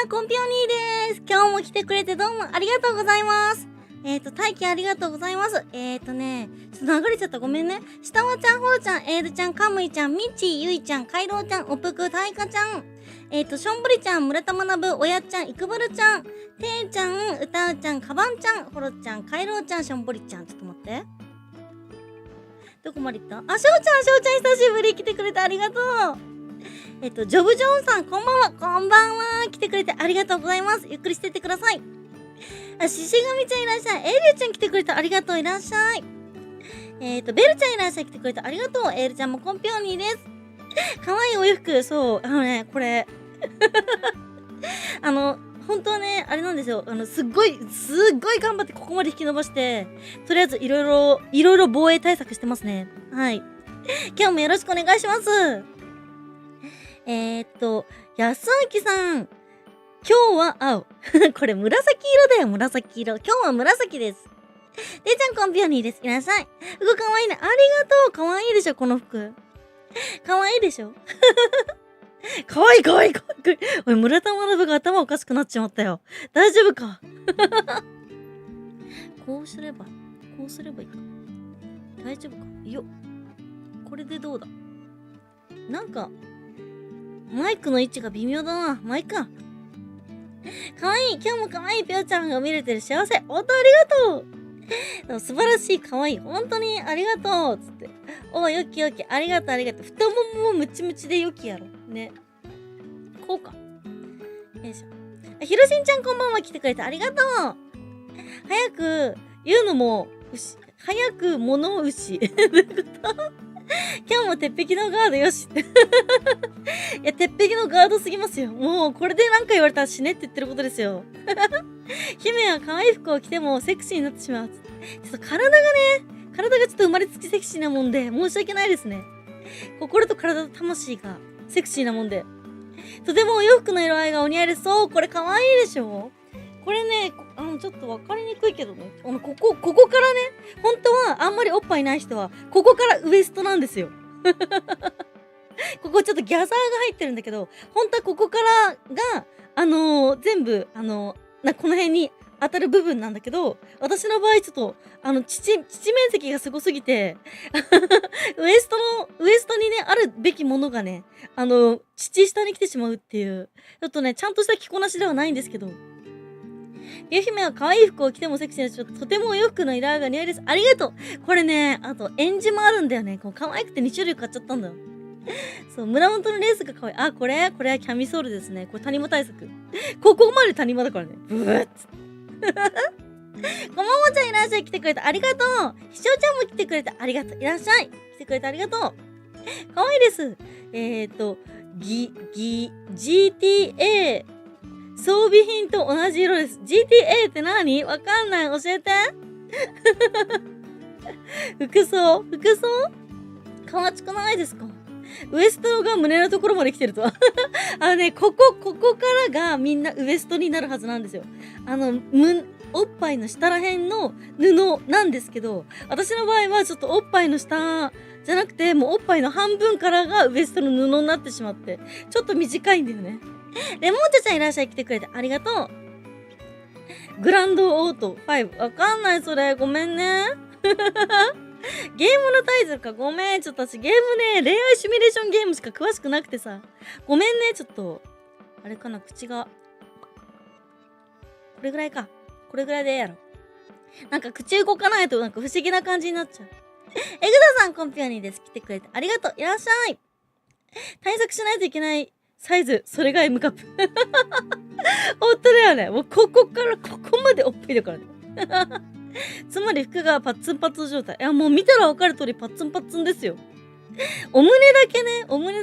なコンピオニーです。今日も来てくれてどうもありがとうございます。大輝ありがとうございます。ちょっと流れちゃった。ごめんね。下はちゃん、ほろちゃん、エールちゃん、カムイちゃん、みち、ゆいちゃん、カイロウちゃん、おぷく、たいかちゃん。しょんぶりちゃん、村田学ぶ、おやっちゃん、いくぶるちゃん、てーちゃん、うたうちゃん、かばんちゃん、ほろちゃん、カイロウちゃん、しょんぶりちゃん。ちょっと待って。どこまで行った？あ、しょうちゃん、久しぶり。来てくれてありがとう。ジョブジョーンさん、こんばんは、こんばんは。来てくれてありがとうございます。ゆっくりしてってください。あ、ししがみちゃんいらっしゃい。エリューちゃん来てくれてありがとう、いらっしゃい。ベルちゃんいらっしゃい。来てくれてありがとう。エールちゃんもコンピオニーです。かわいいお洋服、そう、これ。本当はね、あれなんですよ。すっごい頑張ってここまで引き伸ばして、とりあえずいろいろ防衛対策してますね。はい。今日もよろしくお願いします。安明さん。今日は青。これ紫色だよ、紫色。今日は紫です。てーちゃんコンピオニーです。いらっしゃい。服かわいいね。ありがとう。かわいいでしょ、この服。かわいいでしょ。かわいい。おい、村田学が頭おかしくなっちまったよ。大丈夫か。こうすればいいか。大丈夫か。よっ。これでどうだ。なんか、マイクの位置が微妙だな。まあ、いいか。かわいい。今日もかわいいぴょうちゃんが見れてる幸せ。本当ありがとう。素晴らしい。かわいい。本当にありがとう。つって。およき。ありがとう。太もももムチムチでよきやろ。ね。こうか。よいしょ。ひろしんちゃんこんばんは。来てくれてありがとう。早く言うのも牛。早く物牛。どういうこと今日も鉄壁のガードよし。いや、鉄壁のガードすぎますよ。もう、これで何か言われたら死ねって言ってることですよ。姫は可愛い服を着てもセクシーになってしまう。ちょっと体がちょっと生まれつきセクシーなもんで、申し訳ないですね。心と体と魂がセクシーなもんで。とてもお洋服の色合いがお似合いです。そう、これ可愛いでしょ？これね、ちょっと分かりにくいけどね。ここからね、本当はあんまりおっぱいない人は、ここからウエストなんですよ。ここちょっとギャザーが入ってるんだけど、本当はここからが、全部、この辺に当たる部分なんだけど、私の場合ちょっと、乳面積がすごすぎて、ウエストにね、あるべきものがね、乳下に来てしまうっていう、ちょっとね、ちゃんとした着こなしではないんですけど、ゆ姫は可愛い服を着てもセクシーです。とてもお洋服の色合いが似合いです。ありがとう。これね、あと、エンジもあるんだよね。こう可愛くて2種類買っちゃったんだよ。そう、胸元のレースが可愛い。あ、これはキャミソールですね。これ谷間対策。ここまで谷間だからね。ブーッつって。ごももちゃんいらっしゃい。来てくれてありがとう。ひしょうちゃんも来てくれてありがとう。いらっしゃい。来てくれてありがとう。可愛いです。GTA 装備品と同じ色です。GTA って何？わかんない。教えて。服装かわちくないですか？ウエストが胸のところまで来てるとは。ここからがみんなウエストになるはずなんですよ。おっぱいの下らへんの布なんですけど、私の場合はちょっとおっぱいの下じゃなくて、もうおっぱいの半分からがウエストの布になってしまって、ちょっと短いんだよね。レモンチャちゃんいらっしゃい。来てくれてありがとう。グランドオート5。わかんないそれ。ごめんね。ゲームのタイトルか。ごめん。ちょっと私ゲームね、恋愛シミュレーションゲームしか詳しくなくてさ。ごめんね。ちょっと、あれかな、口が。これぐらいか。これぐらいでええやろ。なんか口動かないとなんか不思議な感じになっちゃう。エグザさんコンピオニーです。来てくれてありがとう。いらっしゃい。対策しないといけないサイズ。それが M カップ。本当だよね。もうここからここまでおっぱいだからね。つまり服がパッツンパッツン状態。いや、もう見たらわかる通りパッツンパッツンですよ。お胸だ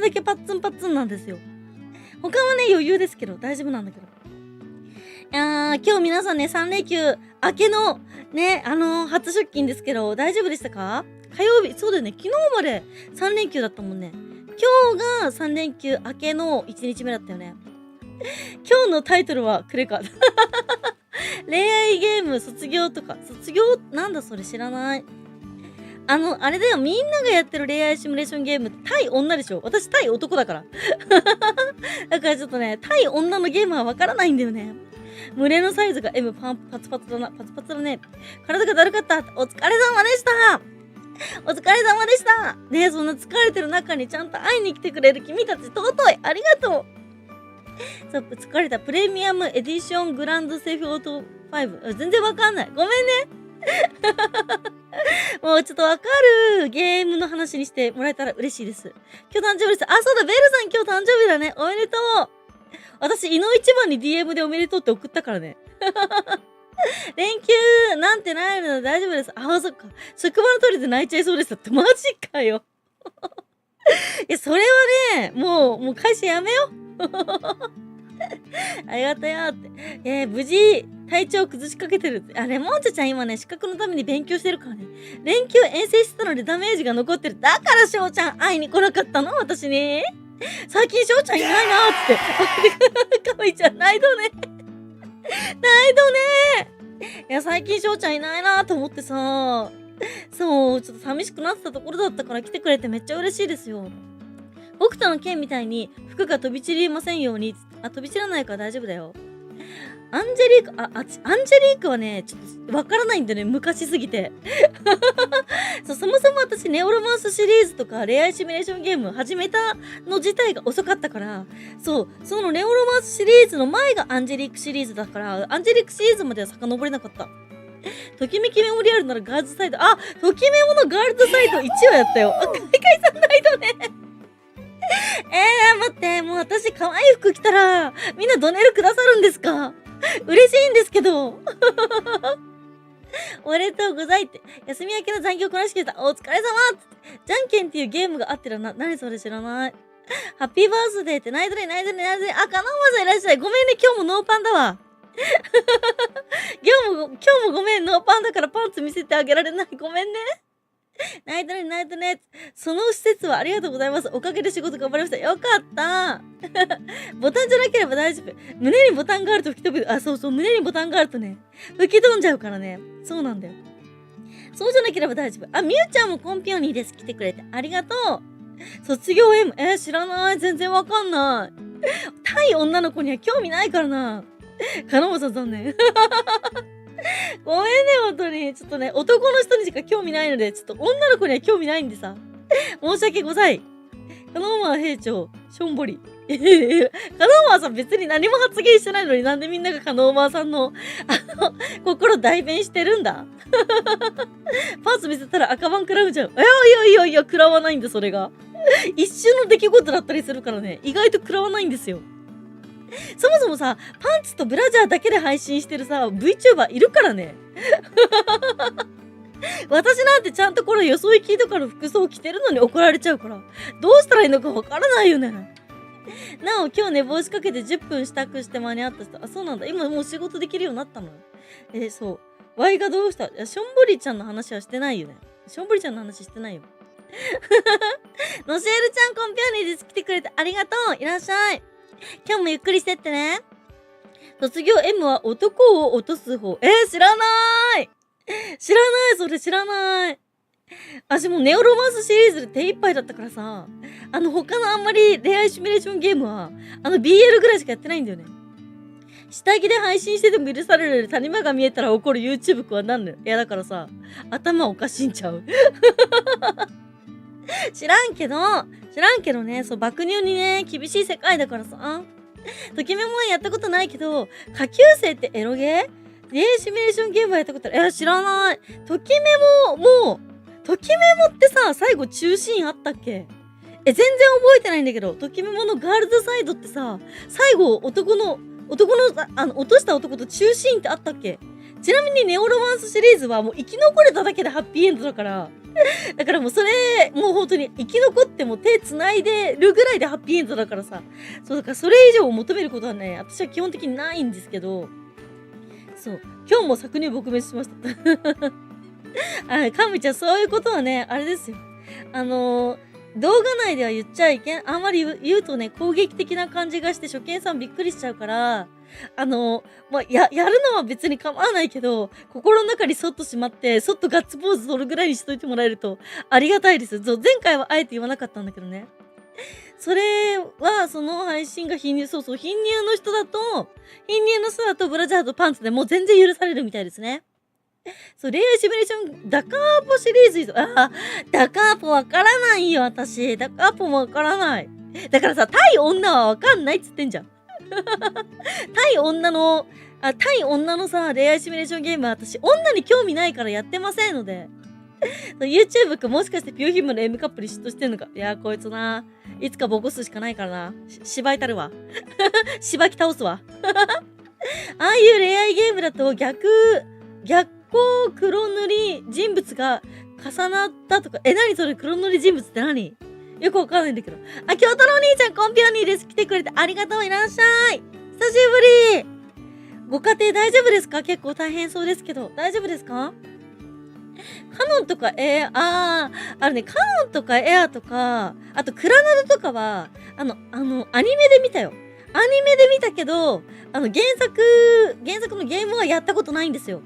けパッツンパッツンなんですよ。他はね、余裕ですけど、大丈夫なんだけど。今日皆さんね、3連休明けのね、初出勤ですけど、大丈夫でしたか？火曜日、そうだよね、昨日まで3連休だったもんね。今日が3連休明けの1日目だったよね。今日のタイトルはクレカ。恋愛ゲーム卒業とか、卒業なんだそれ知らない。あれだよ、みんながやってる恋愛シミュレーションゲームって対女でしょ。私対男だから。だからちょっとね、対女のゲームはわからないんだよね。胸のサイズが M パツパツだな。パツパツだね。体がだるかった。お疲れ様でした。お疲れ様でした。ねえ、そんな疲れてる中にちゃんと会いに来てくれる君たち尊い。ありがとう。そう、疲れた。プレミアムエディショングランドセフィオート5。全然わかんない。ごめんね。もうちょっとわかるゲームの話にしてもらえたら嬉しいです。今日誕生日です。あ、そうだ、ベルさん今日誕生日だね。おめでとう。私、井の一番に DM でおめでとうって送ったからね。連休なんてないので大丈夫です。あ、そっか。職場の通りで泣いちゃいそうですって。マジかよ。いや、それはね、もう会社辞めよう。ありがとうよって。無事、体調崩しかけてるって。あ、レモンチャちゃん今ね、資格のために勉強してるからね。連休遠征してたのでダメージが残ってる。だから翔ちゃん会いに来なかったの私に。最近翔ちゃんいないなーって。かわいちゃん、ないどね。ないどね。いや、最近翔ちゃんいないなーと思ってさ。そう、ちょっと寂しくなってたところだったから来てくれてめっちゃ嬉しいですよ。北斗の剣みたいに服が飛び散りませんように。あ、飛び散らないから大丈夫だよ。アンジェリーク、アンジェリークはね、ちょっとわからないんだよね、昔すぎて。そう、そもそも私、ネオロマンスシリーズとか恋愛シミュレーションゲーム始めたの自体が遅かったから、そう、そのネオロマンスシリーズの前がアンジェリークシリーズだから、アンジェリークシリーズまでは遡れなかった。ときめきメモリアルならガールズサイド、あ、ときメモのガールズサイド1話やったよ。あ、かいさんないとね。待って、もう私可愛い服着たら、みんなドネルくださるんですか？嬉しいんですけど。おめでとうございって。休み明けの残業こなしてた。お疲れ様って。じゃんけんっていうゲームがあってるな。何それ知らない。ハッピーバースデーってナイトレイ。あ、カノンマさんいらっしゃい。ごめんね、今日もノーパンだわ。今日もごめん、ノーパンだからパンツ見せてあげられない。ごめんね。ナイトね。その施設はありがとうございます。おかげで仕事頑張りました。よかった。ボタンじゃなければ大丈夫。胸にボタンがあると吹き飛ぶ。あ、そうそう、胸にボタンがあるとね、吹き飛んじゃうからね。そうなんだよ。そうじゃなければ大丈夫。あ、みゆちゃんもコンピオニーです。来てくれて。ありがとう。卒業 M。知らない。全然わかんない。対女の子には興味ないからな。カノンさん残念。ごめんね、本当に。ちょっとね、男の人にしか興味ないので、ちょっと女の子には興味ないんでさ。申し訳ござい。カノンマー兵長、しょんぼり。カノンマーさん別に何も発言してないのになんでみんながカノンマーさんの、心代弁してるんだ。パンツ見せたら赤番食らうじゃん。いや、食らわないんだ、それが。一瞬の出来事だったりするからね、意外と食らわないんですよ。そもそもさ、パンツとブラジャーだけで配信してるさ、VTuber いるからね。私なんてちゃんとこのよそ行きとかの服装着てるのに怒られちゃうから、どうしたらいいのかわからないよね。なお、今日寝坊しかけて10分支度して間に合った人。あ、そうなんだ。今もう仕事できるようになったの？そう。ワイがどうした？いや、しょんぼりちゃんの話はしてないよね。しょんぼりちゃんの話してないよ。のしえるちゃんコンピューニーです。来てくれてありがとう。いらっしゃい。今日もゆっくりしてってね。卒業 M は男を落とす方。知らないそれ知らない。私もうネオロマンスシリーズで手一杯だったからさ、他のあんまり恋愛シミュレーションゲームは、BL ぐらいしかやってないんだよね。下着で配信してても許される谷間が見えたら怒る YouTube 子はなんだよ。いやだからさ、頭おかしいんちゃう知らんけどね、そう、爆乳にね、厳しい世界だからさ。ときめもやったことないけど、下級生ってエロゲー恋愛シミュレーションゲームはやったことある。知らない。ときめもってさ、最後中シーンあったっけ？全然覚えてないんだけど、ときめものガールズサイドってさ、最後、男の、落とした男と中シーンってあったっけ？ちなみにネオロマンスシリーズはもう生き残れただけでハッピーエンドだから、だからもうそれ、もう本当に生き残っても手繋いでるぐらいでハッピーエンドだからさ、そうだからそれ以上を求めることはね、私は基本的にないんですけど、そう、今日も搾乳撲滅しました。かみちゃん、そういうことはね、あれですよ。動画内では言っちゃいけん。あんまり言うとね、攻撃的な感じがして初見さんびっくりしちゃうから、やるのは別に構わないけど、心の中にそっとしまって、そっとガッツポーズ取るぐらいにしといてもらえるとありがたいです。前回はあえて言わなかったんだけどね。それは、その配信が貧乳の人だとブラジャーとパンツでもう全然許されるみたいですね。そう、恋愛シミュレーション、ダカーポシリーズ、ダカーポわからないよ、私。ダカーポもわからない。だからさ、対女はわかんないっつってんじゃん。対女のさ、恋愛シミュレーションゲームは私、女に興味ないからやってませんので。YouTube くもしかしてピューヒムの M カップに嫉妬してんのか。いやこいつな。いつかボコすしかないからな。芝居たるわ。芝き倒すわ。ああいう恋愛ゲームだと逆光黒塗り人物が重なったとか。何それ黒塗り人物って何？よくわかんないんだけど。京太郎兄ちゃんコンピオニーです。来てくれてありがとう。いらっしゃい。久しぶり。ご家庭大丈夫ですか？結構大変そうですけど。大丈夫ですか？カノンとかカノンとかエアとか、あとクラナドとかは、アニメで見たよ。アニメで見たけど、原作のゲームはやったことないんですよ。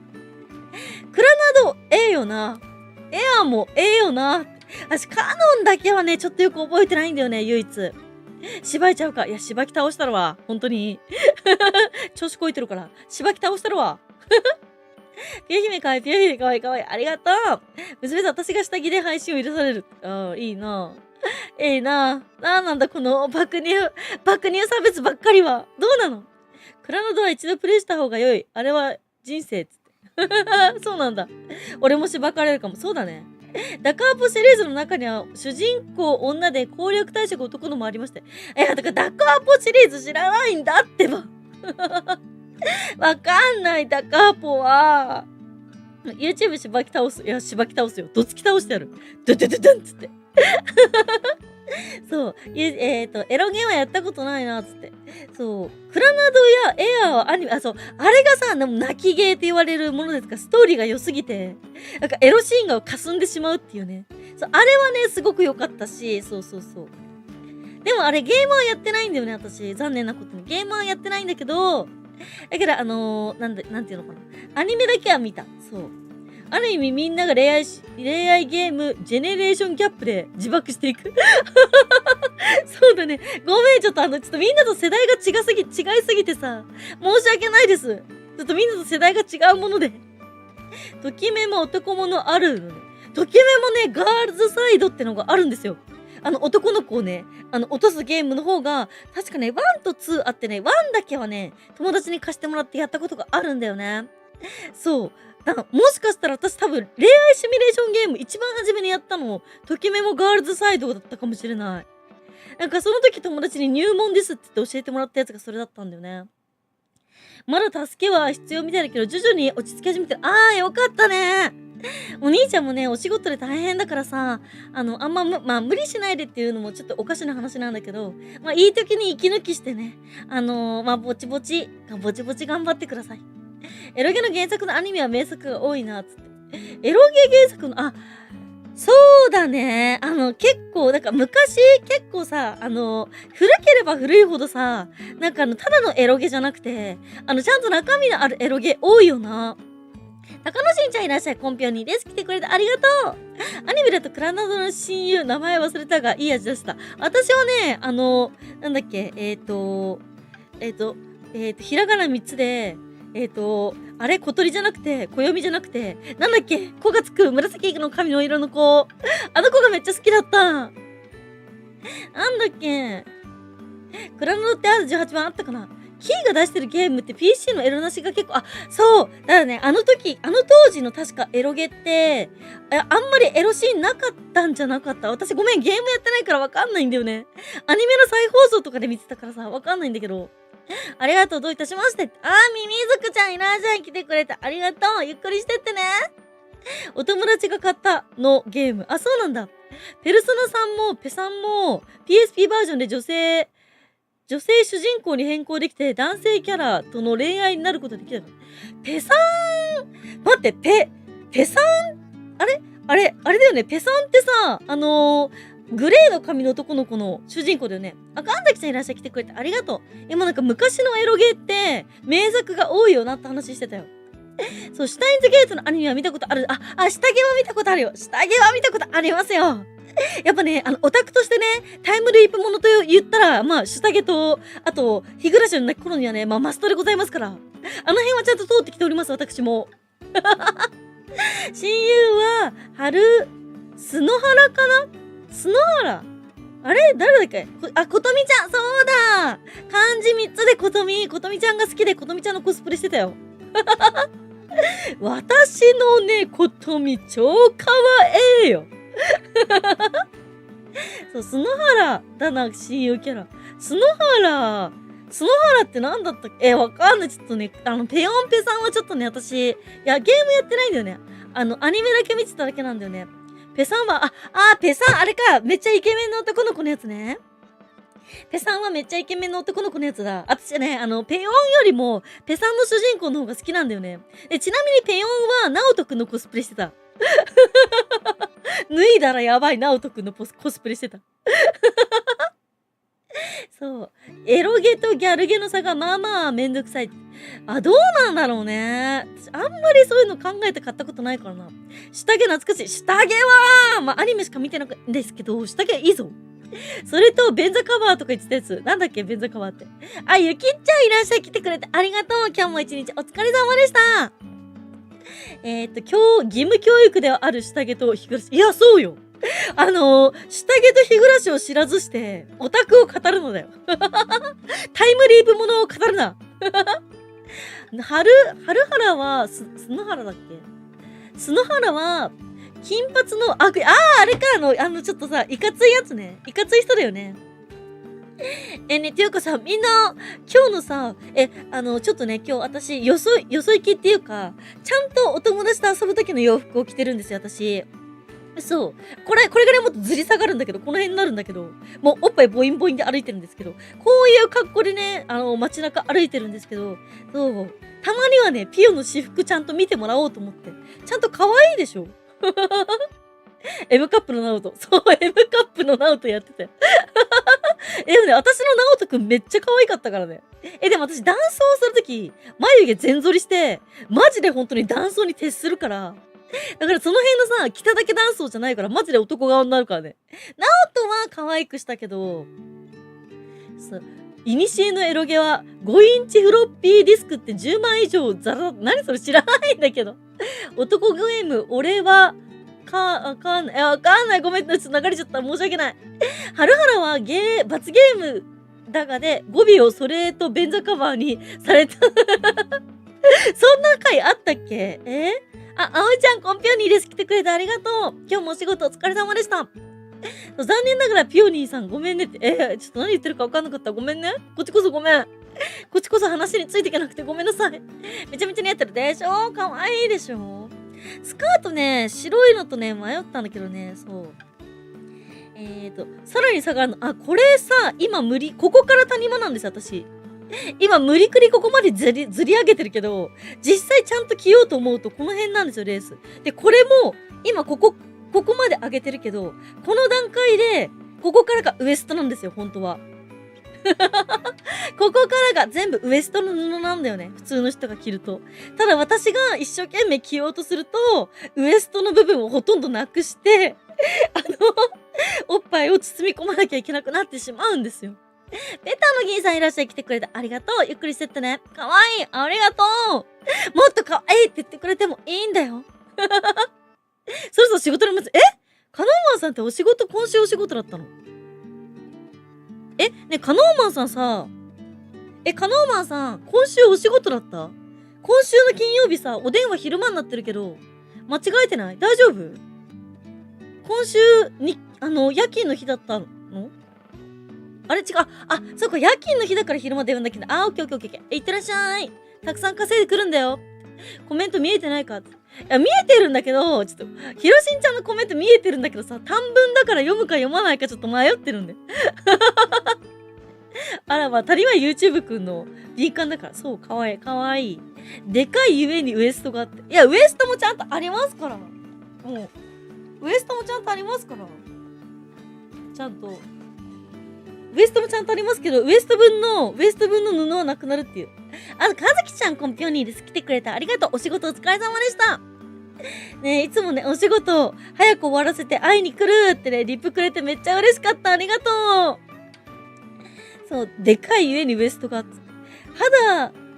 クラナド、よな。エアもよな。私、カノンだけはね、ちょっとよく覚えてないんだよね、唯一。芝居ちゃうか。いや、芝木倒したるわ。本当に。調子こいてるから。芝木倒したるわ。ピュー姫かわいい、ピュー姫かわいいかわいい。ありがとう。娘さん、私が下着で配信を許される。いいな。いいな。なんだこの爆乳差別ばっかりは。どうなの？クラナドは一度プレイした方が良い。あれは人生っつって。そうなんだ。俺もしばかれるかも。そうだね。ダカーポシリーズの中には主人公女で攻略対象が男のもありまして。だからダカーポシリーズ知らないんだってば。わかんない、ダカーポは。YouTube しばき倒す。いや、しばき倒すよ。どつき倒してやる。ドゥドゥドゥドゥンつって。そう。エロゲーはやったことないな、つって。そう。クラナドやエアーはアニメ、そう。あれがさ、泣きゲーって言われるものですから、ストーリーが良すぎて、なんかエロシーンが霞んでしまうっていうね。そう、あれはね、すごく良かったし、そう。でもあれゲームはやってないんだよね、私。残念なことに。ゲームはやってないんだけど、だからなんていうのかな。アニメだけは見た。そう。ある意味みんなが恋愛ゲーム、ジェネレーションギャップで自爆していく。そうだね。ごめん、ちょっとみんなと世代が違いすぎてさ、申し訳ないです。ちょっとみんなと世代が違うもので。ときめも男物あるのね。ときめもね、ガールズサイドってのがあるんですよ。男の子をね、落とすゲームの方が、確かね、1と2あってね、1だけはね、友達に貸してもらってやったことがあるんだよね。そう。もしかしたら私多分、恋愛シミュレーションゲーム一番初めにやったの、ときめもガールズサイドだったかもしれない。なんかその時友達に入門ですって言って教えてもらったやつがそれだったんだよね。まだ助けは必要みたいだけど、徐々に落ち着き始めてる。よかったね。お兄ちゃんもね、お仕事で大変だからさ、あんま無理しないでっていうのもちょっとおかしな話なんだけど、いい時に息抜きしてね、ぼちぼち頑張ってください。エロゲの原作のアニメは名作が多いな、つって。エロゲ原作の、そうだね。結構、なんか昔、結構さ、古ければ古いほどさ、なんかただのエロゲじゃなくて、ちゃんと中身のあるエロゲ多いよな。高野しんちゃんいらっしゃい、コンピョンニーです。来てくれてありがとう。アニメだとクラナドの親友、名前忘れたが、いい味でした。私はね、なんだっけ、ひらがな3つで、あれ小鳥じゃなくて、暦じゃなくて、なんだっけ子がつく紫の髪の色の子。あの子がめっちゃ好きだった。なんだっけクラナドって18番あったかな。キーが出してるゲームって PC のエロなしが結構、そうだからね、当時の確かエロゲって、あんまりエロシーンなかったんじゃなかった。私ごめん、ゲームやってないからわかんないんだよね。アニメの再放送とかで見てたからさ、わかんないんだけど。ありがとう、どういたしまして。ミミズクちゃんいらっしゃい、来てくれてありがとう。ゆっくりしてってね。お友達が買ったのゲーム。そうなんだ。ペルソナさんもペさんも PSP バージョンで女性主人公に変更できて男性キャラとの恋愛になることができたの。ペさん待って、ペさんあれだよね。ペさんってさ、グレーの髪の男の子の主人公だよね。あ、神崎ちゃんいらっしゃい、来てくれてありがとう。今なんか昔のエロゲーって名作が多いよなって話してたよ。そう、シュタインズゲートのアニメは見たことある。下着は見たことあるよ。下着は見たことありますよ。やっぱね、オタクとしてね、タイムリープものと言ったら、まあ、下着と、あと、日暮らしの泣く頃にはね、まあ、マストでございますから。あの辺はちゃんと通ってきております、私も。親友は、スノハラかなスノハラあれ誰だっけことみちゃんそうだ漢字3つでことみちゃんが好きでことみちゃんのコスプレしてたよ。私のね、ことみ超かわええよ。そう、スノハラだな、親友キャラ。スノハラって何だったっけわかんない。ちょっとね、ペヨンペさんはちょっとね、私、いや、ゲームやってないんだよね。アニメだけ見てただけなんだよね。ペさんは、ペさん、あれか、めっちゃイケメンの男の子のやつね。ペさんはめっちゃイケメンの男の子のやつだ。私ね、ペヨンよりも、ペさんの主人公の方が好きなんだよね。ちなみにペヨンは、ナオトくんのコスプレしてた。脱いだらやばいナオトくんのコスプレしてた。そう。エロゲとギャルゲの差がまあまあめんどくさい。どうなんだろうね。あんまりそういうの考えて買ったことないからな。下着懐かしい。下着は、まあアニメしか見てないんですけど、下着はいいぞ。それと、便座カバーとか言ってたやつ。なんだっけ便座カバーって。ゆきっちゃんいらっしゃい来てくれてありがとう。今日も一日お疲れ様でした。今日、義務教育ではある下着と日暮らし。いや、そうよ。下着と日暮らしを知らずして、オタクを語るのだよ。タイムリープものを語るな。春原は、スノハラだっけスノハラは、金髪の、あれか、ちょっとさ、いかついやつね。いかつい人だよね。ね、ていうかさ、みんな、今日のさ、ちょっとね、今日私、よそ行きっていうか、ちゃんとお友達と遊ぶ時の洋服を着てるんですよ、私。そう。これぐらいもっとずり下がるんだけど、この辺になるんだけど、もうおっぱいボインボインで歩いてるんですけど、こういう格好でね、街中歩いてるんですけど、そう。たまにはね、ピオの私服ちゃんと見てもらおうと思って。ちゃんと可愛いでしょM カップのナオト。そう、M カップのナオトやってたよ。でもね、私のナオトくんめっちゃ可愛かったからね。でも私、男装するとき、眉毛全剃りして、マジで本当に男装に徹するから、だからその辺のさ、着ただけ男装じゃないから、マジで男側になるからね。ナオトは可愛くしたけど、そう。いにしえのエロゲは5インチフロッピーディスクって10万以上何それ知らないんだけど。男ゲーム、俺は、わかんない。ごめん、ちょっと流れちゃった。申し訳ない。春原は罰ゲームだがで語尾をそれと便座カバーにされた。そんな回あったっけ葵ちゃん、コンピオニーです。来てくれてありがとう。今日もお仕事お疲れ様でした。残念ながらピオニーさんごめんねって。ちょっと何言ってるか分かんなかった。ごめんね。こっちこそごめん。こっちこそ話についていけなくてごめんなさい。めちゃめちゃ似合ってるでしょかわいいでしょスカートね、白いのとね、迷ったんだけどね、そう。さらに下がるの。これさ、今ここから谷間なんですよ、私。今無理くりここまでずり上げてるけど、実際ちゃんと着ようと思うとこの辺なんですよ、レース。で、これも、今ここまで上げてるけど、この段階で、ここからがウエストなんですよ、本当は。ここからが全部ウエストの布なんだよね。普通の人が着ると。ただ私が一生懸命着ようとすると、ウエストの部分をほとんどなくして、おっぱいを包み込まなきゃいけなくなってしまうんですよ。ペタの銀さんいらっしゃい来てくれてありがとう。ゆっくりしてってね。かわいい。ありがとう。もっとかわいいって言ってくれてもいいんだよ。そろそろ仕事のカノーマンさんって今週お仕事だったの？ね、カノーマンさんさ、カノーマンさん、今週お仕事だった？今週の金曜日さ、お電話昼間になってるけど、間違えてない？大丈夫？今週に、夜勤の日だったの？あれ違う。そうか、夜勤の日だから昼間電話だけど。オッケーオッケーオッケー。いってらっしゃい。たくさん稼いでくるんだよ。コメント見えてないかって。いや、見えてるんだけど、ちょっと、ひろしんちゃんのコメント見えてるんだけどさ、短文だから読むか読まないかちょっと迷ってるんで。あらま、足りは YouTube くんの敏感だから。そう、かわいい、かわいい。でかいゆえにウエストがあって。いや、ウエストもちゃんとありますから。もう、ウエストもちゃんとありますから。ちゃんと。ウエストもちゃんとありますけど、ウエスト分の布はなくなるっていう。あと、かずきちゃんコンピョニーです。来てくれてありがとう。お仕事お疲れ様でした。ねえ、いつもね、お仕事早く終わらせて会いに来るってね、リップくれてめっちゃ嬉しかった。ありがとう。そう、でかいゆえにウエストが。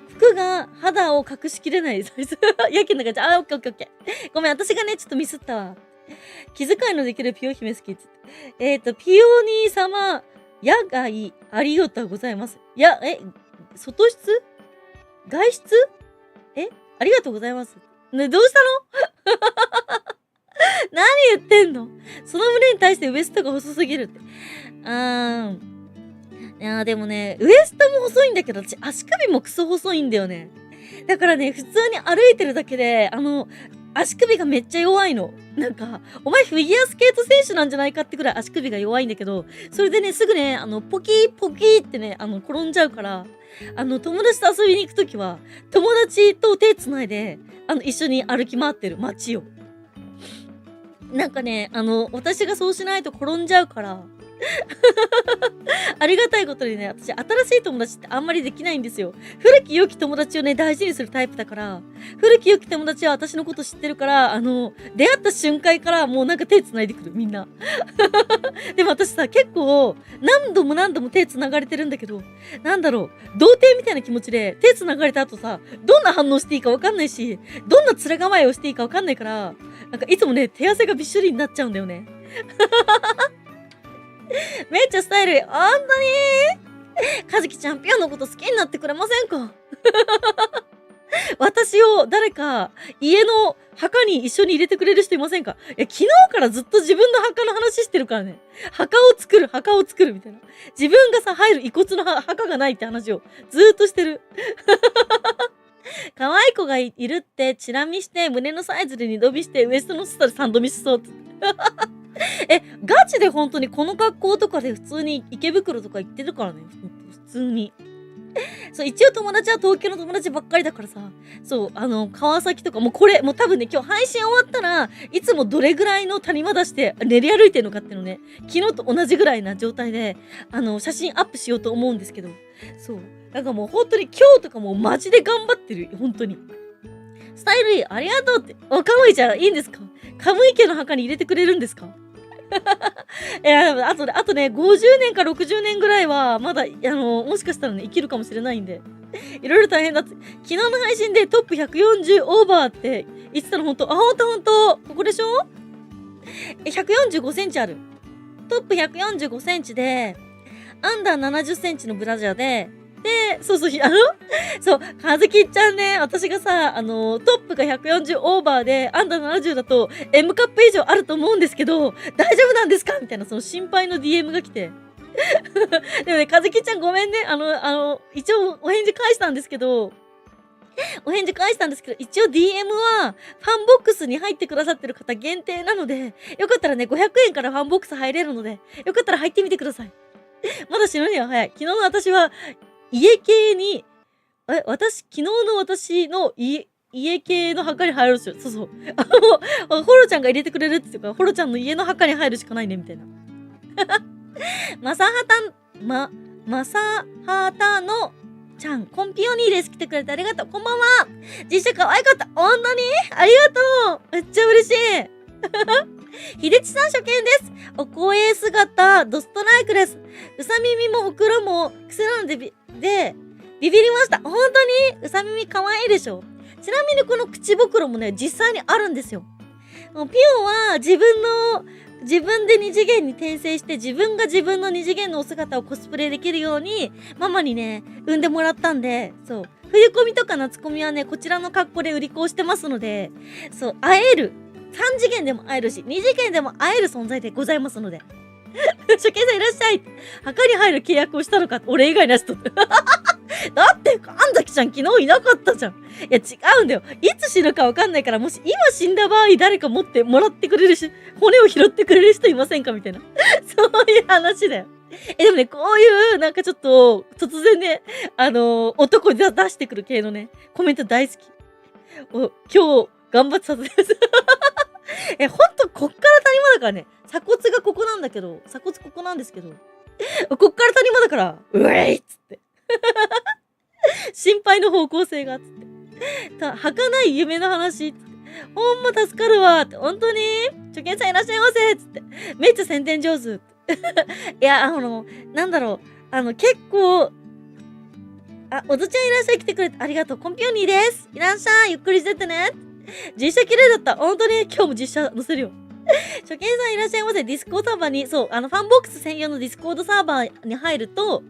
服が肌を隠しきれないサイズ。やけんな感じ。あ、オッケーオッケーオッケー。ごめん、私がね、ちょっとミスったわ。気遣いのできるピオ姫好きって言って。ピオニー様、野外、ありがとうございます。外出外出ありがとうございます。ね、どうしたの何言ってんのその胸に対してウエストが細すぎるって。いやーでもね、ウエストも細いんだけど、私足首もクソ細いんだよね。だからね、普通に歩いてるだけで、足首がめっちゃ弱いの。なんか、お前フィギュアスケート選手なんじゃないかってくらい足首が弱いんだけど、それでね、すぐね、ポキーポキーってね、転んじゃうから、友達と遊びに行くときは、友達と手つないで、一緒に歩き回ってる街を。なんかね、私がそうしないと転んじゃうから、ありがたいことにね、私、新しい友達ってあんまりできないんですよ。古き良き友達をね、大事にするタイプだから、古き良き友達は私のこと知ってるから、出会った瞬間からもうなんか手繋いでくる、みんな。でも私さ、結構、何度も何度も手繋がれてるんだけど、なんだろう、童貞みたいな気持ちで、手繋がれた後さ、どんな反応していいかわかんないし、どんな面構えをしていいかわかんないから、なんかいつもね、手汗がびっしょりになっちゃうんだよね。めっちゃスタイルいい。ほんとにかずきちゃん、ピオのこと好きになってくれませんか私を誰か家の墓に一緒に入れてくれる人いませんか？いや、昨日からずっと自分の墓の話してるからね。墓を作るみたいな。自分がさ、入る遺骨の墓がないって話をずーっとしてる。可愛い子がいるって、チラ見して、胸のサイズで2度見して、ウエストのスタで3度見しそうって。ガチで本当にこの格好とかで普通に池袋とか行ってるからね。普通に。そう、一応友達は東京の友達ばっかりだからさ。そう、川崎とか、もう多分ね、今日配信終わったらいつもどれぐらいの谷間出して練り歩いてるのかっていうのね、昨日と同じぐらいな状態で、写真アップしようと思うんですけど。そう。なんかもう本当に今日とかもうマジで頑張ってる。本当に。スタイルいい。ありがとうって。カムイちゃん、いいんですか？カムイ家の墓に入れてくれるんですか？あとね、50年か60年ぐらいは、まだ、もしかしたらね、生きるかもしれないんで。いろいろ大変だって。昨日の配信でトップ140オーバーって言ってたのほんと。ほんと。ここでしょ？145センチある。トップ145センチで、アンダー70センチのブラジャーで、そう、かずきちゃんね、私がさ、トップが140オーバーで、アンダー70だと、M カップ以上あると思うんですけど、大丈夫なんですかみたいな、その心配の DM が来て。でもね、かずきちゃんごめんね。一応お返事返したんですけど、一応 DM は、ファンボックスに入ってくださってる方限定なので、よかったらね、500円からファンボックス入れるので、よかったら入ってみてください。まだ死ぬには早い。昨日の私は、家系に、昨日の私の家系の墓に入るんですよ。そうそう。ホロちゃんが入れてくれるっていうか、ホロちゃんの家の墓に入るしかないね、みたいな。まさはたのちゃん、コンピオニーです。来てくれてありがとう。こんばんは。実写可愛かった。ほんとにありがとう。めっちゃ嬉しい。ひでちさん初見です。お声姿、ドストライクです。うさ耳もほくろも癖なのでビビりました。本当にうさ耳可愛いでしょ？ちなみにこの口袋もね、実際にあるんですよ。ピオは自分で二次元に転生して自分が自分の二次元のお姿をコスプレできるようにママにね、産んでもらったんで、そう。冬コミとか夏コミはね、こちらの格好で売り子をしてますので、そう、会える。3次元でも会えるし、2次元でも会える存在でございますので。初見さんいらっしゃい。墓に入る契約をしたのか、俺以外の人って。だって、神崎ちゃん昨日いなかったじゃん。いや、違うんだよ。いつ死ぬかわかんないから、もし今死んだ場合誰か持ってもらってくれるし、骨を拾ってくれる人いませんかみたいな。そういう話だよ。でもね、こういう、なんかちょっと、突然ね、男に出してくる系のね、コメント大好き。今日、頑張ってさせてほんと、こっから谷間だからね、鎖骨がここなんだけど、鎖骨ここなんですけど、こっから谷間だから、うえいっつって。心配の方向性が、つって。儚い夢の話、つって。ほんま助かるわって、本当に初見さんいらっしゃいませつって。めっちゃ宣伝上手って。いや、なんだろう。結構、おずちゃんいらっしゃい来てくれてありがとう。コンピューニーです。いらっしゃい。ゆっくりしてってね。実写綺麗だった。本当に今日も実写載せるよ。初見さんいらっしゃいませ。ディスコードサーバーに、そう、ファンボックス専用のディスコードサーバーに入ると、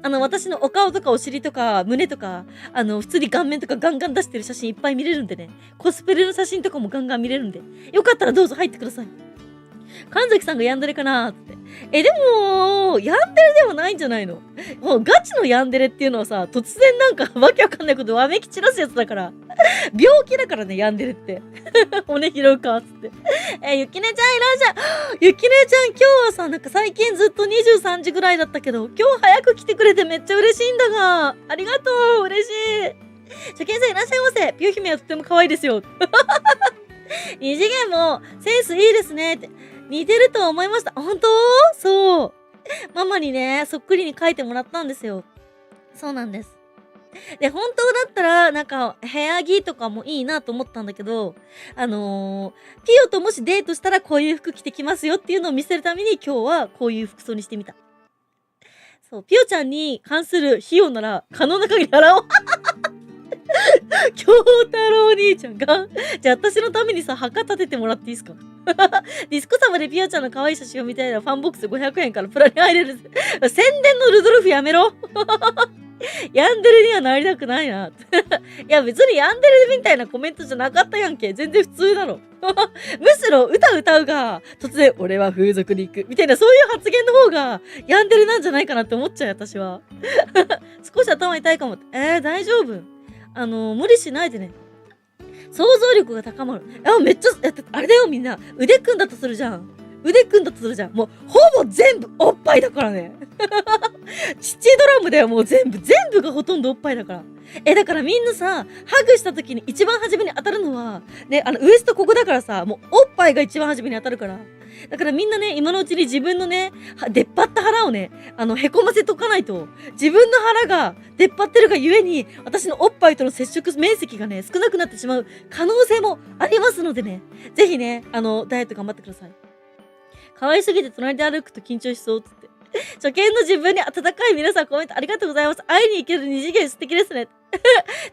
私のお顔とかお尻とか胸とか、普通に顔面とかガンガン出してる写真いっぱい見れるんでね。コスプレの写真とかもガンガン見れるんで。よかったらどうぞ入ってください。神崎さんがヤンデレかなーって。でも、ヤンデレでもないんじゃないの？もうガチのヤンデレっていうのはさ、突然なんかわけわかんないことわめき散らすやつだから。病気だからね、ヤンデレって。骨拾うかっつって。ゆきねちゃんいらっしゃい。ゆきねちゃん今日はさ、なんか最近ずっと23時ぐらいだったけど、今日早く来てくれてめっちゃ嬉しいんだが。ありがとう、嬉しい。初見さんいらっしゃいませ。ピュー姫はとても可愛いですよ。二次元もセンスいいですねって。似てると思いました。本当？そう。ママにね、そっくりに描いてもらったんですよ。そうなんです。で、本当だったら、なんか、部屋着とかもいいなと思ったんだけど、ピオともしデートしたらこういう服着てきますよっていうのを見せるために今日はこういう服装にしてみた。そう、ピオちゃんに関する費用なら可能な限り払おう。京太郎お兄ちゃんが、じゃあ私のためにさ、墓立ててもらっていいですか？ディスコ様でピオちゃんの可愛い写真を見たいならファンボックス500円からプラに入れる。宣伝のルドルフやめろ。ヤンデレにはなりたくないな。いや別にヤンデレみたいなコメントじゃなかったやんけ。全然普通だろ。むしろ歌うが突然俺は風俗に行くみたいなそういう発言の方がヤンデレなんじゃないかなって思っちゃうよ私は。少し頭痛いかもって。大丈夫。無理しないでね。想像力が高まる。めっちゃ、あれだよみんな。腕組んだとするじゃん。もう、ほぼ全部おっぱいだからね。父ドラムだよ、もう全部がほとんどおっぱいだから。だからみんなさ、ハグした時に一番初めに当たるのは、ね、ウエストここだからさ、もうおっぱいが一番初めに当たるから。だからみんなね、今のうちに自分のね、出っ張った腹をね、へこませとかないと、自分の腹が出っ張ってるがゆえに、私のおっぱいとの接触面積がね、少なくなってしまう可能性もありますのでね、ぜひね、ダイエット頑張ってください。可愛すぎて隣で歩くと緊張しそうっつって。初見の自分に温かい皆さんコメントありがとうございます。会いに行ける二次元素敵ですね。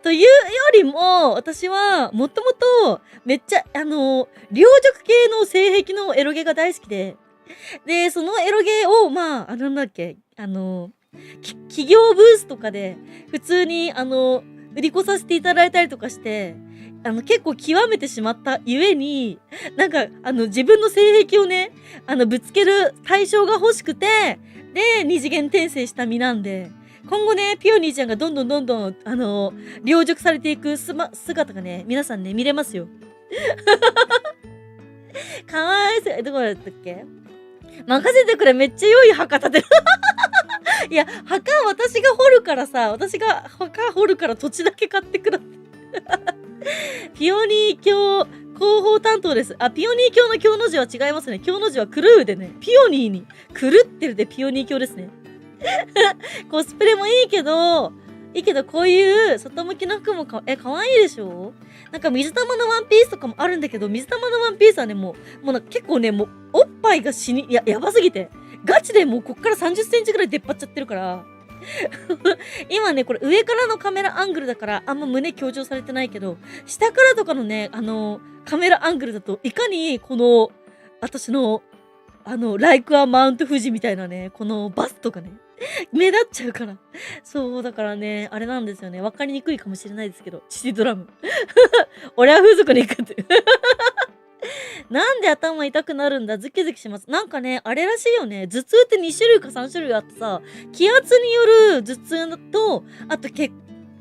というよりも、私はもともとめっちゃ、両辱系の性癖のエロゲが大好きで、で、そのエロゲを、なんだっけ、企業ブースとかで普通に、売り子させていただいたりとかして、結構極めてしまったゆえに、なんか、自分の性癖をね、ぶつける対象が欲しくて、で、二次元転生した身なんで、今後ね、ピオニーちゃんがどんどん、凌辱されていく姿がね、皆さんね、見れますよ。かわいそう。どこだったっけ？任せてくれ、めっちゃ良い墓立てる。いや、墓私が掘るからさ、私が墓掘るから土地だけ買ってください。ピオニー教広報担当です。ピオニー教の教の字は違いますね。教の字は狂うでね。ピオニーに狂ってるでピオニー教ですね。コスプレもいいけどこういう外向きの服もかわいいでしょ？なんか水玉のワンピースとかもあるんだけど、水玉のワンピースはね、もう結構ね、もうおっぱいがやばすぎて、ガチでもうこっから30センチぐらい出っ張っちゃってるから、今ね、これ上からのカメラアングルだからあんま胸強調されてないけど、下からとかのね、カメラアングルだといかにこの、私の、ライクアマウント富士みたいなね、このバスとかね、目立っちゃうから。そう、だからね、あれなんですよね。わかりにくいかもしれないですけど、父ドラム。俺は風俗に行くって。なんで頭痛くなるんだ？ズキズキします。なんかね、あれらしいよね。頭痛って2種類か3種類あってさ、気圧による頭痛と、あと血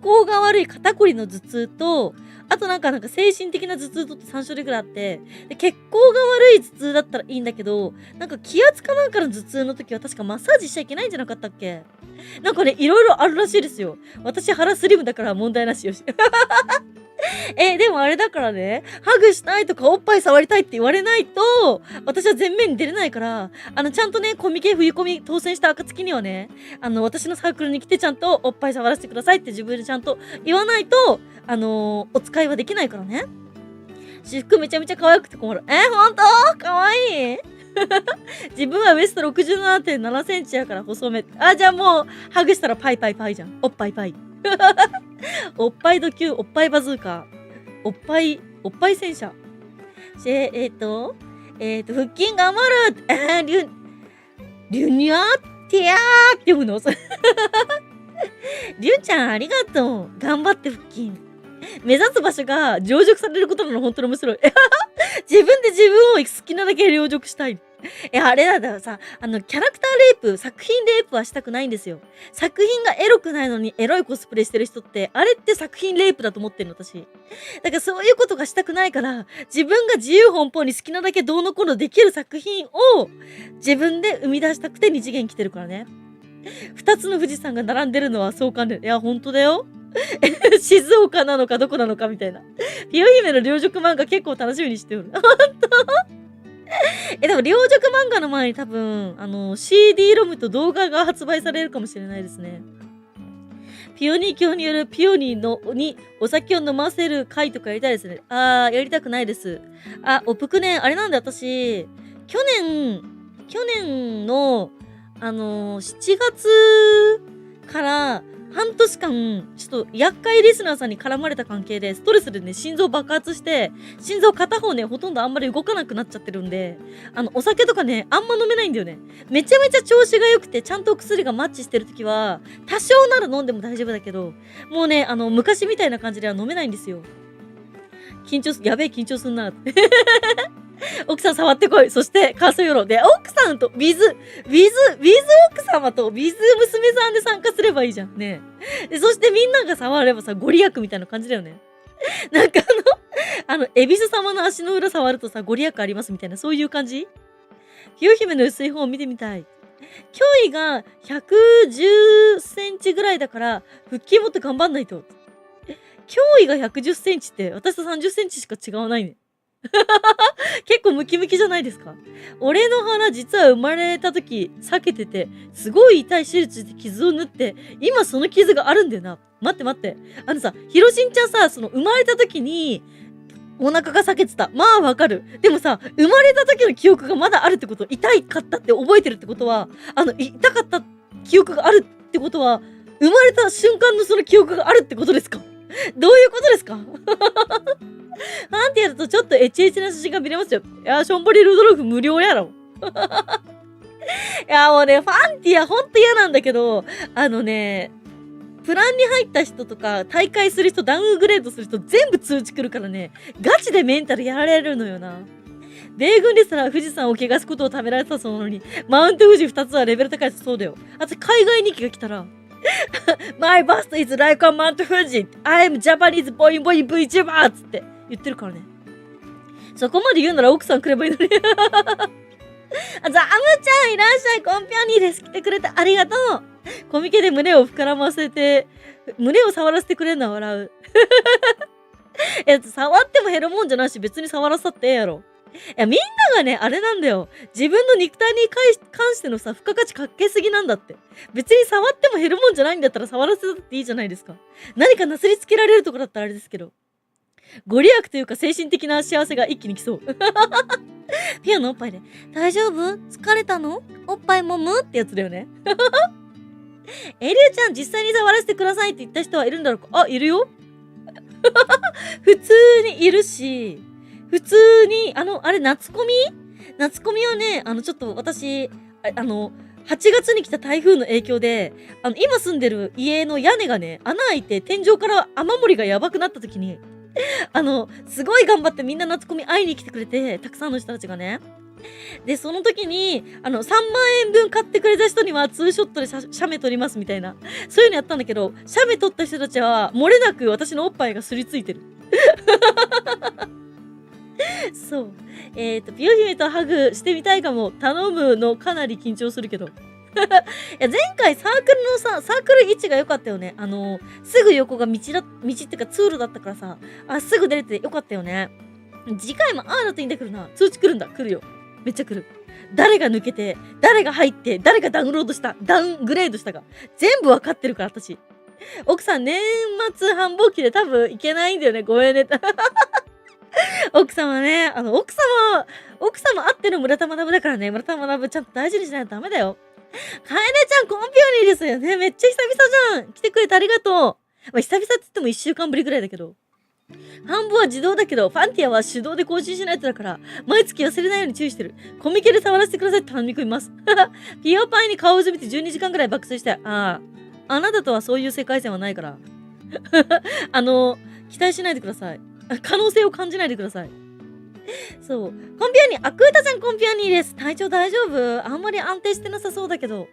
行が悪い肩こりの頭痛と、あとなんか精神的な頭痛とって3種類くらいあって、で血行が悪い頭痛だったらいいんだけど、なんか気圧かなんかの頭痛の時は確かマッサージしちゃいけないんじゃなかったっけ？なんかね、いろいろあるらしいですよ。私腹スリムだから問題なしよし。でもあれだからね、ハグしたいとかおっぱい触りたいって言われないと、私は前面に出れないから、ちゃんとね、コミケ冬コミ当選した暁にはね、私のサークルに来てちゃんとおっぱい触らせてくださいって自分でちゃんと言わないと、お使いはできないからね。私服めちゃめちゃ可愛くて困る。ほんと可愛い自分はウエスト67.7 センチやから細め。じゃあもう、ハグしたらパイパイパイじゃん。おっぱいパイ。おっぱいドキュー、おっぱいバズーカー。おっぱい戦車。腹筋頑張るリュニャーティアーって読むのリュウちゃんありがとう。頑張って腹筋。目指す場所が成熟されることなの本当に面白い。自分で自分を好きなだけ成熟したい。あれだからさ、キャラクターレイプ、作品レイプはしたくないんですよ。作品がエロくないのにエロいコスプレしてる人って、あれって作品レイプだと思ってるの、私。だからそういうことがしたくないから、自分が自由奔放に好きなだけどうのこうのできる作品を自分で生み出したくて二次元来てるからね。二つの富士山が並んでるのはそう感じる。いや、ほんとだよ。静岡なのかどこなのかみたいな。ピヨ姫の両辱漫画結構楽しみにしておる。ほんとでも両辱漫画の前に多分、CD ロムと動画が発売されるかもしれないですね。ピオニー教によるピオニーにお酒を飲ませる会とかやりたいですね。やりたくないです。おぷくね、あれなんで私、去年の、7月から半年間、ちょっと厄介リスナーさんに絡まれた関係で、ストレスでね、心臓爆発して、心臓片方ね、ほとんどあんまり動かなくなっちゃってるんで、お酒とかね、あんま飲めないんだよね。めちゃめちゃ調子が良くて、ちゃんとお薬がマッチしてるときは、多少なら飲んでも大丈夫だけど、もうね、昔みたいな感じでは飲めないんですよ。やべえ、緊張すんな。奥さん触ってこい。そして、カーソヨロで、奥さんと、ウィズ奥様と、ウィズ娘さんで参加すればいいじゃん。ねで、そしてみんなが触ればさ、ご利益みたいな感じだよね。なんか恵比寿様の足の裏触るとさ、ご利益ありますみたいな、そういう感じ？ひよ姫の薄い方を見てみたい。脅威が110センチぐらいだから、腹筋持って頑張んないと。脅威が110センチって、私と30センチしか違わないね。結構ムキムキじゃないですか。俺の腹実は生まれた時避けてて、すごい痛い手術で傷を縫って、今その傷があるんだよな。待って。ヒロシンちゃんさ、生まれた時に、お腹が裂けてた。まあわかる。でもさ、生まれた時の記憶がまだあるってこと、痛かったって覚えてるってことは、痛かった記憶があるってことは、生まれた瞬間のその記憶があるってことですか？どういうことですか？ファンティやるとちょっとエチエチな写真が見れますよ。いや、ションボリルドルフ無料やろ。いや、もうね、ファンティアほんと嫌なんだけど、プランに入った人とか、大会する人、ダウングレードする人、全部通知来るからね、ガチでメンタルやられるのよな。米軍ですら富士山を汚すことをためられたそうなのに、マウント富士2つはレベル高いそうだよ。あと、海外日記が来たら、My bust is like a Mount Fuji. I'm Japanese boy boy VTuber つって言ってるからね。そこまで言うなら奥さん来ればいいのに。ザアムちゃんいらっしゃい。コンピョニーです。来てくれてありがとう。コミケで胸を膨らませて、胸を触らせてくれるのは笑う。触っても減るもんじゃないし、別に触らさってええやろ。みんながね、あれなんだよ。自分の肉体に関してのさ、付加価値かけすぎなんだって。別に触っても減るもんじゃないんだったら触らせたっていいじゃないですか。何かなすりつけられるとこだったらあれですけど。ご利益というか精神的な幸せが一気に来そう。ピアのおっぱいで、大丈夫？疲れたの？おっぱいもむってやつだよね。りゅうちゃん実際に触らせてくださいって言った人はいるんだろうか？いるよ。普通にいるし、普通に、あれ、夏コミをね、ちょっと私、8月に来た台風の影響で、今住んでる家の屋根がね、穴開いて天井から雨漏りがやばくなった時に、すごい頑張ってみんな夏コミ会いに来てくれて、たくさんの人たちがね。で、その時に、3万円分買ってくれた人にはツーショットで写メ撮りますみたいな。そういうのやったんだけど、写メ撮った人たちは、漏れなく私のおっぱいがすりついてる。そう。ピヨ姫とハグしてみたいかも。頼むのかなり緊張するけど。や、前回サークルのさ、サークル位置が良かったよね。すぐ横が道っていうか通路だったからさ、すぐ出れて良かったよね。次回もだといいんだけどな。通知来るんだ。来るよ。めっちゃ来る。誰が抜けて、誰が入って、誰がダウンロードした、ダウングレードしたか。全部わかってるから、私。奥さん、年末繁忙期で多分行けないんだよね。ごめんね。奥様ね、奥様あっての村田学だからね。村田学ちゃんと大事にしないとダメだよ。楓ちゃん、コンピオニーですよね。めっちゃ久々じゃん。来てくれてありがとう。まあ、久々って言っても1週間ぶりぐらいだけど。半分は自動だけど、ファンティアは手動で更新しないとだから、毎月忘れないように注意してる。コミケで触らせてくださいって頼み込みます。ピオパイに顔をうずめて12時間ぐらい爆睡して、あなたとはそういう世界線はないから。期待しないでください。可能性を感じないでください。そう。コンピオニー、アクータちゃんコンピオニーです。体調大丈夫？あんまり安定してなさそうだけど。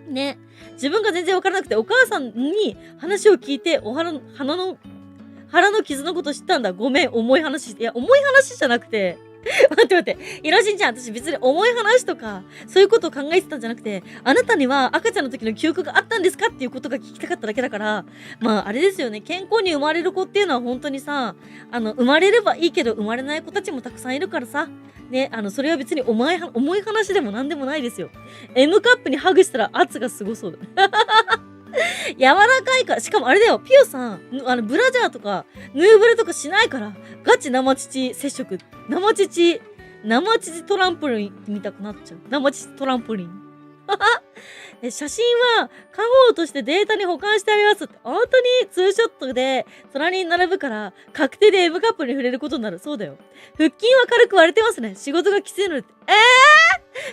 ね。自分が全然わからなくて、お母さんに話を聞いて、腹の傷のこと知ったんだ。ごめん、重い話。いや、重い話じゃなくて、待って。いろしんちゃん、私別に重い話とか、そういうことを考えてたんじゃなくて、あなたには赤ちゃんの時の記憶があったんですかっていうことが聞きたかっただけだから、まあ、あれですよね。健康に生まれる子っていうのは本当にさ、生まれればいいけど、生まれない子たちもたくさんいるからさ、ね、それは別に重い話でもなんでもないですよ。M カップにハグしたら圧がすごそうだ。柔らかいから、しかもあれだよ、ピオさん、ブラジャーとか、ヌーブルとかしないから、ガチ生乳接触。生乳トランポリン見たくなっちゃう。生乳トランポリン。写真は、家宝としてデータに保管してありますって。本当にツーショットで隣に並ぶから、確定で M カップに触れることになる。そうだよ。腹筋は軽く割れてますね。仕事がきついので。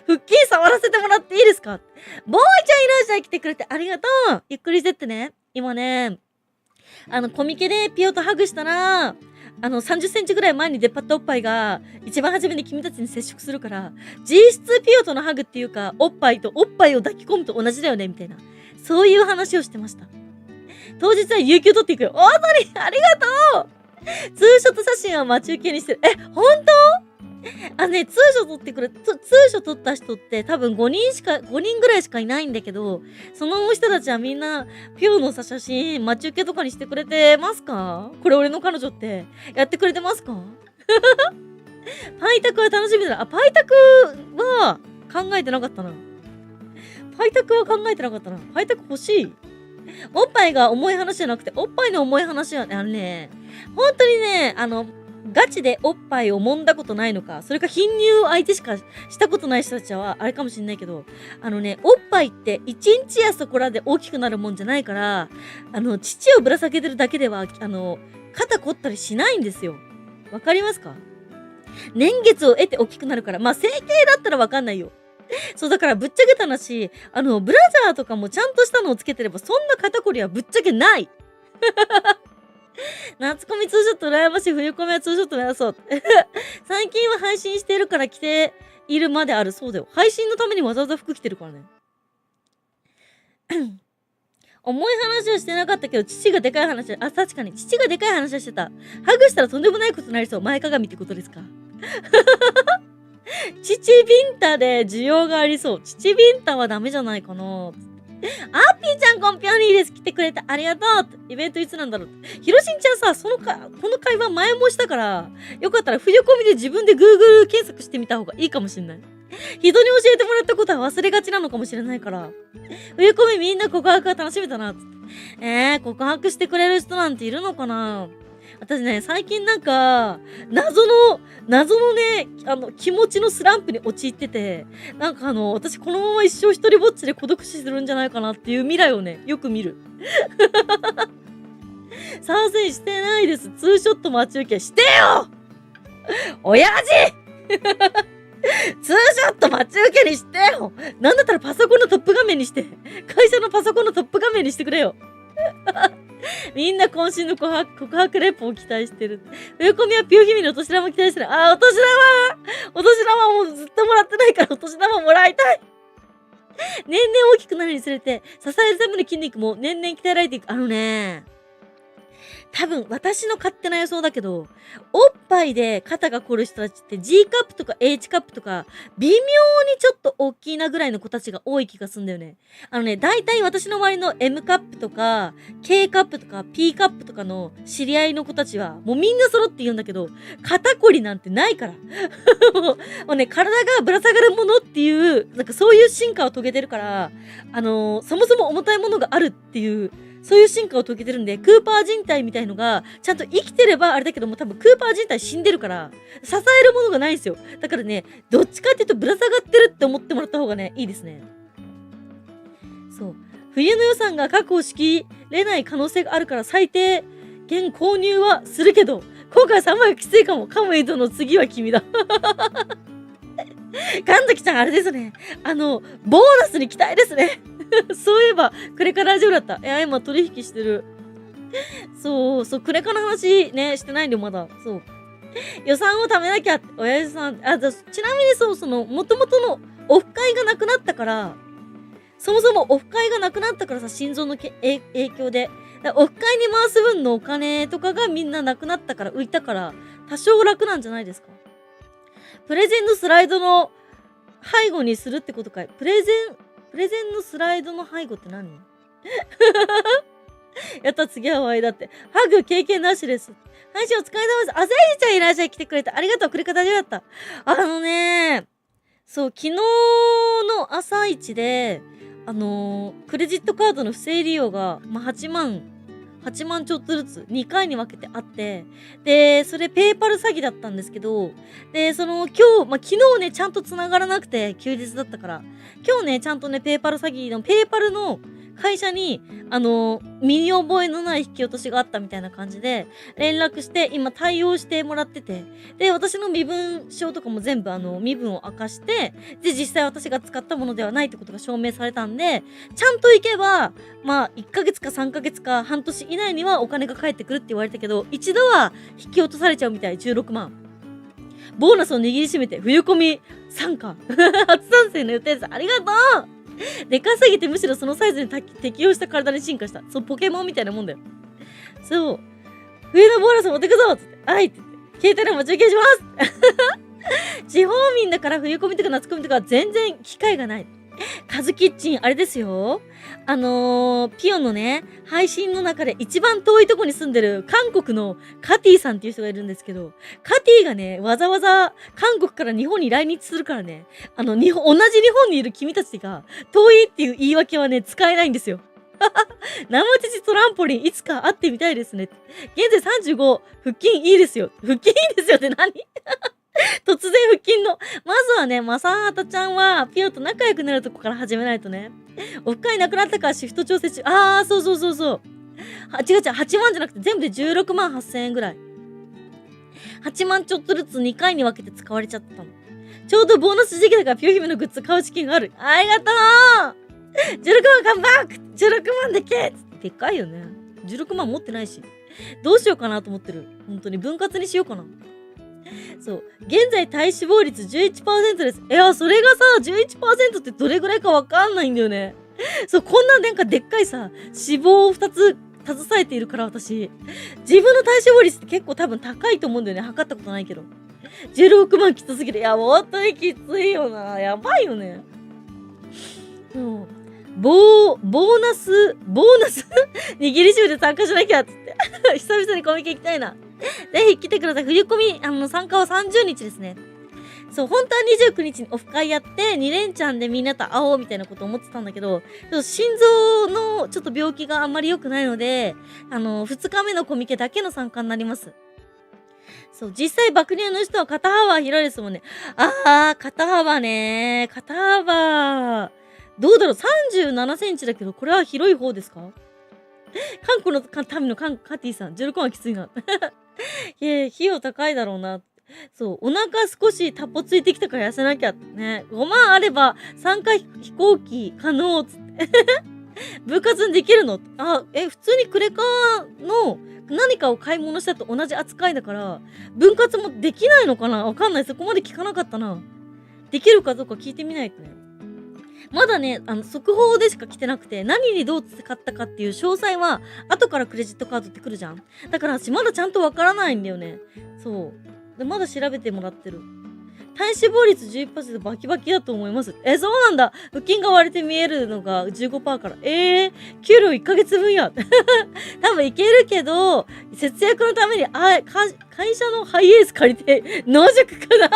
腹筋触らせてもらっていいですか？ボーイちゃんいらっしゃい、来てくれてありがとう。ゆっくりしてってね。今ね、コミケでピオとハグしたら、30センチぐらい前に出っ張ったおっぱいが、一番初めに君たちに接触するから、実質ピオとのハグっていうか、おっぱいを抱き込むと同じだよね、みたいな。そういう話をしてました。当日は有給取っていくよ。本当にありがとう。ツーショット写真は待ち受けにしてる。本当？ツーショ撮った人って多分5人ぐらいしかいないんだけど、その人たちはみんな、ピオの写真、待ち受けとかにしてくれてますか？これ俺の彼女って、やってくれてますか？パイタクは楽しみだな。パイタクは考えてなかったな。パイタク欲しい？おっぱいが重い話じゃなくて、おっぱいの重い話はね、本当にね、ガチでおっぱいを揉んだことないのか、それか貧乳相手しかしたことない人たちはあれかもしんないけど、おっぱいって1日やそこらで大きくなるもんじゃないから、乳をぶら下げてるだけでは、肩凝ったりしないんですよ。わかりますか？年月を得て大きくなるから、まあ整形だったらわかんないよ。そうだからぶっちゃけた話、ブラジャーとかもちゃんとしたのをつけてれば、そんな肩こりはぶっちゃけない。夏コミツーショット羨ましい。冬コミはツーショット目指そう。最近は配信してるから着ているまである。そうだよ。配信のためにわざわざ服着てるからね。重い話はしてなかったけど、父がでかい話確かに父がでかい話はしてた。ハグしたらとんでもないことになりそう。前かがみってことですか？父ビンタで需要がありそう。父ビンタはダメじゃないかな。アッピーちゃんコンピョニーです。来てくれてありがとう。イベントいつなんだろう。ひろしんちゃんさ、この会話前もしたから、よかったら冬コミで自分で Google 検索してみた方がいいかもしれない。人に教えてもらったことは忘れがちなのかもしれないから。冬コミみんな告白が楽しみだな。告白してくれる人なんているのかな？私ね、最近なんか、謎のね、気持ちのスランプに陥ってて、なんか私このまま一生一人ぼっちで孤独死するんじゃないかなっていう未来をね、よく見る。参戦してないです。ツーショット待ち受けしてよ親父ツーショット待ち受けにしてよ。なんだったらパソコンのトップ画面にして、会社のパソコンのトップ画面にしてくれよ。みんな渾身の告白レポを期待してる。冬コミはピューヒミのお年玉期待してる。お年玉もうずっともらってないからお年玉もらいたい。年々大きくなるにつれて、支えるための筋肉も年々鍛えられていく。多分私の勝手な予想だけど、おっぱいで肩が凝る人たちって G カップとか H カップとか微妙にちょっと大きいなぐらいの子たちが多い気がするんだよね。大体私の周りの M カップとか K カップとか P カップとかの知り合いの子たちはもうみんな揃って言うんだけど、肩こりなんてないから。もうね、体がぶら下がるものっていう、なんかそういう進化を遂げてるから、そもそも重たいものがあるっていう、そういう進化を遂げてるんで、クーパー人体みたいのが、ちゃんと生きてればあれだけども、多分クーパー人体死んでるから、支えるものがないんですよ。だからね、どっちかっていうとぶら下がってるって思ってもらった方がね、いいですね。そう。冬の予算が確保しきれない可能性があるから、最低限購入はするけど、今回3枚はきついかも。カムイドの次は君だ。神崎ちゃん、あれですね。ボーナスに期待ですね。そういえば、クレカ大丈夫だった。いや、今取引してる。そう、クレカの話ね、してないんで、まだ。そう。予算を貯めなきゃって、親父さん。ちなみに元々のオフ会がなくなったから、そもそもオフ会がなくなったからさ、心臓の影響で。オフ会に回す分のお金とかがみんななくなったから、浮いたから、多少楽なんじゃないですか。プレゼンのスライドの背後にするってことかい。プレゼンのスライドの背後って何？やった、次はワイだって。ハグ経験なしです。配信お疲れ様です。あ、セイちゃんいらっしゃい、来てくれてありがとう。クレカ大丈夫だった。そう、昨日の朝一で、クレジットカードの不正利用が、8万ちょっとずつ2回に分けてあって、で、それペイパル詐欺だったんですけど、で、昨日ね、ちゃんと繋がらなくて、休日だったから、今日ね、ちゃんとね、ペイパル詐欺の、ペイパルの会社に、身に覚えのない引き落としがあったみたいな感じで、連絡して、今対応してもらってて、で、私の身分証とかも全部身分を明かして、で、実際私が使ったものではないってことが証明されたんで、ちゃんと行けば、1ヶ月か3ヶ月か半年以内にはお金が返ってくるって言われたけど、一度は引き落とされちゃうみたい、16万。ボーナスを握りしめて、冬込み参加。初参戦の予定です。ありがとう。でかすぎてむしろそのサイズに適応した体に進化した。そう、ポケモンみたいなもんだよ。そう。冬のボーナス持ってくぞつって。はいって言って。携帯でも中継します地方民だから冬込みとか夏込みとか全然機会がない。カズキッチン、あれですよ。ピオのね、配信の中で一番遠いとこに住んでる韓国のカティさんっていう人がいるんですけど、カティがね、わざわざ韓国から日本に来日するからね、同じ日本にいる君たちが遠いっていう言い訳はね、使えないんですよ。生乳トランポリン、いつか会ってみたいですね。現在35、腹筋いいですよ。腹筋いいですよって何突然腹筋の。まずはね、マサハタちゃんは、ピオと仲良くなるとこから始めないとね。オフ会なくなったからシフト調整中。そう。違う、8万じゃなくて全部で16万8000円ぐらい。8万ちょっとずつ2回に分けて使われちゃったの。ちょうどボーナス時期だからピオ姫のグッズ買う資金がある。ありがとう !16 万カムバック !16 万でけでっかいよね。16万持ってないし。どうしようかなと思ってる。本当に分割にしようかな。そう。現在体脂肪率 11% です。いや、それがさ、11% ってどれぐらいかわかんないんだよね。そう、こんななんかでっかいさ、脂肪を2つ携えているから私。自分の体脂肪率って結構多分高いと思うんだよね。測ったことないけど。16万きつすぎる。いや、本当にきついよな。やばいよね。そう。ボーナス握りしめて参加しなきゃっつって。久々にコミケ行きたいな。ぜひ来てください。冬コミ、参加は30日ですね。そう、本当は29日にオフ会やって、2連チャンでみんなと会おうみたいなこと思ってたんだけど、心臓のちょっと病気があんまり良くないので、2日目のコミケだけの参加になります。そう、実際爆乳の人は肩幅広いですもんね。肩幅ね。肩幅。どうだろう ?37 センチだけど、これは広い方ですか？韓国の民のカティさん、16万はきついな。いや、費用高いだろうな。そう、お腹少しタポついてきたから痩せなきゃね。5万あれば参加飛行機可能つって。分割にできるの？普通にクレカの何かを買い物したと同じ扱いだから、分割もできないのかな？わかんない。そこまで聞かなかったな。できるかどうか聞いてみないとね。まだね、速報でしか来てなくて、何にどう使ったかっていう詳細は、後からクレジットカードって来るじゃん。だから私まだちゃんとわからないんだよね。そう。で、まだ調べてもらってる。体脂肪率 11% バキバキだと思います。そうなんだ。腹筋が割れて見えるのが 15% から。給料1ヶ月分や。多分いけるけど、節約のために、会社のハイエース借りて、野宿かな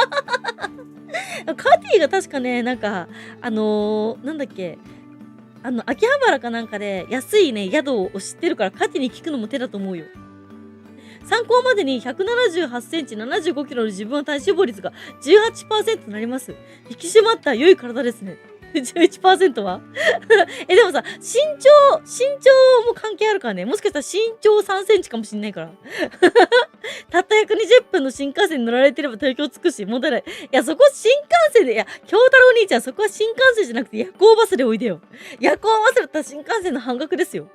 カティが確かね、なんか、なんだっけ、秋葉原かなんかで安いね、宿を知ってるから、カティに聞くのも手だと思うよ。参考までに178センチ75キロの自分の体脂肪率が 18% になります。引き締まった良い体ですね。11% はでもさ、身長も関係あるからね。もしかしたら身長3センチかもしんないから。たった120分の新幹線に乗られてれば東京着くし、問題ない。いや、そこ新幹線で、いや、京太郎兄ちゃん、そこは新幹線じゃなくて夜行バスでおいでよ。夜行バスだったら新幹線の半額ですよ。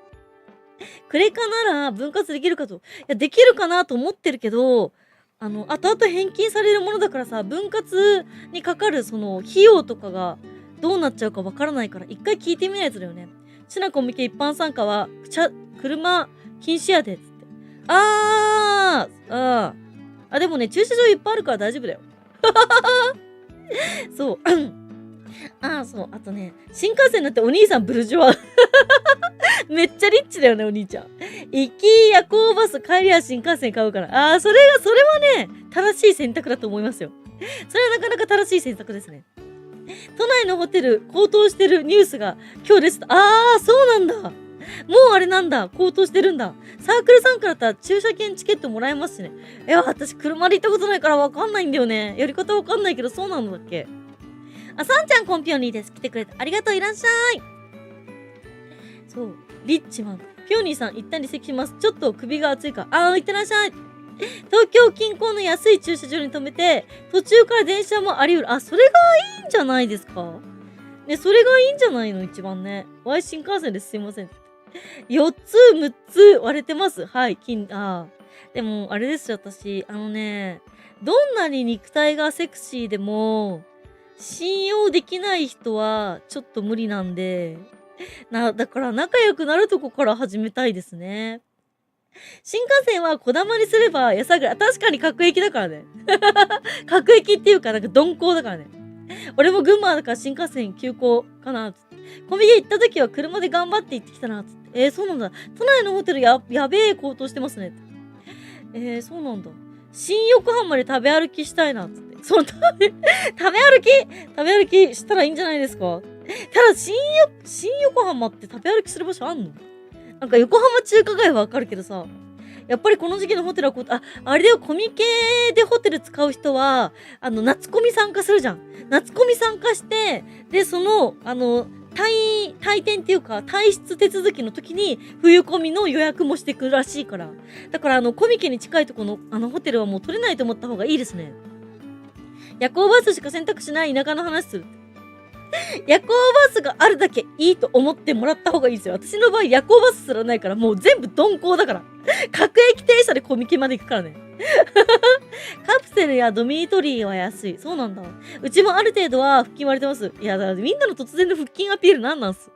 クレカなら分割できるかと。いや、できるかなと思ってるけど、後々返金されるものだからさ、分割にかかるその費用とかがどうなっちゃうかわからないから、一回聞いてみないとだよね。しなこみけ一般参加は、車禁止やで、つって。でもね、駐車場いっぱいあるから大丈夫だよ。そう。そう。あとね、新幹線になってお兄さんブルジョワ。めっちゃリッチだよね、お兄ちゃん。行き夜行バス、帰りは新幹線買うから。それはね、正しい選択だと思いますよ。それはなかなか正しい選択ですね。都内のホテル、高騰してるニュースが今日です。そうなんだ。もうあれなんだ。高騰してるんだ。サークル参加だったら駐車券チケットもらえますしね。いや、私車で行ったことないからわかんないんだよね。やり方わかんないけど、そうなんだっけ。さんちゃんコンピオニーです。来てくれてありがとう。いらっしゃい。そう。リッチマン。ピオニーさん、一旦離席します。ちょっと首が熱いから。いってらっしゃい。東京近郊の安い駐車場に止めて、途中から電車もあり得る。それがいいんじゃないですかね、それがいいんじゃないの一番ね。Y 新幹線です。すいません。4つ、6つ割れてます。はい。でも、あれですよ、私。どんなに肉体がセクシーでも、信用できない人は、ちょっと無理なんで、だから仲良くなるとこから始めたいですね。新幹線はこだまにすれば安上がり。確かに各駅だからね。各駅っていうか、なんか鈍行だからね。俺も群馬だから新幹線急行かな。コンビニ行った時は車で頑張って行ってきたな。つって。そうなんだ。都内のホテルやべえ高騰してますね。そうなんだ。新横浜で食べ歩きしたいな。つって。食べ歩きしたらいいんじゃないですか。ただ新横浜って食べ歩きする場所あんの？なんか横浜中華街はわかるけどさ、やっぱりこの時期のホテルはあれだよ、コミケでホテル使う人は、夏コミ参加するじゃん。夏コミ参加して、で、その、退店っていうか、退出手続きの時に、冬コミの予約もしてくるらしいから。だから、コミケに近いとこの、ホテルはもう取れないと思った方がいいですね。夜行バスしか選択しない田舎の話する。夜行バスがあるだけいいと思ってもらった方がいいですよ。私の場合夜行バスすらないからもう全部鈍行だから。各駅停車でコミケまで行くからね。カプセルやドミトリーは安い。そうなんだ。うちもある程度は腹筋割れてます。いや、だからみんなの突然の腹筋アピールなんす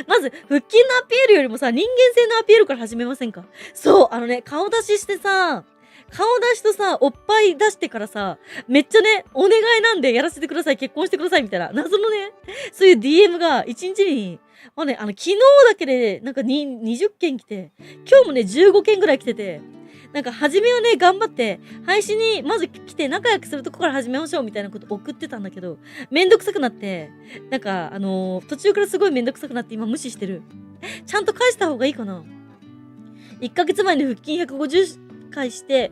まず、腹筋のアピールよりもさ、人間性のアピールから始めませんか？そう、顔出ししてさ、顔出しとさ、おっぱい出してからさ、めっちゃね、お願いなんでやらせてください、結婚してくださいみたいな、謎のね、そういう DM が1日に、昨日だけで、なんか20件来て、今日もね、15件ぐらい来てて、なんか初めはね、頑張って、配信にまず来て仲良くするとこから始めましょうみたいなこと送ってたんだけど、めんどくさくなって、なんか、途中からすごいめんどくさくなって今無視してる。ちゃんと返した方がいいかな。1ヶ月前に腹筋150回して、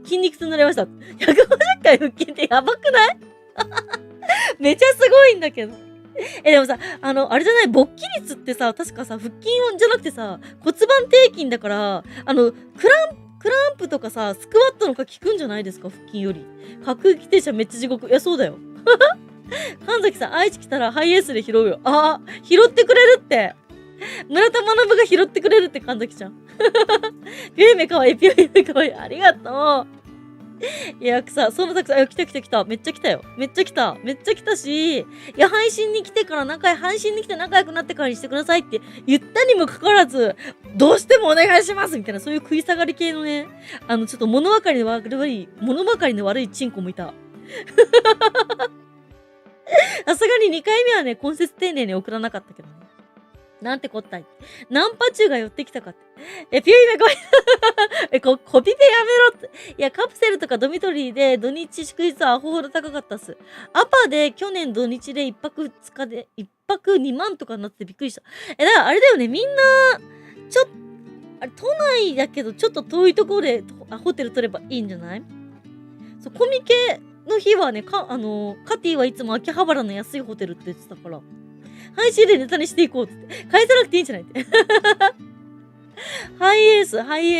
筋肉痛になりました。150回腹筋ってやばくないめちゃすごいんだけど。でもさ、あれじゃない、勃起率ってさ、確かさ、腹筋じゃなくてさ、骨盤底筋だから、クランプとかさ、スクワットのか効くんじゃないですか、腹筋より。各駅停車めっちゃ地獄。いや、そうだよ。神崎さん、愛知来たらハイエースで拾うよ。拾ってくれるって。村田学が拾ってくれるって神崎ちゃん。ピュエメかわいい、ピュエメかわいい。ありがとう。いや、さ、そんなたくさん、来た来た来た。めっちゃ来たよ。めっちゃ来た。めっちゃ来たし、いや、配信に来て仲良くなってからにしてくださいって言ったにもかかわらず、どうしてもお願いしますみたいな、そういう食い下がり系のね、ちょっと物分かりの悪いチンコもいた。さすがに2回目はね、根節丁寧に送らなかったけどね。なんてこったい。ナンパチューが寄ってきたかって。ピュイメごめん。コピペやめろって。いや、カプセルとかドミトリーで土日祝日はアホほど高かったっす。アパで去年土日で1泊2日で、1泊2万とかになってびっくりした。だからあれだよね、みんな、あれ、都内だけどちょっと遠いところでホテル取ればいいんじゃない？そう、コミケの日はね、カティはいつも秋葉原の安いホテルって言ってたから、配信でネタにしていこうって。返さなくていいんじゃないって。ハイエー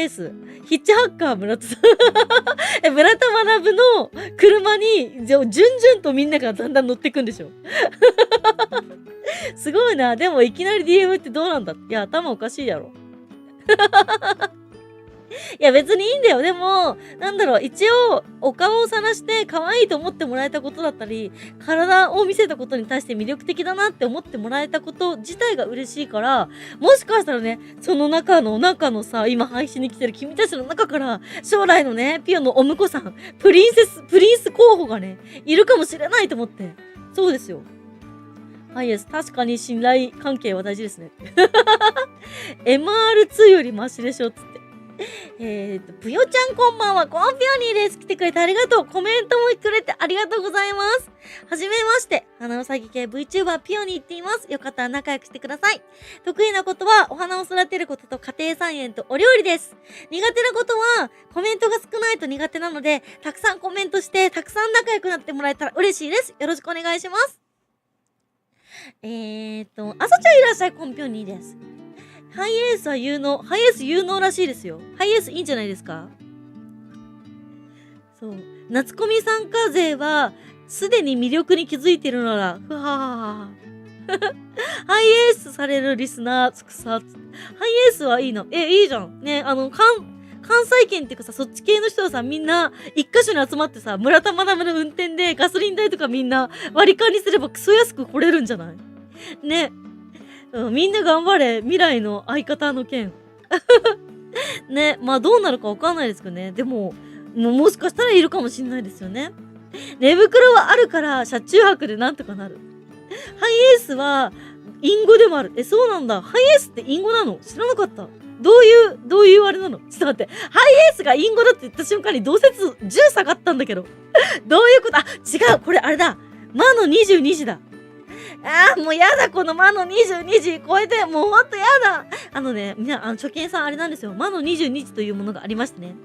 ス。ヒッチハッカー村田さん。村田学の車に、順々とみんながだんだん乗ってくんでしょ。すごいな。でもいきなり DM ってどうなんだ？いや、頭おかしいやろ。いや別にいいんだよ。でも、なんだろう、一応、お顔を晒して可愛いと思ってもらえたことだったり、体を見せたことに対して魅力的だなって思ってもらえたこと自体が嬉しいから、もしかしたらね、その中のさ、今配信に来てる君たちの中から、将来のね、ピオのお婿さん、プリンス候補がね、いるかもしれないと思って。そうですよ。はい、確かに信頼関係は大事ですね。MR2 よりマシでしょ、つって。ぷよちゃんこんばんは、コンピオニーです。来てくれてありがとう。コメントもくれてありがとうございます。はじめまして。花うさぎ系 VTuber ピオニーって言います。よかったら仲良くしてください。得意なことはお花を育てることと家庭菜園とお料理です。苦手なことはコメントが少ないと苦手なので、たくさんコメントしてたくさん仲良くなってもらえたら嬉しいです。よろしくお願いします。あさちゃんいらっしゃい、コンピオニーです。ハイエース有能らしいですよ。ハイエースいいんじゃないですか？そう。夏コミ参加勢は、すでに魅力に気づいているなら、ふははは。ハイエースされるリスナー、つくさ。ハイエースはいいの。いいじゃん。ね、関西圏っていうかさ、そっち系の人はさ、みんな、一箇所に集まってさ、村田学の運転でガソリン代とかみんな割り勘にすればクソ安く来れるんじゃない？ね。みんな頑張れ。未来の相方の件。ね。まあどうなるかわかんないですけどね。でも、もしかしたらいるかもしんないですよね。寝袋はあるから、車中泊でなんとかなる。ハイエースは、隠語でもある。そうなんだ。ハイエースって隠語なの？知らなかった。どういうあれなの？ちょっと待って。ハイエースが隠語だって言った瞬間に同説10下がったんだけど。どういうこと？違う。これあれだ。魔の22時だ。もうやだ、この魔の22時超えて、もうほんとやだ。みんな、初見さんあれなんですよ。魔の22時というものがありましてね。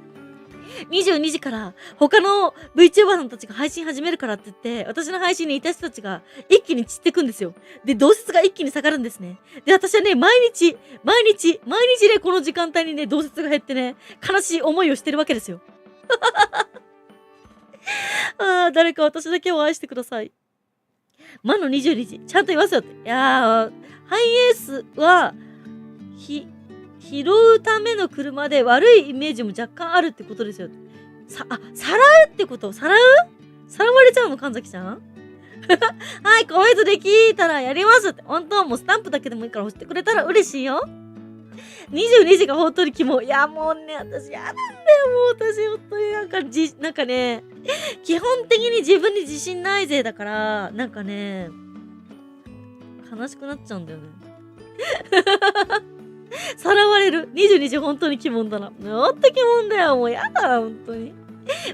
22時から他の VTuber さんたちが配信始めるからって言って、私の配信にいた人たちが一気に散ってくんですよ。で、同説が一気に下がるんですね。で、私はね、毎日ね、この時間帯にね、同説が減ってね、悲しい思いをしてるわけですよ。誰か私だけを愛してください。魔の22時。ちゃんと言わせよって。いやー、ハイエースは、拾うための車で悪いイメージも若干あるってことですよ。さらうってこと？さらわれちゃうの？神崎ちゃんはい、コメントできたらやりますって。本当はもうスタンプだけでもいいから押してくれたら嬉しいよ。22時が本当にキモい。いや、もうね、私やなんだよ、もう私本当になんかね、基本的に自分に自信ないぜだから、なんかね、悲しくなっちゃうんだよね。さらわれる。22時本当にキモンだな。ほんとキモンだよ。もうやだ、本当に。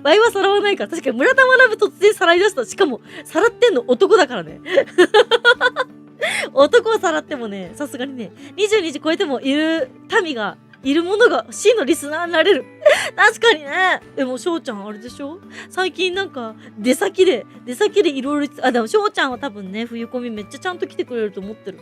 ワイはさらわないから。確かに村田学突然さらい出した。しかも、さらってんの男だからね。男をさらってもね、さすがにね、22時超えてもいる民が、いるものが真のリスナーになれる。確かにね。でも、翔ちゃんあれでしょ？最近なんか、出先でいろいろ、でも翔ちゃんは多分ね、冬コミめっちゃちゃんと来てくれると思ってる。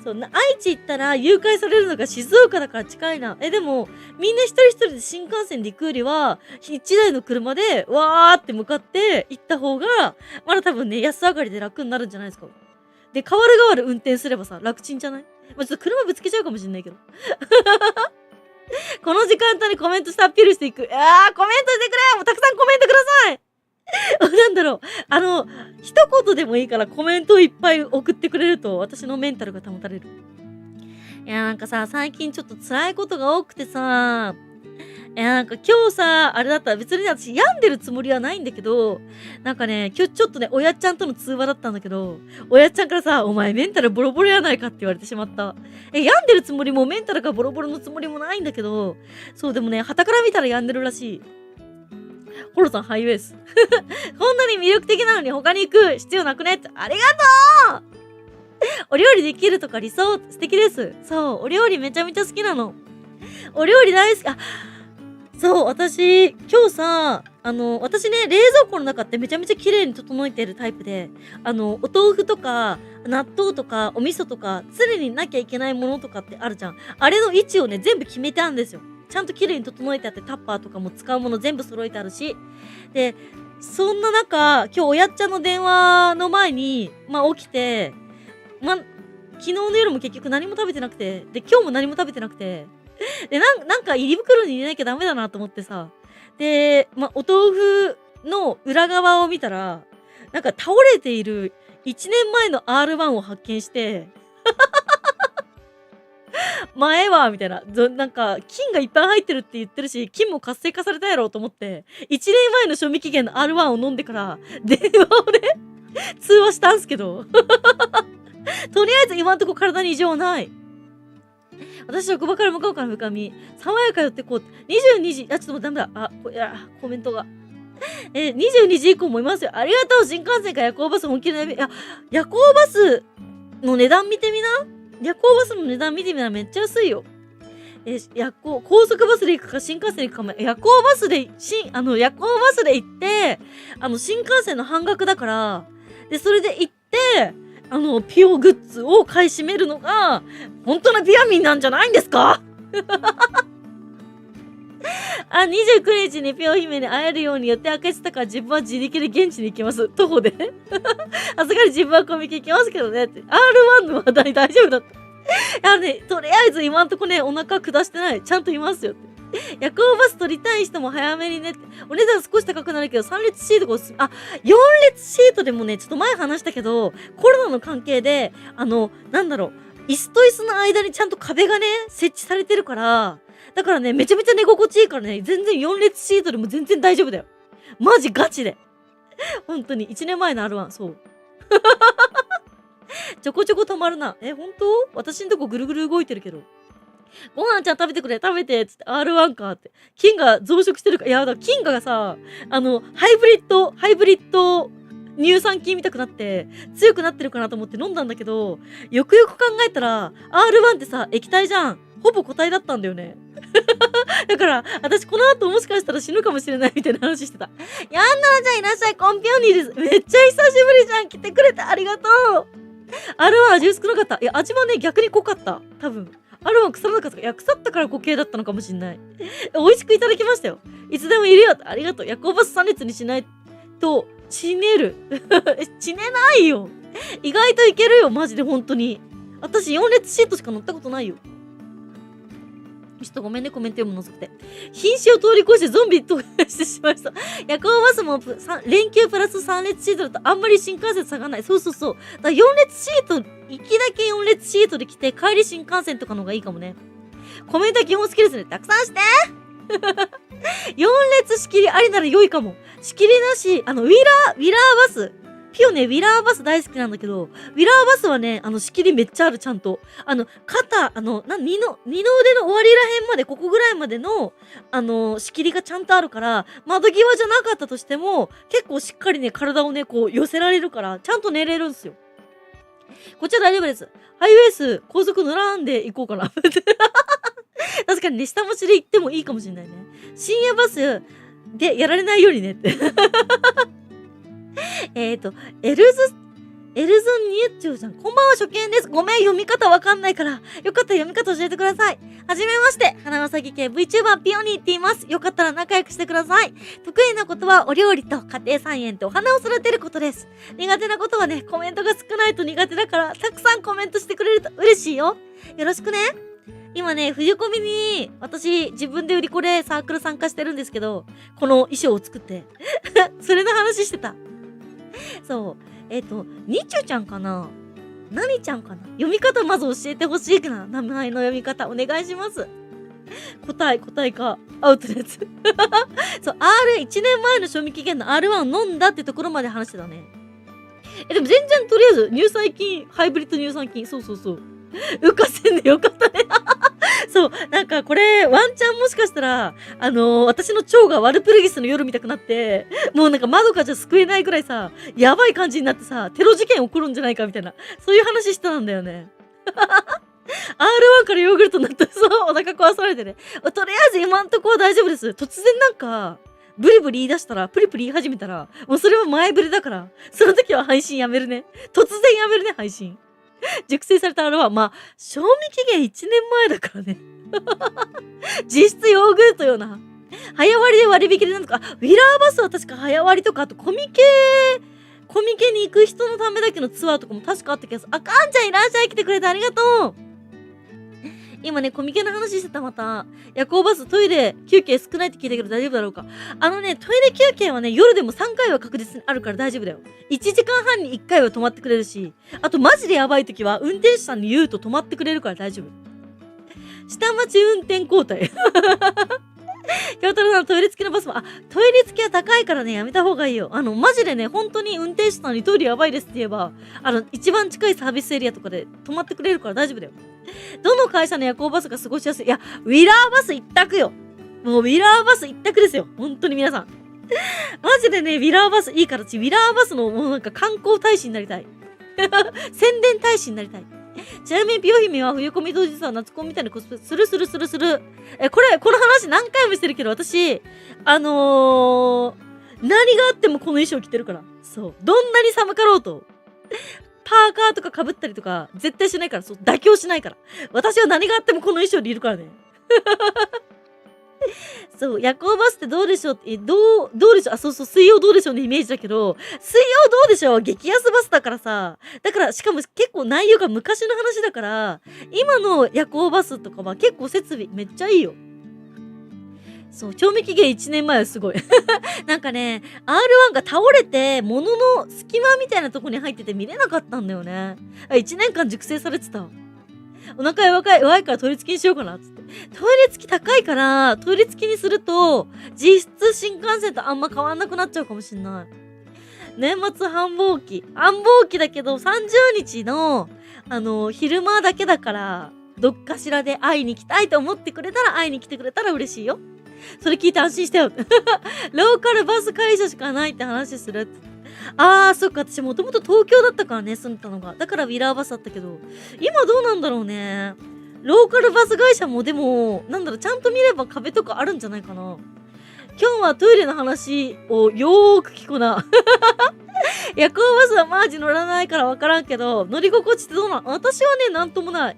そうな、愛知行ったら誘拐されるのが静岡だから近いな。でも、みんな一人一人で新幹線で行くよりは、一台の車で、わーって向かって行った方が、まだ多分ね、安上がりで楽になるんじゃないですか。で、代わる運転すればさ、楽ちんじゃない？ちょっと車ぶつけちゃうかもしんないけど。この時間帯にコメントしてアピールしていく。コメントしてくれ、もうたくさんコメントくださいなんだろう。一言でもいいからコメントをいっぱい送ってくれると私のメンタルが保たれる。いや、なんかさ、最近ちょっと辛いことが多くてさ、なんか今日さ、あれだったら別に私病んでるつもりはないんだけど、なんかね、今日ちょっとね、親ちゃんとの通話だったんだけど、親ちゃんからさ、お前メンタルボロボロやないかって言われてしまった。病んでるつもりもメンタルがボロボロのつもりもないんだけど、そうでもね、傍から見たら病んでるらしい。ホロさんハイウェイス。こんなに魅力的なのに他に行く必要なくねって。ありがとうお料理できるとか理想素敵です。そう、お料理めちゃめちゃ好きなの。お料理大好き。そう、私、今日さ、私ね、冷蔵庫の中ってめちゃめちゃ綺麗に整えてるタイプで、お豆腐とか、納豆とか、お味噌とか、常になきゃいけないものとかってあるじゃん。あれの位置をね、全部決めてあるんですよ。ちゃんと綺麗に整えてあって、タッパーとかも使うもの全部揃えてあるし。で、そんな中、今日親っちゃんの電話の前に、起きて、昨日の夜も結局何も食べてなくて、で、今日も何も食べてなくて、で、なんか入り袋に入れなきゃダメだなと思ってさ。で、お豆腐の裏側を見たら、なんか倒れている1年前の R1 を発見して、前はみたいな。なんか、菌がいっぱい入ってるって言ってるし、菌も活性化されたやろうと思って、1年前の賞味期限の R1 を飲んでから、電話をね、通話したんすけど。とりあえず今んとこ体に異常はない。私職場から向かうから深み。爽やかよってこう。22時。ちょっとダメだ。コメントが。22時以降もいますよ。ありがとう。新幹線か夜行バス本気でね。夜行バスの値段見てみな。夜行バスの値段見てみな。めっちゃ安いよ。高速バスで行くか新幹線で行くかも。夜行バスで行って、新幹線の半額だから、で、それで行って、ピオグッズを買い占めるのが、本当のピアミンなんじゃないんですか29日にピオ姫に会えるように予定開けてたから自分は自力で現地に行きます。徒歩で。さすがに自分はコミケ行きますけどねって。R1 の話題大丈夫だった。とりあえず今んとこね、お腹下してない。ちゃんといますよって。夜行バス取りたい人も早めにねって。お値段少し高くなるけど、3列シートが4列シートでもね、ちょっと前話したけど、コロナの関係で、椅子と椅子の間にちゃんと壁がね、設置されてるから、だからね、めちゃめちゃ寝心地いいからね、全然4列シートでも全然大丈夫だよ。マジガチで。本当に、1年前のR1、そう。ちょこちょこ止まるな。本当？私んとこぐるぐる動いてるけど。ご飯ちゃん食べてくれ、食べてつって R1 かって。菌が増殖してるか。いや、だから菌がさ、ハイブリッド乳酸菌見たくなって強くなってるかなと思って飲んだんだけど、よくよく考えたら R1 ってさ、液体じゃん。ほぼ固体だったんだよね。だから、私この後もしかしたら死ぬかもしれないみたいな話してた。やんならちゃんいらっしゃい、コンピョンニーです。めっちゃ久しぶりじゃん。来てくれてありがとう。R1 味薄くなかった。いや、味はね、逆に濃かった。多分。R1腐らなかった。いや、腐ったから固形だったのかもしんない。美味しくいただきましたよ。いつでもいるよ。ありがとう。夜行バス3列にしないと、死ねる。死ねないよ。意外といけるよ、マジで本当に。私4列シートしか乗ったことないよ。ちょっとごめんね、コメント読むの遅くて。瀕死を通り越してゾンビとしてしまいました。夜行バスも連休プラス3列シートだとあんまり新幹線下がらない。そうそうそう。だから4列シート、行きだけ4列シートで来て、帰り新幹線とかの方がいいかもね。コメントは基本好きですね。たくさんして4列仕切りありなら良いかも。仕切りなし、ウィラーバス。ピオね、ウィラーバス大好きなんだけど、ウィラーバスはね、仕切りめっちゃある、ちゃんと。肩、二の腕の終わりらへんまで、ここぐらいまでの、仕切りがちゃんとあるから、窓際じゃなかったとしても、結構しっかりね、体をね、こう、寄せられるから、ちゃんと寝れるんすよ。こっちは大丈夫です。ハイウェイス、高速乗らんで行こうかな。確かにね、下町で行ってもいいかもしれないね。深夜バスでやられないようにねって。エルズンニュッチョウさん、こんばんは、初見です。ごめん、読み方わかんないから、よかったら読み方教えてください。はじめまして、花わさぎ系 VTuber ピオニーって言います。よかったら仲良くしてください。得意なことはお料理と家庭菜園とお花を育てることです。苦手なことはね、コメントが少ないと苦手だから、たくさんコメントしてくれると嬉しいよ。よろしくね。今ね、冬コミに、私、自分で売り子でサークル参加してるんですけど、この衣装を作って。それの話してた。そう。ニチュちゃんかな何ちゃんかな読み方まず教えてほしいかな名前の読み方お願いします。答えか。アウトのやつ。そう、1年前の賞味期限の R1 を飲んだってところまで話してたね。でも全然とりあえず乳酸菌、ハイブリッド乳酸菌、そう。浮かせんでよかったね。そう、なんかこれ、ワンチャンもしかしたら、私の腸がワルプルギスの夜見たくなって、もうなんか窓かじゃ救えないくらいさ、やばい感じになってさ、テロ事件起こるんじゃないかみたいな、そういう話してたんだよね。R1 からヨーグルトになったらそう、お腹壊されてね。とりあえず今んとこは大丈夫です。突然なんか、ブリブリ言い出したら、プリプリ言い始めたら、もうそれは前触れだから、その時は配信やめるね。突然やめるね、配信。熟成されたR1、まあ、賞味期限1年前だからね。実質ヨーグルトよな。早割りで割引でなんとか、ウィラーバスは確か早割りとか、あとコミケに行く人のためだけのツアーとかも確かあった気がする。あかんちゃんいらっしゃい、来てくれてありがとう。今ね、コミケの話してたまた。夜行バストイレ休憩少ないって聞いたけど大丈夫だろうか。トイレ休憩はね、夜でも3回は確実にあるから大丈夫だよ。1時間半に1回は止まってくれるし、あとマジでやばい時は運転手さんに言うと止まってくれるから大丈夫。下町運転交代。京太郎さん、トイレ付きのバスも、トイレ付きは高いからね、やめた方がいいよ。マジでね、本当に運転手さんにトイレやばいですって言えば、一番近いサービスエリアとかで止まってくれるから大丈夫だよ。どの会社の夜行バスが過ごしやすい？いや、ウィラーバス一択よ。もうウィラーバス一択ですよ。本当に皆さん。マジでね、ウィラーバスいいから、ウィラーバスのもうなんか観光大使になりたい。宣伝大使になりたい。ちなみにピヨ姫は冬コミ当日は夏コミみたいなコスプレする。この話何回もしてるけど、私、何があってもこの衣装着てるから。そう。どんなに寒かろうと。パーカーとか被ったりとか、絶対しないから、そう、妥協しないから。私は何があってもこの衣装でいるからね。そう、夜行バスってどうでしょうって、どうでしょうそう、水曜どうでしょうのイメージだけど、水曜どうでしょう激安バスだからさ、だから、しかも結構内容が昔の話だから、今の夜行バスとかは結構設備めっちゃいいよ。そう、賞味期限1年前はすごい。なんかね、R1 が倒れて、物の隙間みたいなとこに入ってて見れなかったんだよね。1年間熟成されてた。お腹弱いからトイレ付きにしようかなっつって。トイレ付き高いから、トイレ付きにすると、実質新幹線とあんま変わんなくなっちゃうかもしんない。年末繁忙期だけど、30日の、昼間だけだから、どっかしらで会いに来たいと思ってくれたら、会いに来てくれたら嬉しいよ。それ聞いて安心したよ。ローカルバス会社しかないって話するって。そっか、私もともと東京だったからね、住んでたのが。だからウィラーバスだったけど、今どうなんだろうね。ローカルバス会社もでも、ちゃんと見れば壁とかあるんじゃないかな。今日はトイレの話をよーく聞くな。夜行バスはマジ乗らないからわからんけど、乗り心地ってどうなん？私はね、なんともない。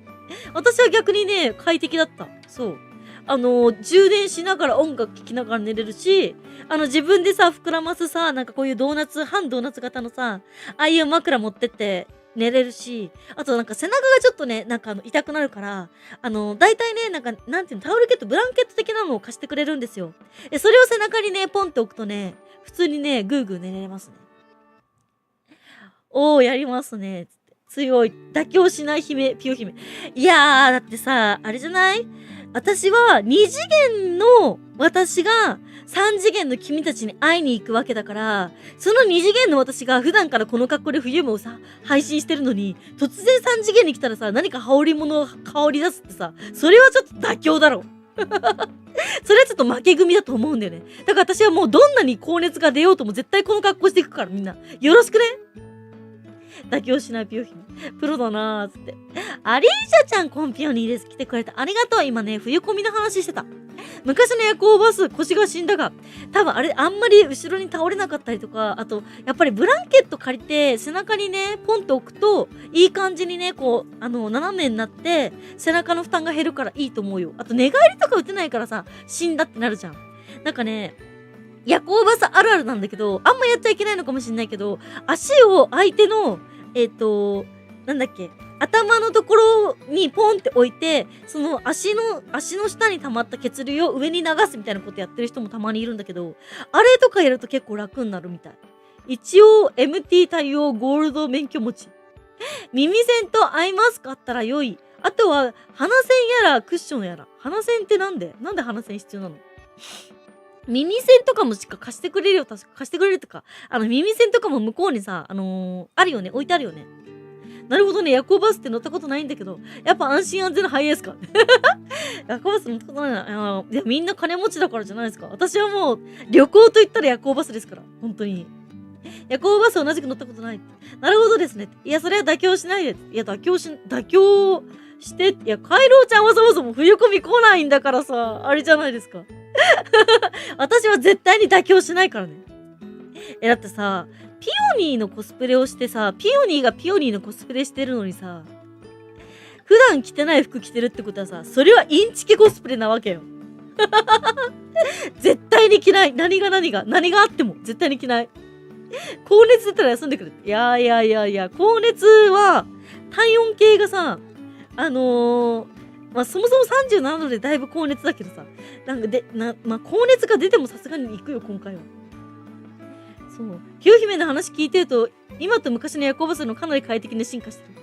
私は逆にね、快適だった。そう。充電しながら音楽聴きながら寝れるし、自分でさ、膨らますさ、なんかこういう半ドーナツ型のさ、ああいう枕持ってって寝れるし、あとなんか背中がちょっとね、なんか痛くなるから、大体ね、なんか、なんていうの、タオルケット、ブランケット的なのを貸してくれるんですよ。それを背中にね、ポンって置くとね、普通にね、ぐーぐー寝れますね。やりますね。強い。妥協しない姫、ピヨ姫。いやー、だってさ、あれじゃない？私は2次元の私が3次元の君たちに会いに行くわけだから、その2次元の私が普段からこの格好で冬もさ、配信してるのに、突然3次元に来たらさ、何か羽織物を香り出すってさ、それはちょっと妥協だろ。それはちょっと負け組だと思うんだよね。だから私はもうどんなに高熱が出ようとも絶対この格好していくからみんな。よろしくね。妥協しないピヨ姫。プロだなーつって。アリーシャちゃんコンピオニーです。来てくれてありがとう。今ね、冬コミの話してた。昔の夜行バス、腰が死んだが、多分あれ、あんまり後ろに倒れなかったりとか、あと、やっぱりブランケット借りて、背中にね、ポンと置くと、いい感じにね、こう、斜めになって、背中の負担が減るからいいと思うよ。あと、寝返りとか打てないからさ、死んだってなるじゃん。なんかね、夜行バスあるあるなんだけど、あんまやっちゃいけないのかもしれないけど、足を相手の、なんだっけ、頭のところにポンって置いて、その足の下に溜まった血流を上に流すみたいなことやってる人もたまにいるんだけど、あれとかやると結構楽になるみたい。一応 MT 対応ゴールド免許持ち。耳栓とアイマスクあったら良い。あとは鼻栓やらクッションやら。鼻栓ってなんで鼻栓必要なの？耳栓とかもしか貸してくれるよ。貸してくれるとか。耳栓とかも向こうにさ、あるよね。置いてあるよね。なるほどね。夜行バスって乗ったことないんだけど、やっぱ安心安全なハイエースか。夜行バス乗ったことないな。いや、みんな金持ちだからじゃないですか。私はもう、旅行と言ったら夜行バスですから。本当に。夜行バス同じく乗ったことないって。なるほどですね。いや、それは妥協しないで。いや、妥協して、いや、カイロウちゃんはそもそも冬込み来ないんだからさ、あれじゃないですか。私は絶対に妥協しないからね。だってさ、ピオニーのコスプレをしてさ、ピオニーがピオニーのコスプレしてるのにさ、普段着てない服着てるってことはさ、それはインチキコスプレなわけよ。絶対に着ない。何があっても絶対に着ない。高熱出たら休んでくれ。いや、高熱は、体温計がさ、まあ、そもそも37度でだいぶ高熱だけどさ、まあ、高熱が出てもさすがに行くよ、今回は。そう。清姫の話聞いてると、今と昔の夜行バスのかなり快適に進化してる。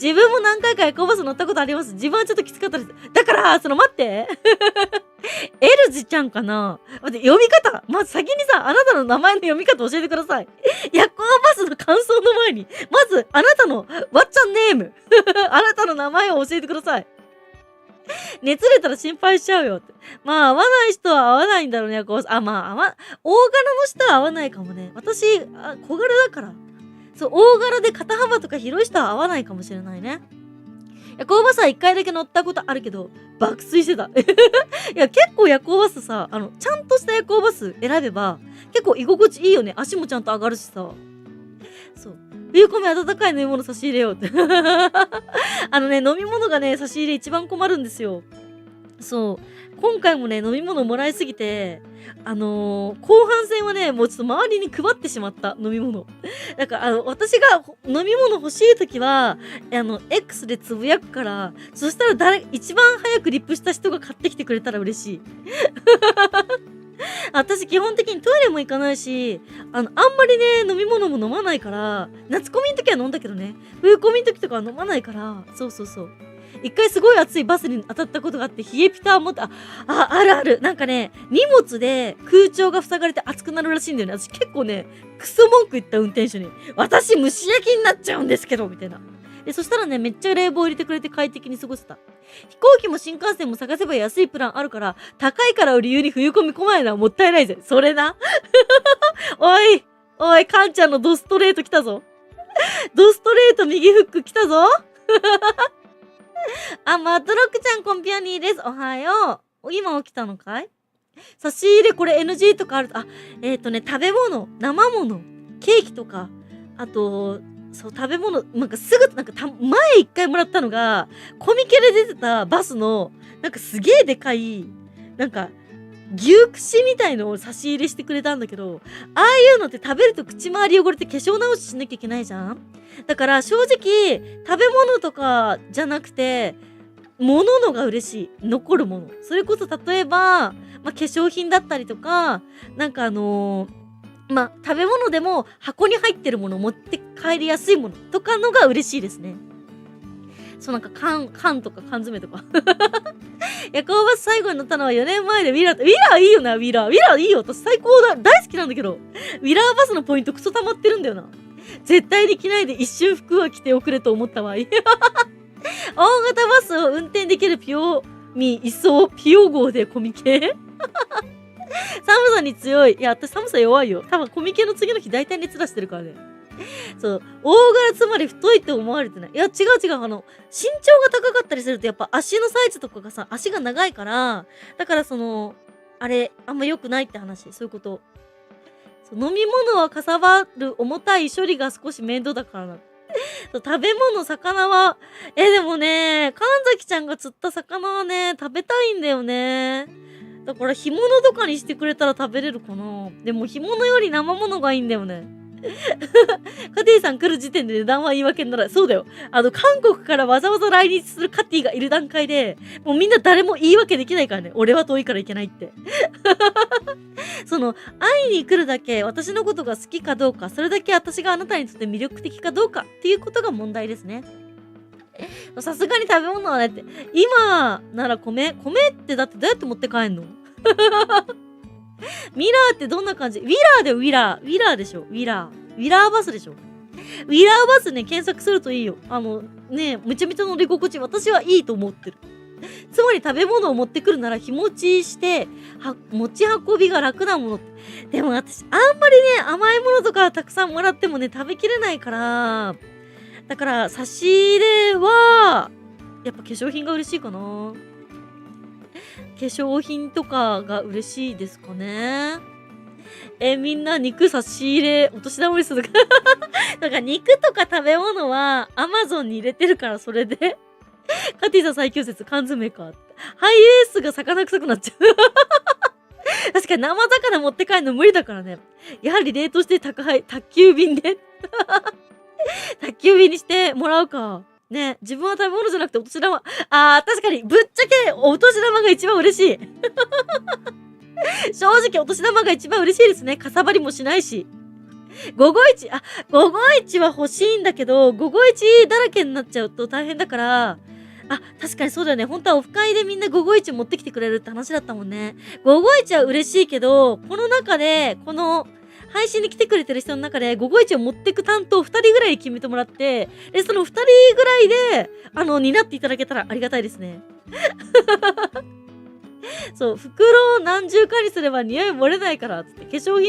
自分も何回か夜行バス乗ったことあります。自分はちょっときつかったです。だから、待って。エルジちゃんかな？待って、読み方。まず先にさ、あなたの名前の読み方教えてください。夜行バスの感想の前に、まず、あなたの、わっちゃんネーム。あなたの名前を教えてください。熱出たら心配しちゃうよって。まあ、合わない人は合わないんだろうね、夜行バス。大柄の人は合わないかもね。私、小柄だから。そう、大柄で肩幅とか広い人は合わないかもしれないね。夜行バスは1回だけ乗ったことあるけど、爆睡してた。いや、結構夜行バスさ、ちゃんとした夜行バス選べば、結構居心地いいよね。足もちゃんと上がるしさ。そう。冬込み温かい飲み物差し入れようって。飲み物がね、差し入れ一番困るんですよ。そう。今回もね、飲み物もらいすぎて、後半戦はね、もうちょっと周りに配ってしまった、飲み物。だから、私が飲み物欲しいときは、X でつぶやくから、そしたら一番早くリップした人が買ってきてくれたら嬉しい。私基本的にトイレも行かないし、あんまりね、飲み物も飲まないから、夏コミの時は飲んだけどね、冬コミの時とかは飲まないから、そう。一回すごい暑いバスに当たったことがあって、冷えピター持って、ある。なんかね、荷物で空調が塞がれて暑くなるらしいんだよね。私結構ね、クソ文句言った運転手に。私蒸し焼きになっちゃうんですけど、みたいな。で、そしたらね、めっちゃ冷房入れてくれて快適に過ごせた。飛行機も新幹線も探せば安いプランあるから、高いからを理由に冬込み来ないのはもったいないぜ。それな。おい、カンちゃんのドストレート来たぞ。ドストレート右フック来たぞ。マッドロックちゃんコンピアニーです。おはよう。今起きたのかい？差し入れこれ NG とかあると、食べ物、生物、ケーキとか、あと、そう、食べ物、前一回もらったのが、コミケで出てたバスの、すげえでかい、牛串みたいのを差し入れしてくれたんだけど、ああいうのって食べると口周り汚れて化粧直ししなきゃいけないじゃん？だから正直、食べ物とかじゃなくて、物のが嬉しい。残るもの。それこそ例えば、化粧品だったりとか、食べ物でも箱に入ってるもの持って帰りやすいものとかのが嬉しいですね。そう、缶とか缶詰とか。夜行バス最後に乗ったのは4年前でウィラーいいよな、ウィラーいいよ。私最高だ。大好きなんだけど。ウィラーバスのポイントクソ溜まってるんだよな。絶対に着ないで一瞬服は着ておくれと思ったわ。大型バスを運転できるピオ号でコミケ寒さに強い。いや、私寒さ弱いよ。多分コミケの次の日大体熱出してるからね。そう。大柄つまり太いって思われてない。いや、違う。身長が高かったりするとやっぱ足のサイズとかがさ、足が長いから、だからあんま良くないって話。そういうこと。飲み物はかさばる重たい処理が少し面倒だからな。食べ物、魚は、でもね、神崎ちゃんが釣った魚はね、食べたいんだよね。だから干物とかにしてくれたら食べれるかな。でも干物より生物がいいんだよね。カティさん来る時点で値段は言い訳にならない。そうだよ。韓国からわざわざ来日するカティがいる段階で、もうみんな誰も言い訳できないからね。俺は遠いから行けないって。会いに来るだけ、私のことが好きかどうか、それだけ私があなたにとって魅力的かどうかっていうことが問題ですね。さすがに食べ物はねって。今なら米ってだってどうやって持って帰んの？ミラーってどんな感じ？ウィラーでウィラーでしょ。ウィラーバスでしょ。ウィラーバスね、検索するといいよ。めちゃめちゃ乗り心地、私はいいと思ってる。つまり食べ物を持ってくるなら日持ちして、持ち運びが楽なもの。でも私、あんまりね、甘いものとかたくさんもらってもね、食べきれないから、だから、差し入れは、やっぱ化粧品が嬉しいかな。化粧品とかが嬉しいですかね。みんな肉差し入れ、お年玉にするか。だから肉とか食べ物は Amazon に入れてるからそれで。カティさん最強説、缶詰か。ハイエースが魚臭くなっちゃう。確かに生魚持って帰るの無理だからね。やはり冷凍して宅急便で。宅急便にしてもらうか。ね、自分は食べ物じゃなくてお年玉。確かに、ぶっちゃけお年玉が一番嬉しい。正直お年玉が一番嬉しいですね。かさばりもしないし。551、551は欲しいんだけど、551だらけになっちゃうと大変だから、確かにそうだよね。本当はオフ会でみんな551持ってきてくれるって話だったもんね。551は嬉しいけど、この中で、この配信に来てくれてる人の中で551を持ってく担当2人ぐらい決めてもらって、で、その2人ぐらいで、担っていただけたらありがたいですね。そう、袋を何重かにすれば匂い漏れないから、つって、化粧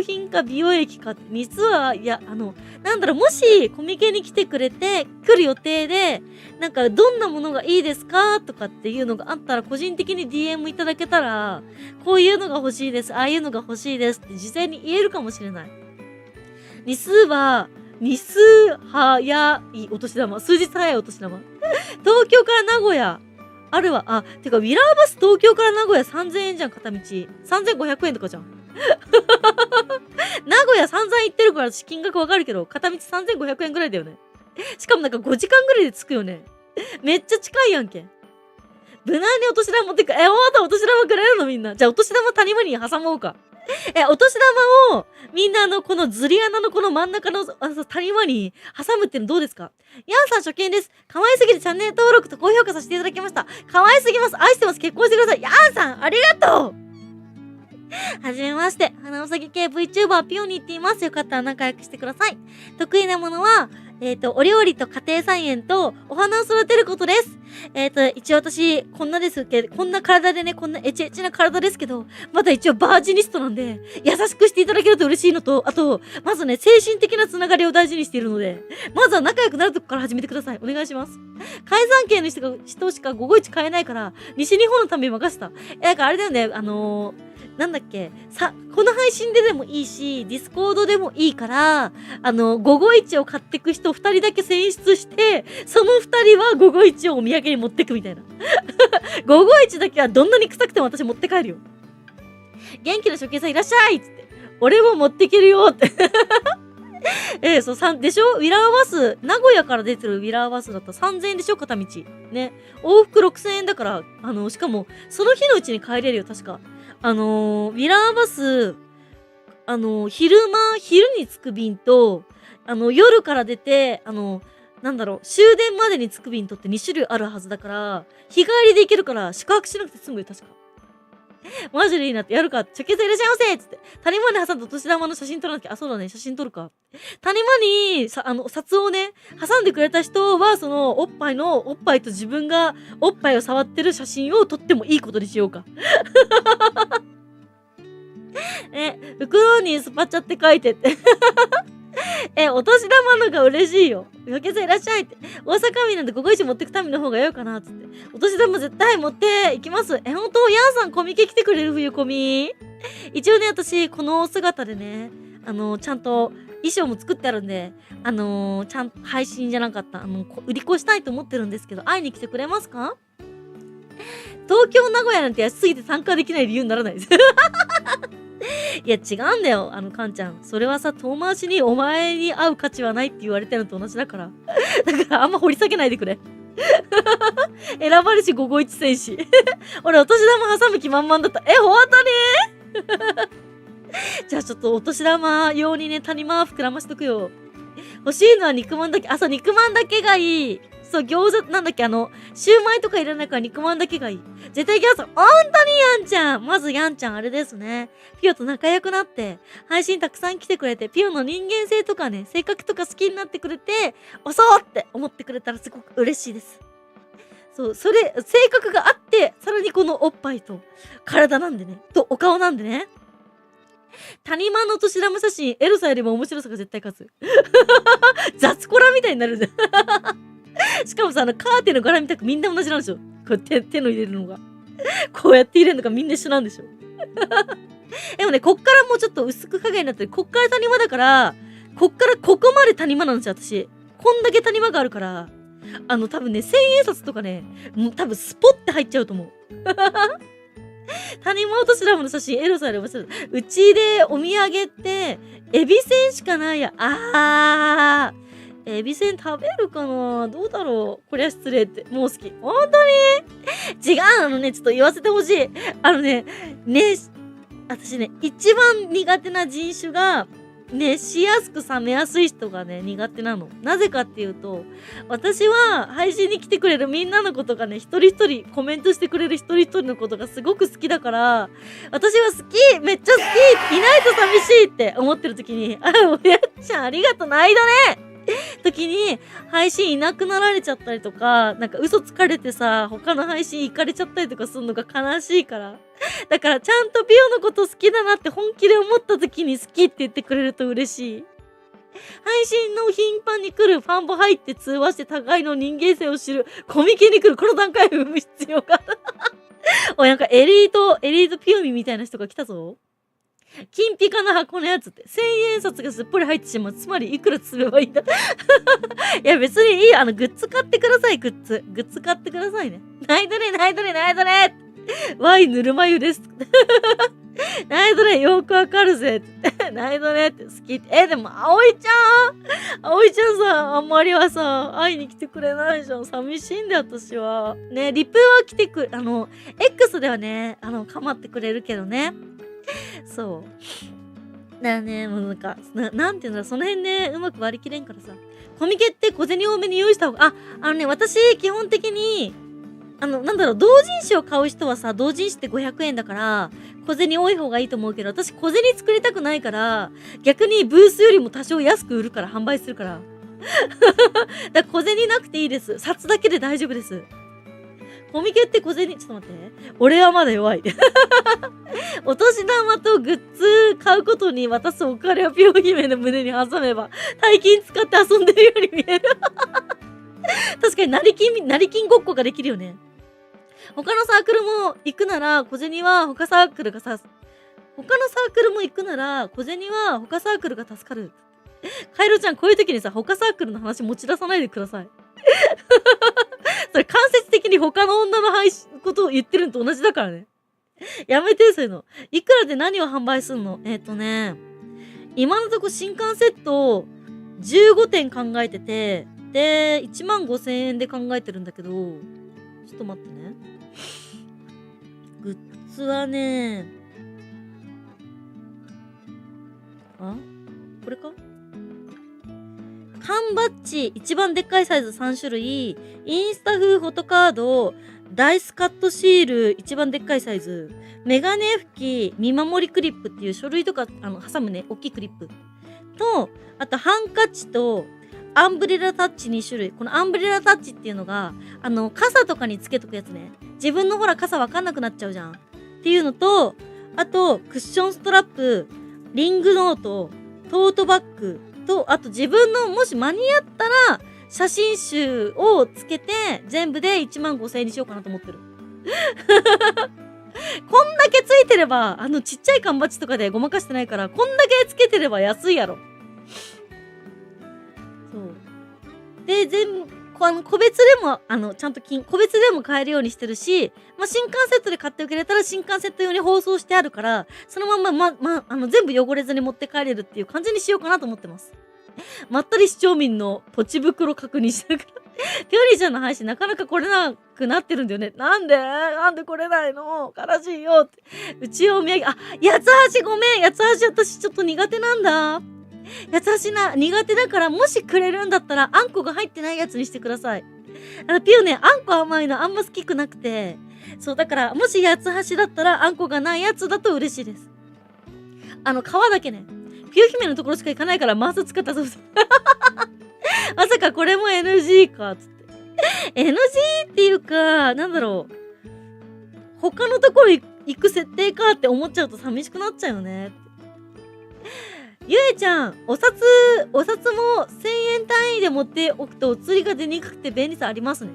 品か美容液かって、実は、いや、もし、コミケに来る予定で、どんなものがいいですかとかっていうのがあったら、個人的に DM いただけたら、こういうのが欲しいです、ああいうのが欲しいですって事前に言えるかもしれない。日数早いお年玉、数日早いお年玉。東京から名古屋、あるわ。てか、ウィラーバス東京から名古屋3000円じゃん、片道。3500円とかじゃん。名古屋散々行ってるから金額わかるけど、片道3500円ぐらいだよね。しかも5時間ぐらいで着くよね。めっちゃ近いやんけ。無難にお年玉持ってく。まだお年玉くれるのみんな。じゃあお年玉谷間に挟もうか。お年玉をみんなこのズリ穴のこの真ん中の谷間に挟むってのどうですか？ヤンさん初見です。可愛すぎてチャンネル登録と高評価させていただきました。可愛すぎます。愛してます。結婚してください。ヤンさんありがとう。はじめまして。花うさぎ系 VTuber ピオに行っています。よかったら仲良くしてください。得意なものは、お料理と家庭菜園とお花を育てることです。一応私、こんな体でね、こんなエチエチな体ですけど、まだ一応バージニストなんで、優しくしていただけると嬉しいのと、あと、まずね、精神的なつながりを大事にしているので、まずは仲良くなるとこから始めてください。お願いします。海山系の人しか551買えないから、西日本のために任せた。あれだよね、なんだっけこの配信でもいいし、ディスコードでもいいから、551を買ってく人2人だけ選出して、その2人は551をお土産に持ってくみたいな。551だけはどんなに臭くても私持って帰るよ。元気な初見さんいらっしゃいっつって。俺も持ってけるよって。でしょウィラーバス、名古屋から出てるウィラーバスだったら3000円でしょ片道。ね。往復6000円だから、しかも、その日のうちに帰れるよ、確か。ウィラーバス、昼に着く便と、夜から出て、終電までに着く便とって2種類あるはずだから、日帰りで行けるから宿泊しなくて済むよ、確か。マジでいいなってやるか。チョケさんいらっしゃいませっつって。谷間に挟んだお年玉の写真撮らなきゃ。そうだね、写真撮るか。谷間に、札をね、挟んでくれた人は、その、おっぱいと自分がおっぱいを触ってる写真を撮ってもいいことにしようか。袋にスパチャって書いてって。お年玉のが嬉しいよ。よけさんいらっしゃいって。大阪民なんで551持ってくための方がよいかなっつって。お年玉絶対持っていきます。本当ヤンさんコミケ来てくれる冬コミ。一応ね、私、この姿でね、ちゃんと衣装も作ってあるんで、ちゃんと配信じゃなかった、売り子したいと思ってるんですけど、会いに来てくれますか？東京、名古屋なんて安すぎて参加できない理由にならないです。いや、違うんだよ、カンちゃん。それはさ、遠回しにお前に会う価値はないって言われてるのと同じだから。だからあんま掘り下げないでくれ。選ばれし午後一戦士。俺、お年玉挟む気満々だった。ほんとにじゃあちょっとお年玉用にね、谷間膨らましとくよ。欲しいのは肉まんだけ。そう、肉まんだけがいい。そう、餃子、なんだっけ、シューマイとかいらないから肉まんだけがいい。絶対餃子、ほんとにやんちゃん。まずやんちゃんあれですね。ピオと仲良くなって、配信たくさん来てくれて、ピオの人間性とかね、性格とか好きになってくれて、そうって思ってくれたらすごく嬉しいです。そう、性格があって、さらにこのおっぱいと、体なんでね、とお顔なんでね。谷間の年玉写真、エロさよりも面白さが絶対勝つ。雑コラみたいになるじゃん。しかもさ、カーテンの柄みたくみんな同じなんでしょ。こうやって手の入れるのが。こうやって入れるのがみんな一緒なんでしょ。でもね、こっからもうちょっと薄く影になってる。こっから谷間だから、こっからここまで谷間なんですよ、私。こんだけ谷間があるから、多分ね、千円札とかね、多分スポッて入っちゃうと思う。谷間お年玉の写真、エロさより面白い。うちでお土産って、エビせんしかないや。エビせん食べるかな、どうだろう、こりゃ失礼って。もう好き。本当に違う、ちょっと言わせてほしい。私ね、一番苦手な人種が、熱しやすく冷めやすい人がね、苦手なの。なぜかっていうと、私は配信に来てくれるみんなのことがね、一人一人コメントしてくれる一人一人のことがすごく好きだから、私は好き、めっちゃ好き、いないと寂しいって思ってる時に、おやっちゃんありがとう、ないだね時に配信いなくなられちゃったりとか、なんか嘘つかれてさ、他の配信行かれちゃったりとかするのが悲しいから。だからちゃんとピオのこと好きだなって本気で思った時に好きって言ってくれると嬉しい。配信の頻繁に来るファンボ入って通話して互いの人間性を知るコミケに来るこの段階を生む必要がおい、なんかエリートピオミみたいな人が来たぞ。金ピカの箱のやつって千円札がすっぽり入ってしまう。つまりいくら積めばいいんだいや別にいい、グッズ買ってください。グッズ買ってくださいね。ないどれワイぬるま湯ですないどれよくわかるぜないどれって好きって。でも葵ちゃんさ、あんまりはさ会いに来てくれないじゃん。寂しいんだよ私はね。リプは来てくX ではね構ってくれるけどね。そうだよね。もうなんかなんていうんだ、その辺ねうまく割り切れんからさ。コミケって小銭多めに用意した方が、私基本的に同人誌を買う人はさ、同人誌って500円だから小銭多い方がいいと思うけど、私小銭作りたくないから、逆にブースよりも多少安く売るから、販売するからだから小銭なくていいです。札だけで大丈夫です。コミケって小銭、ちょっと待って。俺はまだ弱い。お年玉とグッズ買うことに渡すお金をピオ姫の胸に挟めば、大金使って遊んでるように見える。確かに成金ごっこができるよね。他のサークルも行くなら、小銭は他のサークルも行くなら、小銭は他サークルが助かる。カエルちゃん、こういう時にさ、他サークルの話持ち出さないでください。それ間接的に他の女のことを言ってるのと同じだからね。やめて、そういうの。いくらで何を販売すんの？今のとこ新刊セット15点考えてて、で、15,000円で考えてるんだけど、ちょっと待ってね。グッズはね、これか？缶バッジ、一番でっかいサイズ3種類、インスタ風フォトカード、ダイスカットシール、一番でっかいサイズ、メガネ拭き、見守りクリップっていう書類とか挟むね、大きいクリップと、あとハンカチとアンブレラタッチ2種類。このアンブレラタッチっていうのが傘とかにつけとくやつね。自分のほら傘わかんなくなっちゃうじゃんっていうのと、あとクッションストラップ、リングノート、トートバッグと、あと自分のもし間に合ったら写真集をつけて全部で15,000円にしようかなと思ってる。こんだけついてれば、ちっちゃい缶バッジとかでごまかしてないから、こんだけつけてれば安いやろ。そう。で、個別でも、ちゃんと個別でも買えるようにしてるし、まあ、新幹セットで買ってくれたら新幹セット用に包装してあるから、そのまんま、全部汚れずに持って帰れるっていう感じにしようかなと思ってます。まったり市町民のポチ袋確認してるから。ぴょりちゃんの配信なかなか来れなくなってるんだよね。なんで来れないの悲しいよって。うちお土産、八つ橋ごめん。八つ橋私ちょっと苦手なんだ。八つ橋苦手だから、もしくれるんだったらあんこが入ってないやつにしてください。ピオね、あんこ甘いのあんま好きくなくて。そう、だから、もし八つ橋だったらあんこがないやつだと嬉しいです。皮だけね。ピオ姫のところしか行かないからマウス使ったそうです。まさかこれも NG か、つって。NG っていうか、なんだろう。他のところ行く設定かって思っちゃうと寂しくなっちゃうよね。ゆえちゃん、お札も1000円単位で持っておくとお釣りが出にくくて便利さありますね。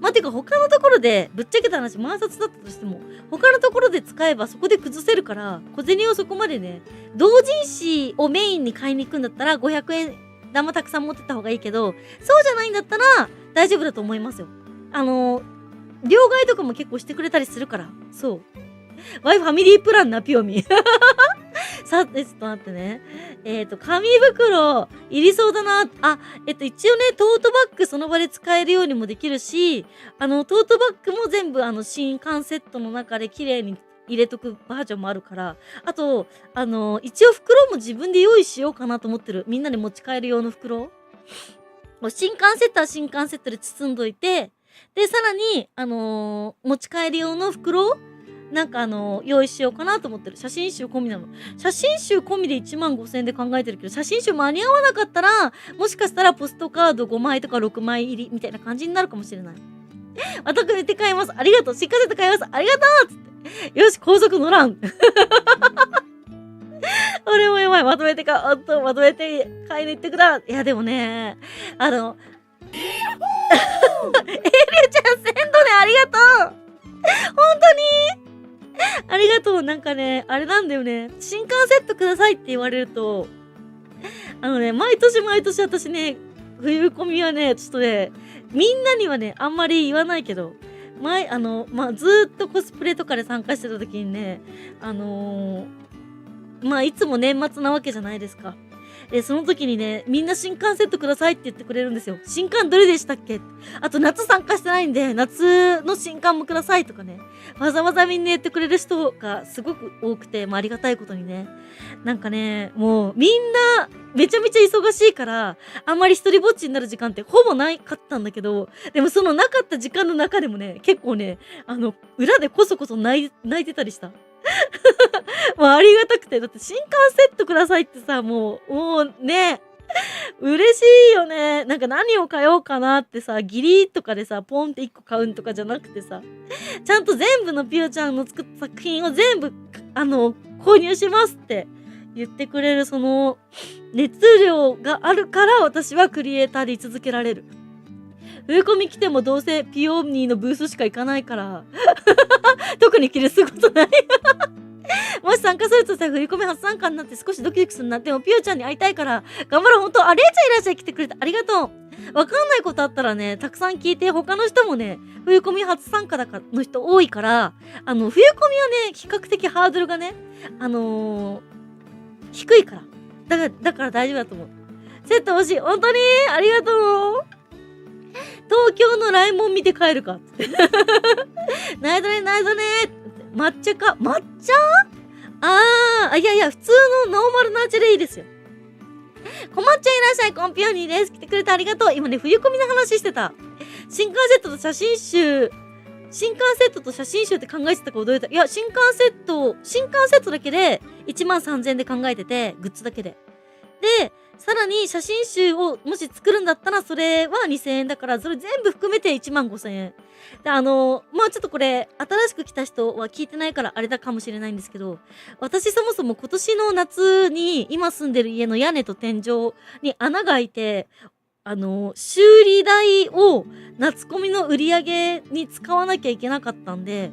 まあ、てか他のところで、ぶっちゃけた話、万札だったとしても、他のところで使えばそこで崩せるから、小銭をそこまでね、同人誌をメインに買いに行くんだったら500円玉たくさん持ってった方がいいけど、そうじゃないんだったら大丈夫だと思いますよ。両替とかも結構してくれたりするから。そう。ワイファミリープランな、ピオミ。さて、ちょっと待ってね。紙袋、いりそうだな。一応ね、トートバッグその場で使えるようにもできるし、トートバッグも全部新刊セットの中で綺麗に入れとくバージョンもあるから、あと、一応袋も自分で用意しようかなと思ってる。みんなで持ち帰る用の袋。新刊セットは新刊セットで包んどいて、で、さらに、持ち帰り用の袋なんか用意しようかなと思ってる。写真集込みなの。写真集込みで15,000円で考えてるけど、写真集間に合わなかったら、もしかしたらポストカード5枚とか6枚入りみたいな感じになるかもしれない。またくれて買います。ありがとう。しっかりと買います。ありがとうつって。よし、高速乗らん。俺もやばい。まとめて買いに行ってくだ。いや、でもね、エリュちゃん、1000度でありがとう本当にありがとう。なんかね、あれなんだよね。新刊セットくださいって言われると、毎年私ね、冬込みはね、ちょっとね、みんなにはね、あんまり言わないけど、ずーっとコスプレとかで参加してた時にね、いつも年末なわけじゃないですか。で、その時にね、みんな新刊セットくださいって言ってくれるんですよ。新刊どれでしたっけ？あと夏参加してないんで、夏の新刊もくださいとかね。わざわざみんな言ってくれる人がすごく多くて、ありがたいことにね。なんかね、もうみんなめちゃめちゃ忙しいから、あんまり一人ぼっちになる時間ってほぼないかったんだけど、でもそのなかった時間の中でもね、結構ね、裏でこそこそ泣いてたりした。もうありがたくて、だって新刊セットくださいってさ、もうね、嬉しいよね。なんか何を買おうかなってさ、ギリとかでさ、ポンって1個買うんとかじゃなくてさ、ちゃんと全部のピオちゃんの作った作品を全部、購入しますって言ってくれるその熱量があるから私はクリエイターで居続けられる。冬コミ来てもどうせピオニーのブースしか行かないから特に着るすことないもし参加するとさ、冬コミ初参加になって少しドキドキするな。でもピオちゃんに会いたいから頑張ろう。ほんと、レイちゃんいらっしゃい。来てくれてありがとう。わかんないことあったらね、たくさん聞いて、他の人もね、冬コミ初参加の人多いから、冬コミはね、比較的ハードルがね、低いから。だから大丈夫だと思う。セット欲しい。本当にありがとう。東京のライモン見て帰るかって。ないぞね。抹茶か。抹茶？いや、普通のノーマルナチュラルいいですよ。こまっちゃんいらっしゃい。コンピオニーです。来てくれてありがとう。今ね、冬コミの話してた。新刊セットと写真集って考えてたか驚いた。いや、新刊セットだけで13,000円で考えてて、グッズだけで。で、さらに写真集をもし作るんだったらそれは2,000円だから、それ全部含めて15,000円。で、ちょっとこれ、新しく来た人は聞いてないからあれだかもしれないんですけど、私そもそも今年の夏に今住んでる家の屋根と天井に穴が開いて、修理代を夏コミの売り上げに使わなきゃいけなかったんで、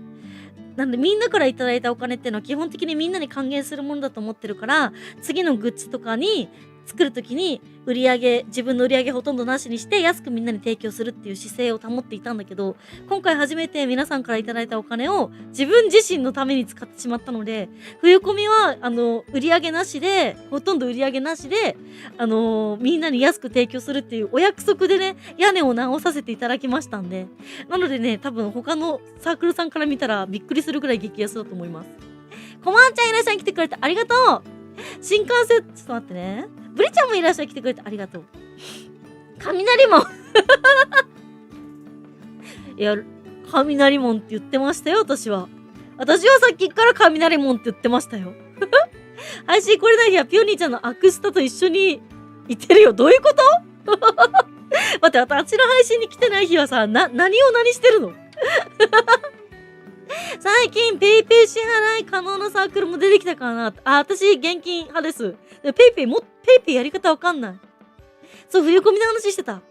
なんでみんなからいただいたお金っていうのは基本的にみんなに還元するものだと思ってるから、次のグッズとかに作る時に自分の売り上げほとんどなしにして安くみんなに提供するっていう姿勢を保っていたんだけど、今回初めて皆さんからいただいたお金を自分自身のために使ってしまったので、冬コミは売り上げなしで、ほとんど売り上げなしでみんなに安く提供するっていうお約束でね、屋根を直させていただきましたんで、なのでね、多分他のサークルさんから見たらびっくりするぐらい激安だと思います。こまんちゃんいらっしゃい、来てくれてありがとう。新幹線、ちょっと待ってね。ブリちゃんもいらっしゃい、来てくれてありがとう。雷門いや、雷門って言ってましたよ、私は。私はさっきから雷門って言ってましたよ。配信来れない日はピオニーちゃんのアクスタと一緒にいてるよ。どういうこと待って、私の配信に来てない日はさ、何してるの最近ペイペイ支払い可能なサークルも出てきたからな。私現金派です。ペイペイやり方わかんない。そう、冬コミの話してた。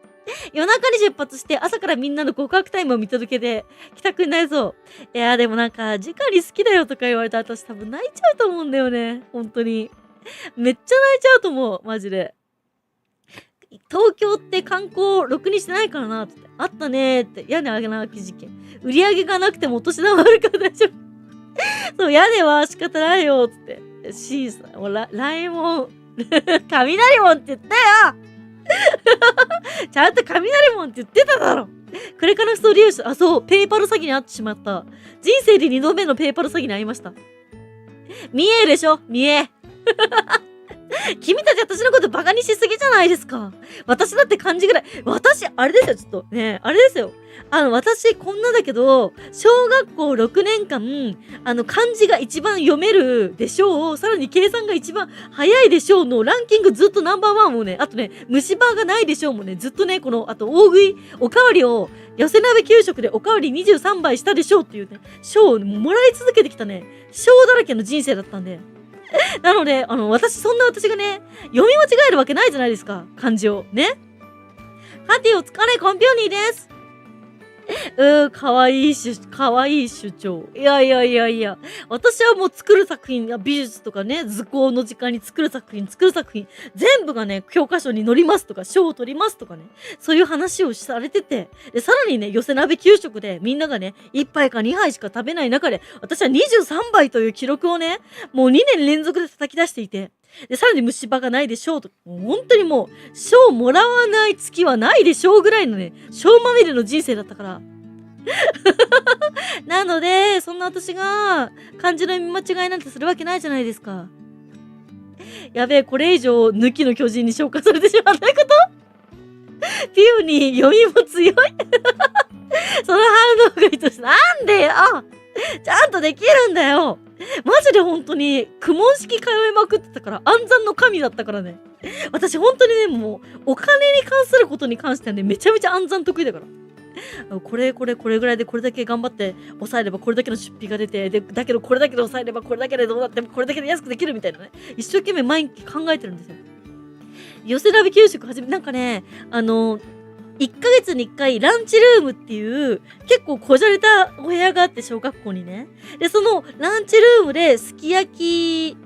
夜中に出発して朝からみんなの告白タイムを見届けて帰宅になりそう。いやでもなんか、直に好きだよとか言われたら私多分泣いちゃうと思うんだよね。本当に。めっちゃ泣いちゃうと思う。マジで。東京って観光ろくにしてないからなって。あったねーって。屋根上げなき事件。売り上げがなくてもお年玉あるから大丈夫。そう、屋根は仕方ないよっつって。シーさん、ライモン、雷門って言ったよちゃんと雷門って言ってただろ。クレカのストーリーユース。そう、ペイパル詐欺に遭ってしまった。人生で2度目のペイパル詐欺に遭いました。見えでしょ見え。君たち私のことバカにしすぎじゃないですか。私だって漢字ぐらい。あれですよ、ちょっと。ねあれですよ。私、こんなだけど、小学校6年間、漢字が一番読めるでしょう。さらに計算が一番早いでしょうのランキングずっとナンバーワンをね、あとね、虫歯がないでしょうもね、ずっとね、あと大食い、おかわりを、寄せ鍋給食でおかわり23杯したでしょうっていうね、賞をもらい続けてきたね、賞だらけの人生だったんで。なので、私がね、読み間違えるわけないじゃないですか。漢字を。ね。ハティお疲れ、コンピョニーです。かわいい主張。いや。私はもう作る作品、美術とかね、図工の時間に作る作品、全部がね、教科書に載りますとか、賞を取りますとかね、そういう話をされてて、で、さらにね、寄せ鍋給食でみんながね、1杯か2杯しか食べない中で、私は23杯という記録をね、もう2年連続で叩き出していて、で、さらに虫歯がないでしょうと。もう本当にもう、賞もらわない月はないでしょうぐらいのね、賞まみれの人生だったから。なので、そんな私が漢字の見間違いなんてするわけないじゃないですか。やべえ、これ以上、抜きの巨人に消化されてしまったことピオに読みも強いその反応がいとして、なんでよちゃんとできるんだよマジで本当に、苦問式通いまくってたから、暗算の神だったからね。私本当にね、もう、お金に関することに関してはね、めちゃめちゃ暗算得意だから。これぐらいでこれだけ頑張って抑えればこれだけの出費が出て、で、だけどこれだけで抑えればこれだけでどうなってもこれだけで安くできるみたいなね。一生懸命毎日考えてるんですよ。寄せ鍋給食なんかね、1ヶ月に1回ランチルームっていう結構こじゃれたお部屋があって小学校にね。で、そのランチルームですき焼き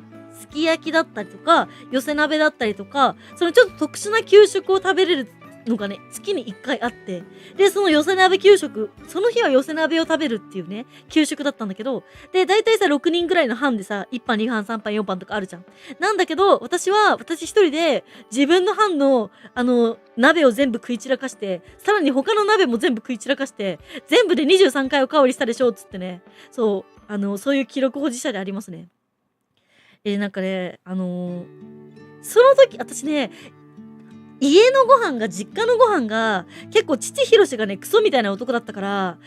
だったりとか、寄せ鍋だったりとか、そのちょっと特殊な給食を食べれるのがね、月に1回あって、で、その寄せ鍋給食、その日は寄せ鍋を食べるっていうね、給食だったんだけど、で、大体さ、6人ぐらいの班でさ、1班、2班、3班、4班とかあるじゃん。なんだけど、私一人で、自分の班の、鍋を全部食い散らかして、さらに他の鍋も全部食い散らかして、全部で23回おかわりしたでしょ、つってね。そう、そういう記録保持者でありますね。なんかね、その時、私ね、家のご飯が、実家のご飯が、結構父ひろしがね、クソみたいな男だったから、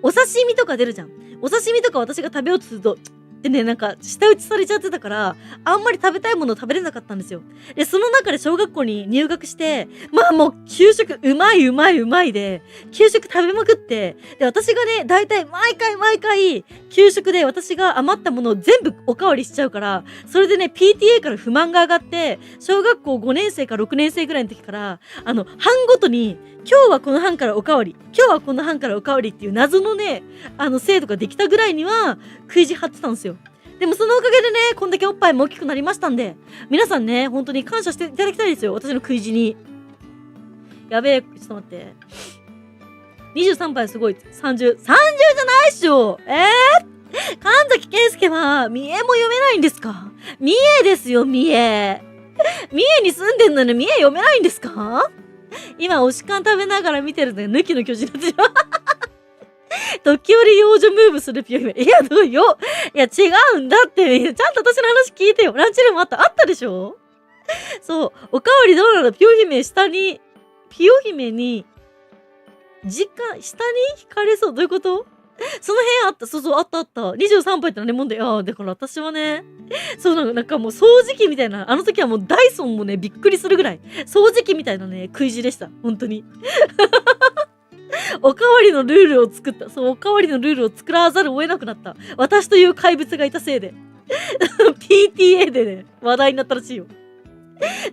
お刺身とか出るじゃん。お刺身とか私が食べようとすると、でね、なんか、舌打ちされちゃってたから、あんまり食べたいものを食べれなかったんですよ。で、その中で小学校に入学して、まあもう、給食、うまいで、給食食べまくって、で、私がね、大体、毎回、給食で私が余ったものを全部おかわりしちゃうから、それでね、PTA から不満が上がって、小学校5年生か6年生ぐらいの時から、班ごとに、今日はこの班からおかわり、今日はこの班からおかわりっていう謎のね、制度ができたぐらいには、食い地張ってたんですよ。でもそのおかげでね、こんだけおっぱいも大きくなりましたんで、皆さんね、本当に感謝していただきたいですよ。私の食い地に。やべえ、ちょっと待って。23杯すごい。30じゃないっしょ。神崎健介は、三重も読めないんですか？三重ですよ、三重。三重に住んでんのに三重読めないんですか？今、推し缶食べながら見てるの抜きの巨人たち。時折幼女ムーブするピオ姫。いや、いや、違うんだって。ちゃんと私の話聞いてよ。ランチルームあったでしょ？そう。おかわりどうなの？ピオ姫に、下に惹かれそう。どういうこと？その辺あった。そう、あった。23杯って何もんで。だから私はね、そうなんかもう掃除機みたいな、あの時はもうダイソンもね、びっくりするぐらい、掃除機みたいなね、食い地でした。本当に。おかわりのルールを作った。そう、おかわりのルールを作らざるを得なくなった。私という怪物がいたせいで。PTA でね、話題になったらしいよ。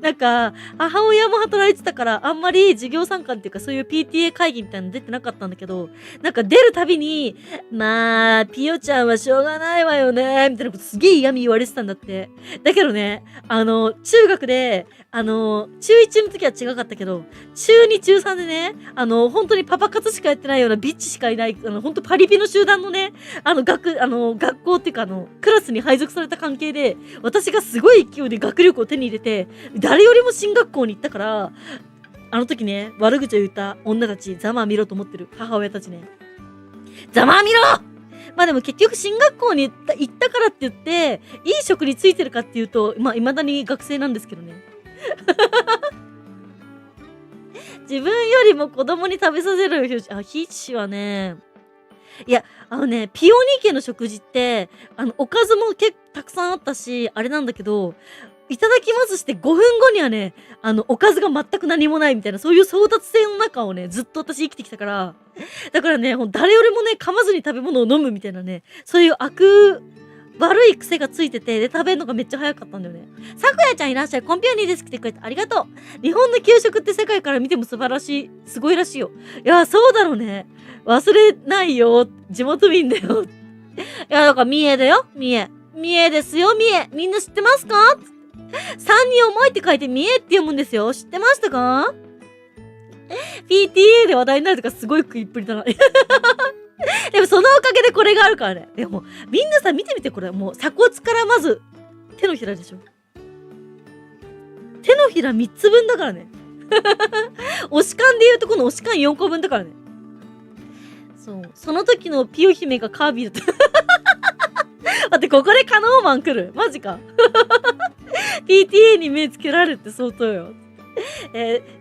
なんか、母親も働いてたから、あんまり授業参観っていうか、そういう PTA 会議みたいなの出てなかったんだけど、なんか出るたびに、まあ、ピヨちゃんはしょうがないわよね、みたいなことすげえ嫌味言われてたんだって。だけどね、中学で、中1の時は違かったけど、中2、中3でね、本当にパパ活しかやってないようなビッチしかいない、本当パリピの集団のね、学校っていうかクラスに配属された関係で、私がすごい勢いで学力を手に入れて、誰よりも進学校に行ったから、あの時ね、悪口を言った女たち、ざまあ見ろと思ってる母親たちね。ざまあ見ろ！まあでも結局進学校に行ったからって言って、いい職についてるかっていうと、まあ未だに学生なんですけどね。自分よりも子供に食べさせる必死はね、いや、ピオニー家の食事って、おかずも結構たくさんあったし、あれなんだけど、いただきますして5分後にはね、おかずが全く何もないみたいな、そういう争奪戦の中をね、ずっと私生きてきたから、だからね、誰よりもね、噛まずに食べ物を飲むみたいなね、そういう悪い癖がついてて、で、食べるのがめっちゃ早かったんだよね。さくやちゃんいらっしゃい。コンピューニーです来てくれてありがとう。日本の給食って世界から見ても素晴らしい、すごいらしいよ。いや、そうだろうね。忘れないよ。地元民だよ。いや、だから三重だよ。三重ですよ、三重。みんな知ってますか？三人重いって書いて三重って読むんですよ。知ってましたか？ PTA で話題になるとかすごい食いっぷりだな。でもそのおかげでこれがあるからね。でもみんなさ見てみて、これもう鎖骨からまず手のひらでしょ。手のひら3つ分だからね。推し缶で言うとこの推し缶4個分だからね。そう。その時のピヨ姫がカービィだった。待って、ここでカノーマン来る。マジか。PTA に目つけられるって相当よ。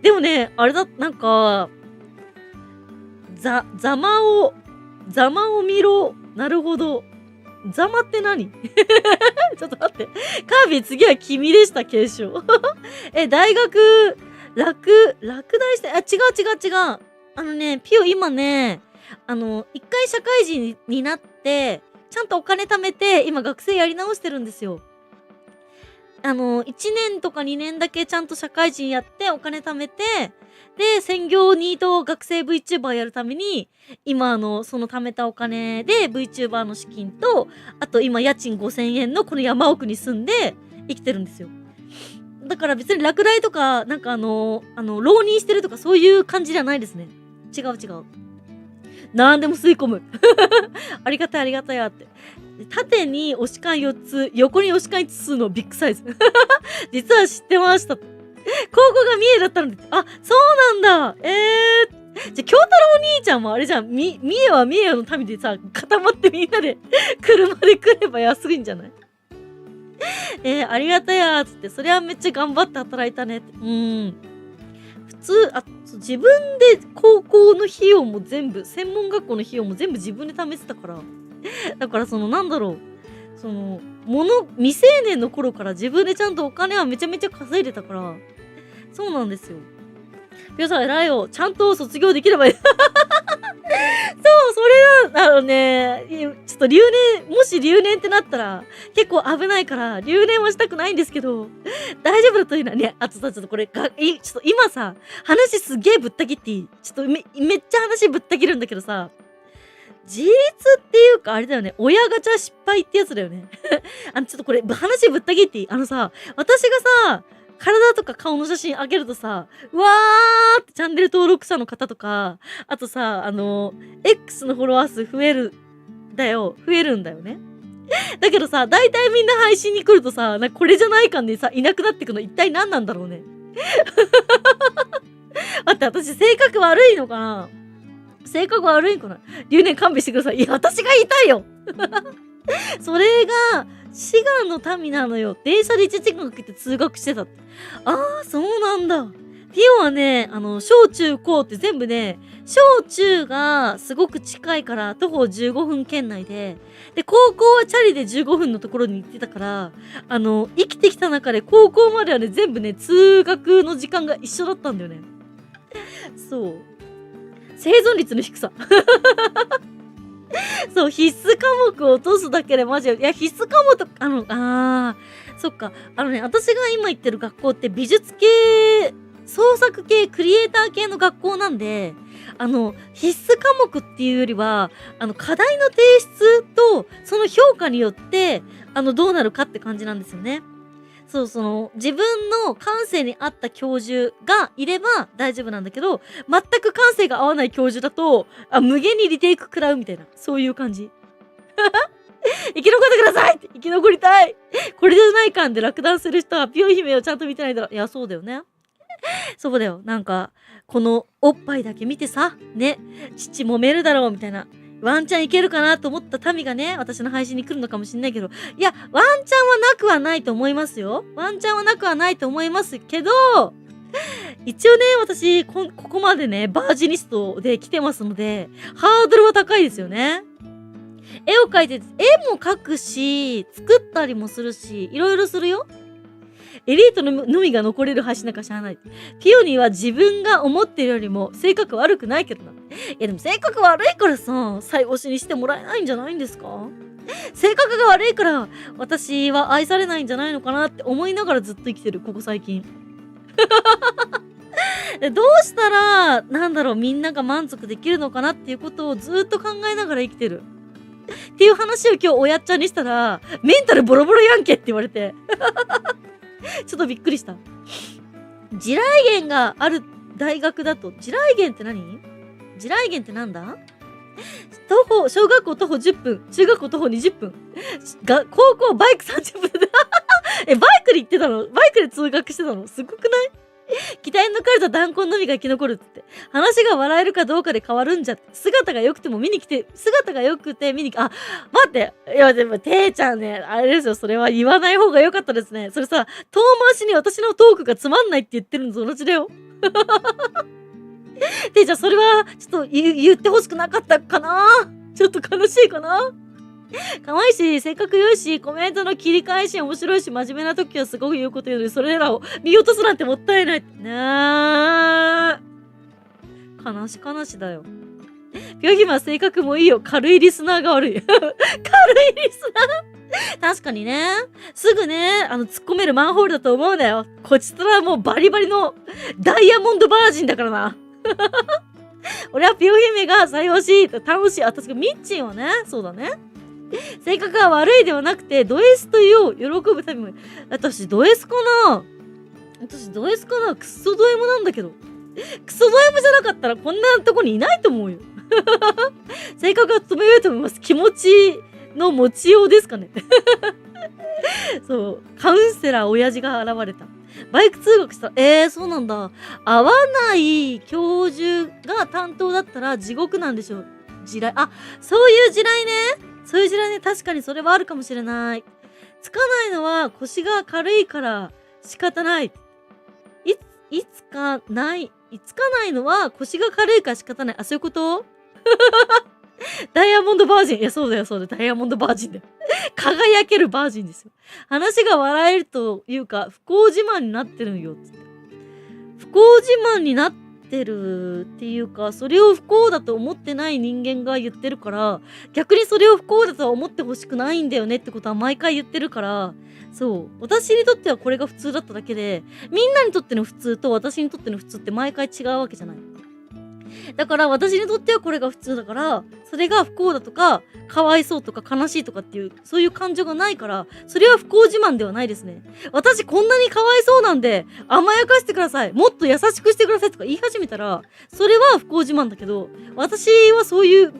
でもね、あれだ、なんか、ざまを見ろ。なるほど。ざまって何？ちょっと待って。カービィ次は君でした、継承。大学、落第して、違う。ピオ今ね、一回社会人になって、ちゃんとお金貯めて、今学生やり直してるんですよ。1年とか2年だけちゃんと社会人やってお金貯めて、で、専業ニート学生 VTuber やるために、今その貯めたお金で VTuber の資金と、あと今家賃5000円のこの山奥に住んで生きてるんですよ。だから別に落第とか、なんか浪人してるとかそういう感じじゃないですね。違う。なんでも吸い込む。ありがたいやって。縦に押し缶4つ、横に押し缶5つのビッグサイズ。実は知ってました。高校が三重だったので、あ、そうなんだ。じゃあ、京太郎兄ちゃんもあれじゃん。三重は三重の民でさ、固まってみんなで車で来れば安いんじゃない？ありがたやーつって、それはめっちゃ頑張って働いたねって。普通、自分で高校の費用も全部、専門学校の費用も全部自分で貯めてたから。だからなんだろう。未成年の頃から自分でちゃんとお金はめちゃめちゃ稼いでたから。そうなんですよ。ピョさん偉いよ。ちゃんと卒業できればいい。そう、それちょっともし留年ってなったら結構危ないから留年はしたくないんですけど、大丈夫だといいな。ね、ちょっとこれちょっと今さ、話すげえぶった切っていい？ちょっとめっちゃ話ぶった切るんだけどさ、自立っていうかあれだよね。親ガチャ失敗ってやつだよね。ちょっとこれ話ぶった切っていい？私がさ、体とか顔の写真あげるとさ、うわーってチャンネル登録者の方とか、あとさ、X のフォロワー数増えるんだよね。だけどさ、大体みんな配信に来るとさ、なんかこれじゃない感でさ、いなくなってくの一体何なんだろうね。待って、私性格悪いのかな？性格悪いかな？留年勘弁してください。いや、私が言いたいよ。それが、滋賀の民なのよ。電車で1時間かけて通学してたって。ああ、そうなんだ。ピオはね、小中高って全部ね、小中がすごく近いから徒歩15分圏内で、高校はチャリで15分のところに行ってたから、生きてきた中で高校まではね、全部ね、通学の時間が一緒だったんだよね。そう。生存率の低さ。そう、必須科目を落とすだけでマジで、いや、必須科目と、そっか。私が今行ってる学校って美術系、創作系、クリエイター系の学校なんで、必須科目っていうよりは、課題の提出と、その評価によって、どうなるかって感じなんですよね。そう、自分の感性に合った教授がいれば大丈夫なんだけど、全く感性が合わない教授だと、無限にリテイク食らうみたいな、そういう感じ。生き残ってくださいって、生き残りたい。これじゃない感で落胆する人はピオ姫をちゃんと見てないだろ。いや、そうだよね。そうだよ。なんか、このおっぱいだけ見てさ、ね、父揉めるだろうみたいな。ワンチャンいけるかなと思った民がね、私の配信に来るのかもしんないけど、いや、ワンチャンはなくはないと思いますよ。ワンチャンはなくはないと思いますけど、一応ね、私、ここまでね、バージニストで来てますので、ハードルは高いですよね。絵を描いて、絵も描くし、作ったりもするし、いろいろするよ。エリートのみが残れる橋なんか知らない。ピオニーは自分が思ってるよりも性格悪くないけどな。いやでも性格悪いからさ、最推しにしてもらえないんじゃないんですか？性格が悪いから私は愛されないんじゃないのかなって思いながらずっと生きてる、ここ最近。どうしたら、みんなが満足できるのかなっていうことをずっと考えながら生きてる。っていう話を今日親っちゃんにしたら、メンタルボロボロやんけって言われて。ちょっとびっくりした。地雷原がある大学だと、地雷原って何？地雷原ってなんだ？小学校徒歩10分、中学校徒歩20分。高校バイク30分で。バイクで行ってたの？バイクで通学してたの？すごくない？期待に抜かれた弾痕のみが生き残るって。話が笑えるかどうかで変わるんじゃって。姿が良くて見に待って。いや、でも、てーちゃんね、あれですよ。それは言わない方が良かったですね。それさ、遠回しに私のトークがつまんないって言ってるのと同じだよ。てーちゃん、それは、ちょっと言ってほしくなかったかな？ちょっと悲しいかな？可愛いし、性格良いし、コメントの切り返し面白いし、真面目な時はすごく言うこと言うのに、それらを見落とすなんてもったいない。悲しだよ。ピョギマ性格もいいよ。軽いリスナーが悪い。軽いリスナー確かにね。すぐね、突っ込めるマンホールだと思うなよ。こちとらもうバリバリのダイヤモンドバージンだからな。俺はピオ姫が採用し、楽しい。確かミッチンはね、そうだね。性格が悪いではなくて、ド S という喜ぶためも、私ド S かな？クソド M なんだけど。クソド M じゃなかったらこんなとこにいないと思うよ。性格が務めようと思います。気持ちの持ちようですかね。そう。カウンセラー親父が現れた。バイク通学したら、そうなんだ。合わない教授が担当だったら地獄なんでしょう。地雷。そういう地雷ね。確かにそれはあるかもしれない。つかないのは腰が軽いから仕方ない。つかないのは腰が軽いから仕方ない。そういうことダイヤモンドバージン。いや、そうだよ。ダイヤモンドバージンだよ。輝けるバージンですよ。話が笑えるというか、不幸自慢になってるよ。つって。不幸自慢になってるっていうか、それを不幸だと思ってない人間が言ってるから、逆にそれを不幸だとは思ってほしくないんだよねってことは毎回言ってるから、そう。私にとってはこれが普通だっただけで、みんなにとっての普通と私にとっての普通って毎回違うわけじゃない。だから私にとってはこれが普通だから、それが不幸だとか、かわいそうとか悲しいとかっていう、そういう感情がないから、それは不幸自慢ではないですね。私こんなにかわいそうなんで、甘やかしてください。もっと優しくしてくださいとか言い始めたら、それは不幸自慢だけど、私はそういう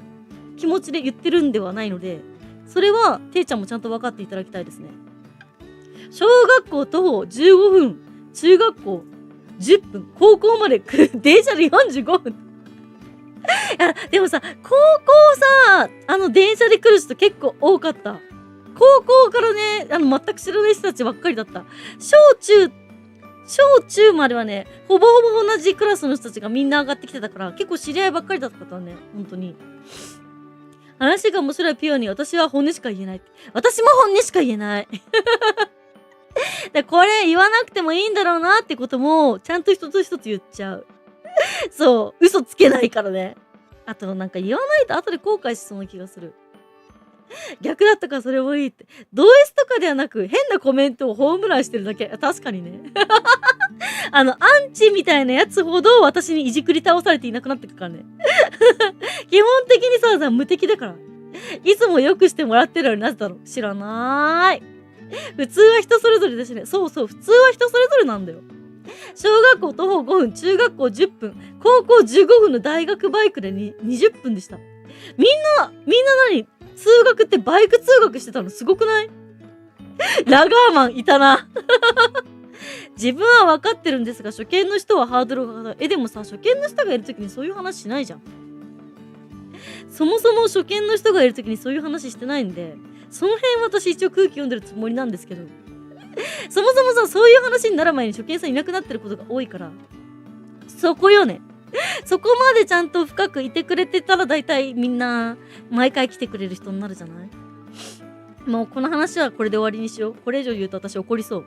気持ちで言ってるんではないので、それは、ていちゃんもちゃんと分かっていただきたいですね。小学校徒歩15分、中学校10分、高校まで電車で45分。いや、でもさ、高校さ、電車で来る人結構多かった。高校からね、全く知らない人たちばっかりだった。小中まではね、ほぼほぼ同じクラスの人たちがみんな上がってきてたから、結構知り合いばっかりだったからね、本当に。話が面白いピュアに私は本音しか言えない。私も本音しか言えない。で、これ言わなくてもいいんだろうなってことも、ちゃんと一つ一つ言っちゃう。そう、嘘つけないからね。あとなんか言わないと後で後悔しそうな気がする。逆だったからそれもいいって。同 S とかではなく変なコメントをホームランしてるだけ。確かにね。アンチみたいなやつほど私にいじくり倒されていなくなってくからね。基本的にさ、無敵だから。いつもよくしてもらってるのになぜだろう。知らない。普通は人それぞれだしね。そうそう、普通は人それぞれなんだよ。小学校徒歩5分、中学校10分、高校15分の大学バイクで20分でした。みんな何通学ってバイク通学してたのすごくない？ラガーマンいたな。自分は分かってるんですが、初見の人はハードルが高い。でもさ、初見の人がいるときにそういう話しないじゃん。そもそも初見の人がいるときにそういう話してないんで、その辺私一応空気読んでるつもりなんですけど、そもそもさ、そういう話になる前に初見さんいなくなってることが多いから、そこよね。そこまでちゃんと深くいてくれてたら大体みんな毎回来てくれる人になるじゃない？もうこの話はこれで終わりにしよう。これ以上言うと私怒りそう。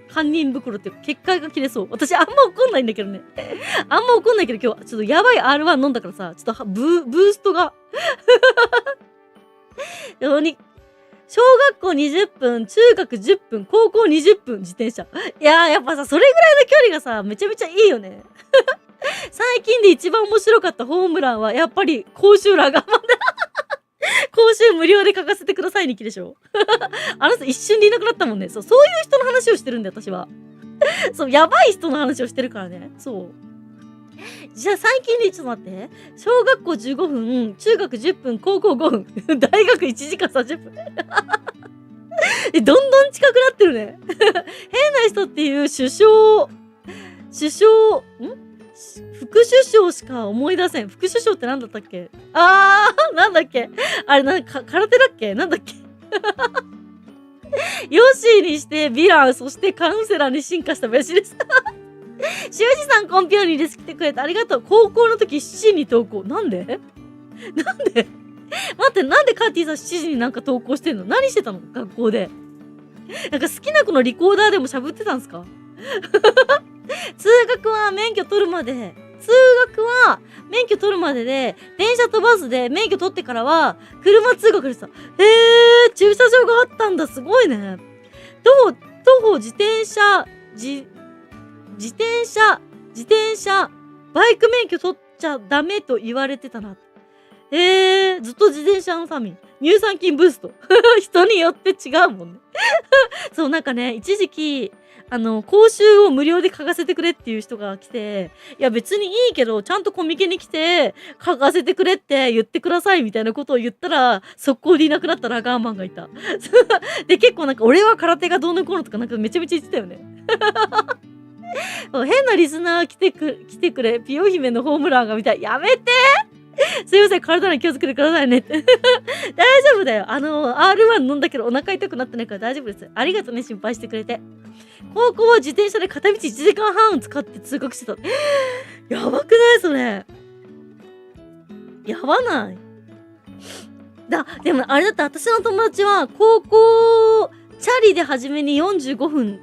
堪忍袋って結界が切れそう。私あんま怒んないんだけどね。あんま怒んないけど今日ちょっとやばい R1 飲んだからさ、ちょっとブーストが。小学校20分、中学10分、高校20分、自転車。いやー、やっぱさ、それぐらいの距離がさ、めちゃめちゃいいよね。最近で一番面白かったホームランは、やっぱり、公衆ラガーマンだ。公衆無料で書かせてくださいにきでしょ。あの人一瞬でいなくなったもんね。そういう人の話をしてるんだよ、私は。そう、やばい人の話をしてるからね。そう。じゃあ最近でちょっと待って。小学校15分、中学10分、高校5分、大学1時間30分。どんどん近くなってるね。変な人っていう副首相しか思い出せん。副首相ってなんだったっけ？なんだっけ？あれ空手だっけ？なんだっけ？ヨッシーにしてヴィラン、そしてカウンセラーに進化した林です。修二さんコンピューニです来てくれてありがとう。高校の時7時に投稿。なんで待って、なんでカーティーさん7時になんか投稿してんの？何してたの学校で。なんか好きな子のリコーダーでもしゃぶってたんすか？通学は免許取るまでで、電車とバスで免許取ってからは、車通学でした。駐車場があったんだ。すごいね。徒歩、自転車、バイク免許取っちゃダメと言われてたな。ずっと自転車の民。乳酸菌ブースト。人によって違うもんね。そう、なんかね、一時期、講習を無料で書かせてくれっていう人が来て、いや別にいいけど、ちゃんとコミケに来て、書かせてくれって言ってくださいみたいなことを言ったら、速攻でいなくなったラガーマンがいた。で、結構なんか俺は空手がどうのこうのとかなんかめちゃめちゃ言ってたよね。変なリスナー来てくれ。ピヨ姫のホームランが見たい。やめてすいません、体に気をつけてくださいねって。大丈夫だよ。R1 飲んだけどお腹痛くなってないから大丈夫です。ありがとうね、心配してくれて。高校は自転車で片道1時間半使って通学してた。やばくないそれ。やばない？でもあれだった私の友達は高校チャリで初めに45分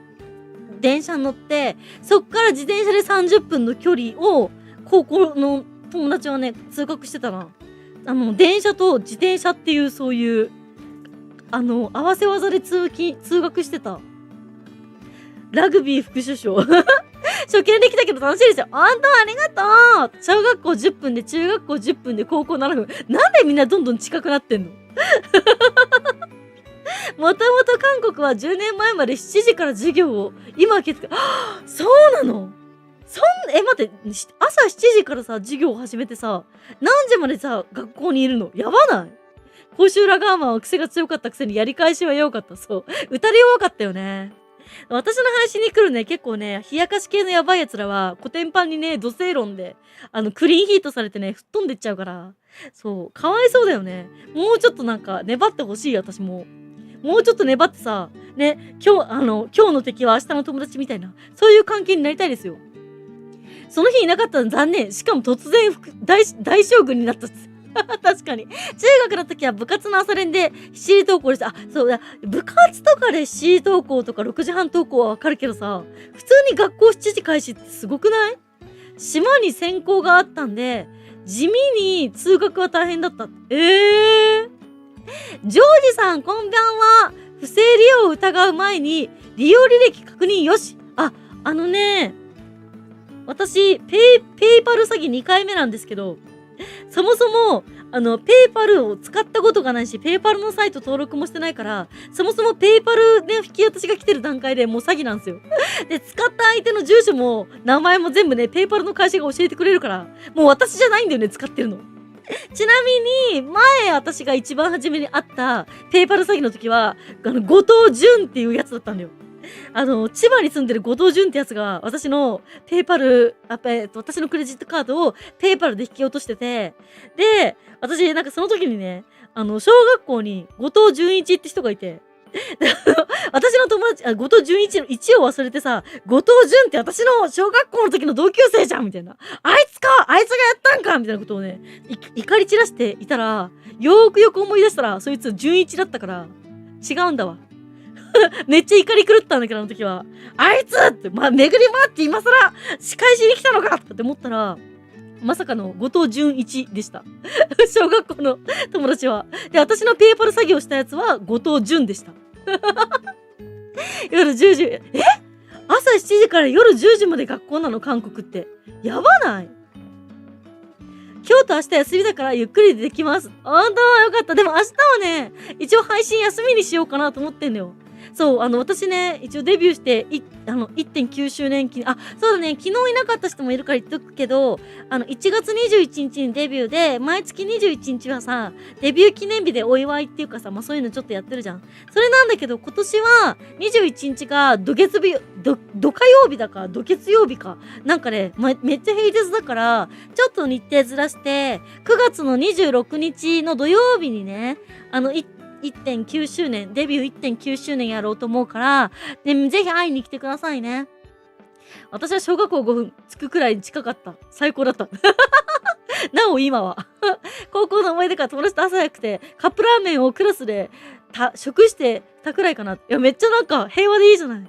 電車に乗って、そっから自転車で30分の距離を高校の友達はね、通学してたな。電車と自転車っていうそういう、合わせ技で通学してた。ラグビー副首相。初見できたけど楽しいですよ。ほんとありがとう。小学校10分で、中学校10分で、高校7分。なんでみんなどんどん近くなってんの？もともと韓国は10年前まで7時から授業を、今は気づく。そうなの？待って、朝7時からさ、授業を始めてさ、何時までさ、学校にいるの？やばない？講習裏ガーマンは癖が強かったくせにやり返しは弱かった。そう。打たれ弱かったよね。私の配信に来るね、結構ね、冷やかし系のやばい奴らは、コテンパンにね、土星論で、クリーンヒートされてね、吹っ飛んでっちゃうから。そう。かわいそうだよね。もうちょっとなんか、粘ってほしい、私も。もうちょっと粘ってさ、ね、今日の敵は明日の友達みたいな、そういう関係になりたいですよ。その日いなかったの残念。しかも突然大将軍になったっす。確かに。中学の時は部活の朝練で7時登校でした。そうだ。部活とかで7時登校とか6時半登校はわかるけどさ、普通に学校7時開始ってすごくない？島に専攻があったんで、地味に通学は大変だった。ジョージさん、こんばんは。不正利用を疑う前に、利用履歴確認よし。私、ペイパル詐欺2回目なんですけど、そもそも、ペイパルを使ったことがないし、ペイパルのサイト登録もしてないから、そもそもペイパルで引き渡しが来てる段階でもう詐欺なんですよ。で、使った相手の住所も名前も全部ね、ペイパルの会社が教えてくれるから、もう私じゃないんだよね、使ってるの。ちなみに、前私が一番初めに会ったペイパル詐欺の時は、後藤淳っていうやつだったんだよ。千葉に住んでる後藤淳ってやつが、私のペイパル、私のクレジットカードをペイパルで引き落としてて、で、私、なんかその時にね、小学校に後藤淳一って人がいて、私の友達、後藤淳一の1を忘れてさ、後藤淳って私の小学校の時の同級生じゃんみたいな。あいつがやったんかみたいなことをね、怒り散らしていたら、よく思い出したら、そいつ淳一だったから、違うんだわ。めっちゃ怒り狂ったんだけど、あの時は。あいつって、巡り回って今更仕返しに来たのかって思ったら、まさかの後藤淳一でした。小学校の友達は。で、私のペイパル詐欺をしたやつは後藤淳でした。夜10時。朝7時から夜10時まで学校なの？韓国って。やばない？今日と明日休みだからゆっくりできます。あんたはよかった。でも明日はね、一応配信休みにしようかなと思ってんだよ。そう、私ね、一応デビューして、1.9 周年記念、そうだね、昨日いなかった人もいるから言っとくけど、1月21日にデビューで、毎月21日はさ、デビュー記念日でお祝いっていうかさ、そういうのちょっとやってるじゃん。それなんだけど、今年は21日が土火曜日だか、土月曜日か。なんかね、めっちゃ平日だから、ちょっと日程ずらして、9月の26日の土曜日にね、1.9 周年、デビュー 1.9 周年やろうと思うから、ね、ぜひ会いに来てくださいね。私は小学校5分着くくらい近かった。最高だった。なお今は。高校の思い出から友達と朝早くて、カップラーメンをクラスで食してたくらいかな。いや、めっちゃなんか平和でいいじゃない。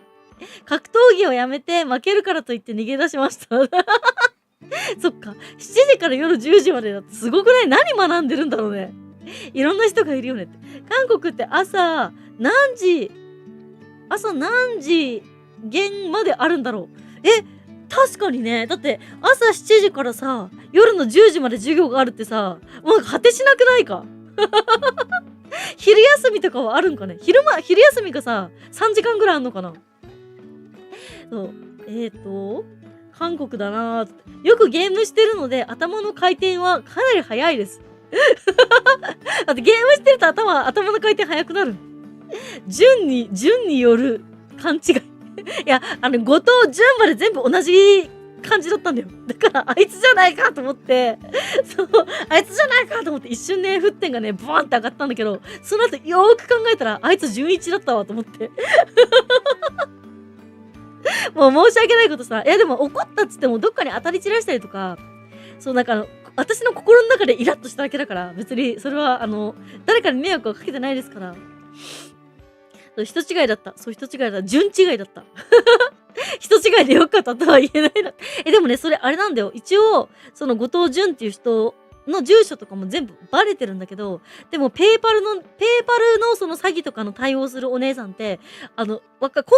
格闘技をやめて負けるからといって逃げ出しました。そっか。7時から夜10時までだってすごくない？何学んでるんだろうね。いろんな人がいるよねって。韓国って朝何時限まであるんだろう。確かにね。だって朝7時からさ、夜の10時まで授業があるってさ、もう果てしなくないか？昼休みとかはあるんかね？昼休みがさ、3時間ぐらいあんのかな？そう。韓国だなーって。よくゲームしてるので、頭の回転はかなり早いです。だってゲームしてると頭の回転速くなる。順による勘違い。いや、後藤順まで全部同じ感じだったんだよ。だからあいつじゃないかと思って、あいつじゃないかと思って一瞬ね、沸点がね、ボーンって上がったんだけど、その後よーく考えたら、あいつ順一だったわと思って。もう申し訳ないことさ、いやでも怒ったっつってもどっかに当たり散らしたりとか、そうなんか私の心の中でイラッとしただけだから、別にそれは誰かに迷惑はかけてないですから。人違いだった。そう、人違いだった。順違いだった。人違いでよかったとは言えないな。でもね、それあれなんだよ。一応、その後藤淳っていう人の住所とかも全部バレてるんだけど、でもペーパルのその詐欺とかの対応するお姉さんって、今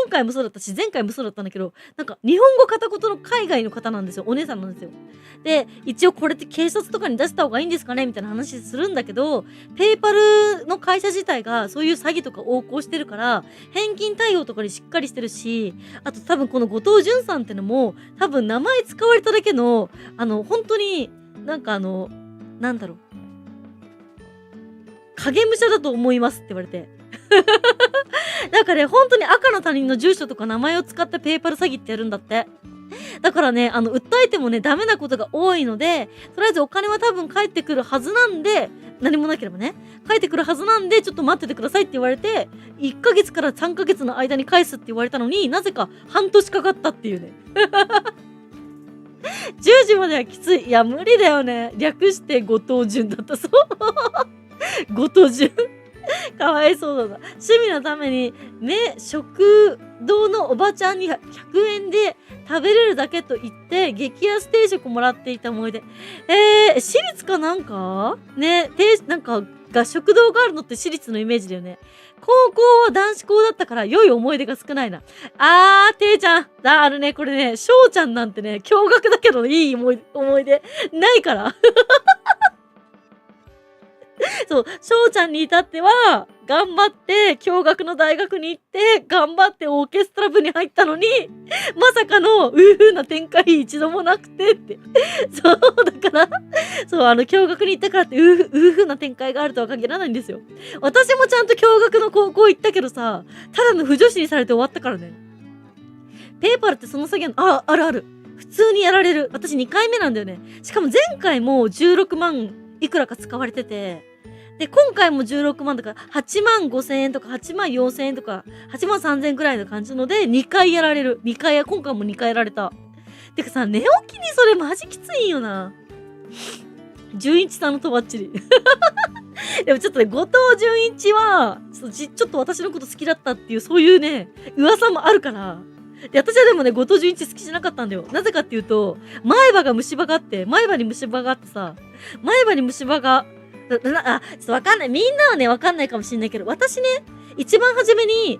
回もそうだったし、前回もそうだったんだけど、なんか日本語片言の海外の方なんですよ。お姉さんなんですよ。で、一応これって警察とかに出した方がいいんですかねみたいな話するんだけど、ペーパルの会社自体がそういう詐欺とか横行してるから、返金対応とかにしっかりしてるし、あと多分この後藤淳さんってのも、多分名前使われただけの、本当になんかなんだろう。影武者だと思いますって言われて。なんかね、本当に赤の他人の住所とか名前を使ったペーパル詐欺ってやるんだって。だからね、訴えてもね、ダメなことが多いので、とりあえずお金は多分返ってくるはずなんで、何もなければね、返ってくるはずなんで、ちょっと待っててくださいって言われて、1ヶ月から3ヶ月の間に返すって言われたのになぜか半年かかったっていうね。10時まではきつい。いや、無理だよね。略して後藤淳だったそう。後藤淳。かわいそうだな。趣味のために、食堂のおばちゃんに100円で食べれるだけと言って、激安定食もらっていた思い出。私立かなんかね、なんか、食堂があるのって私立のイメージだよね。高校は男子校だったから良い思い出が少ないな。ていちゃん。あるね、これね、しょうちゃんなんてね、驚愕だけどいい思い出ないから。そう、しょうちゃんに至っては、頑張って、共学の大学に行って、頑張ってオーケストラ部に入ったのに、まさかの、風な展開一度もなくてって。そう、だから、そう、共学に行ったからって、風な展開があるとは限らないんですよ。私もちゃんと共学の高校行ったけどさ、ただの不女子にされて終わったからね。ペーパルってその詐欺あるある。普通にやられる。私2回目なんだよね。しかも前回も16万いくらか使われてて、で、今回も16万とか、8万5千円とか、8万4千円とか、8万3千円くらいの感じので、2回やられる。今回も2回やられた。てかさ、寝起きにそれマジきついんよな。純一さんのとばっちり。でもちょっとね、後藤純一は、ちょっと私のこと好きだったっていう、そういうね、噂もあるから。で、私はでもね、後藤純一好きじゃなかったんだよ。なぜかっていうと、前歯に虫歯があってさ、前歯に虫歯が、ちょっとわかんない。みんなはね、わかんないかもしんないけど、私ね、一番初めに、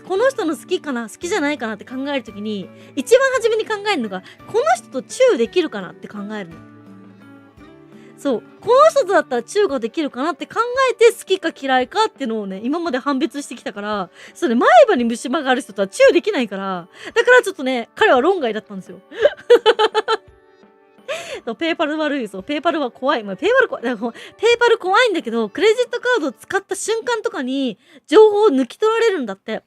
この人の好きかな、好きじゃないかなって考えるときに、一番初めに考えるのが、この人とチューできるかなって考えるの。そう。この人とだったらチューができるかなって考えて好きか嫌いかっていうのをね、今まで判別してきたから、それ前歯に虫歯がある人とはチューできないから、だからちょっとね、彼は論外だったんですよ。ペーパル悪い。そう、ペーパルは怖い。ペーパル怖いんだけど、クレジットカードを使った瞬間とかに、情報を抜き取られるんだって。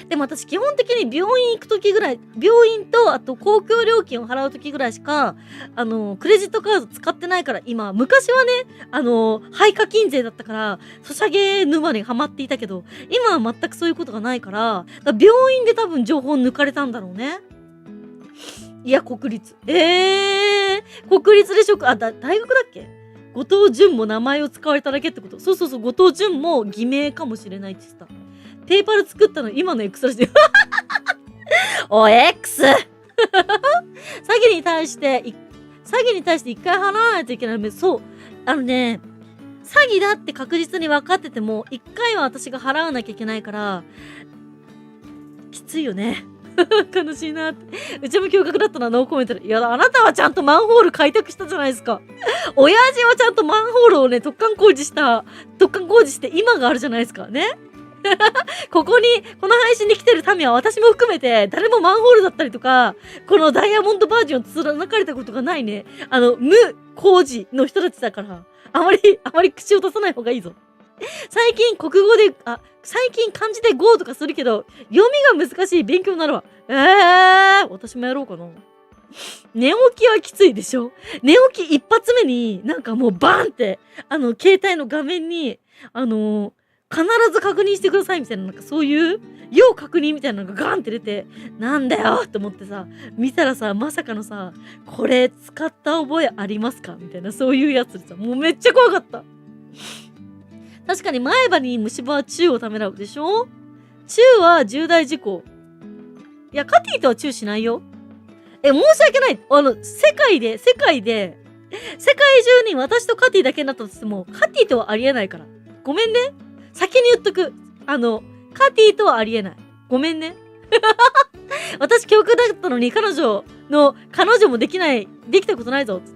でも私基本的に病院行くときぐらい、病院とあと公共料金を払うときぐらいしか、クレジットカード使ってないから今、昔はね、廃課金税だったから、ソシャゲ沼にハマっていたけど、今は全くそういうことがないから、病院で多分情報抜かれたんだろうね。いや、国立。国立で大学だっけ？後藤淳も名前を使われただけってこと。そう、後藤淳も偽名かもしれないって言ってた。ペーパル作ったの今の X らしい。おい、X! 詐欺に対して一回払わないといけない。そう。詐欺だって確実に分かってても、一回は私が払わなきゃいけないから、きついよね。悲しいなって。うちも驚愕だったな、ノーコメントで。いや、あなたはちゃんとマンホール開拓したじゃないですか。親父はちゃんとマンホールをね、突貫工事して今があるじゃないですか。ね。この配信に来てる民は私も含めて、誰もマンホールだったりとか、このダイヤモンドバージョン貫かれたことがないね。無工事の人たちだから、あまり口を出さない方がいいぞ。最近漢字で5とかするけど、読みが難しい。勉強になるわ。私もやろうかな。寝起きはきついでしょ？寝起き一発目になんかもうバーンって、携帯の画面に、必ず確認してくださいみたいな、なんかそういう、要確認みたいなのがガーンって出て、なんだよって思ってさ、見たらさ、まさかのさ、これ使った覚えありますかみたいな、そういうやつでさ、もうめっちゃ怖かった。確かに前歯に虫歯はチューをためらうでしょ？チューは重大事項。いや、カティとはチューしないよ。申し訳ない。世界で、世界中に私とカティだけになったとしても、カティとはありえないから。ごめんね。先に言っとく。カティとはありえない。ごめんね。私教育だったのに彼女もできたことないぞ、つっ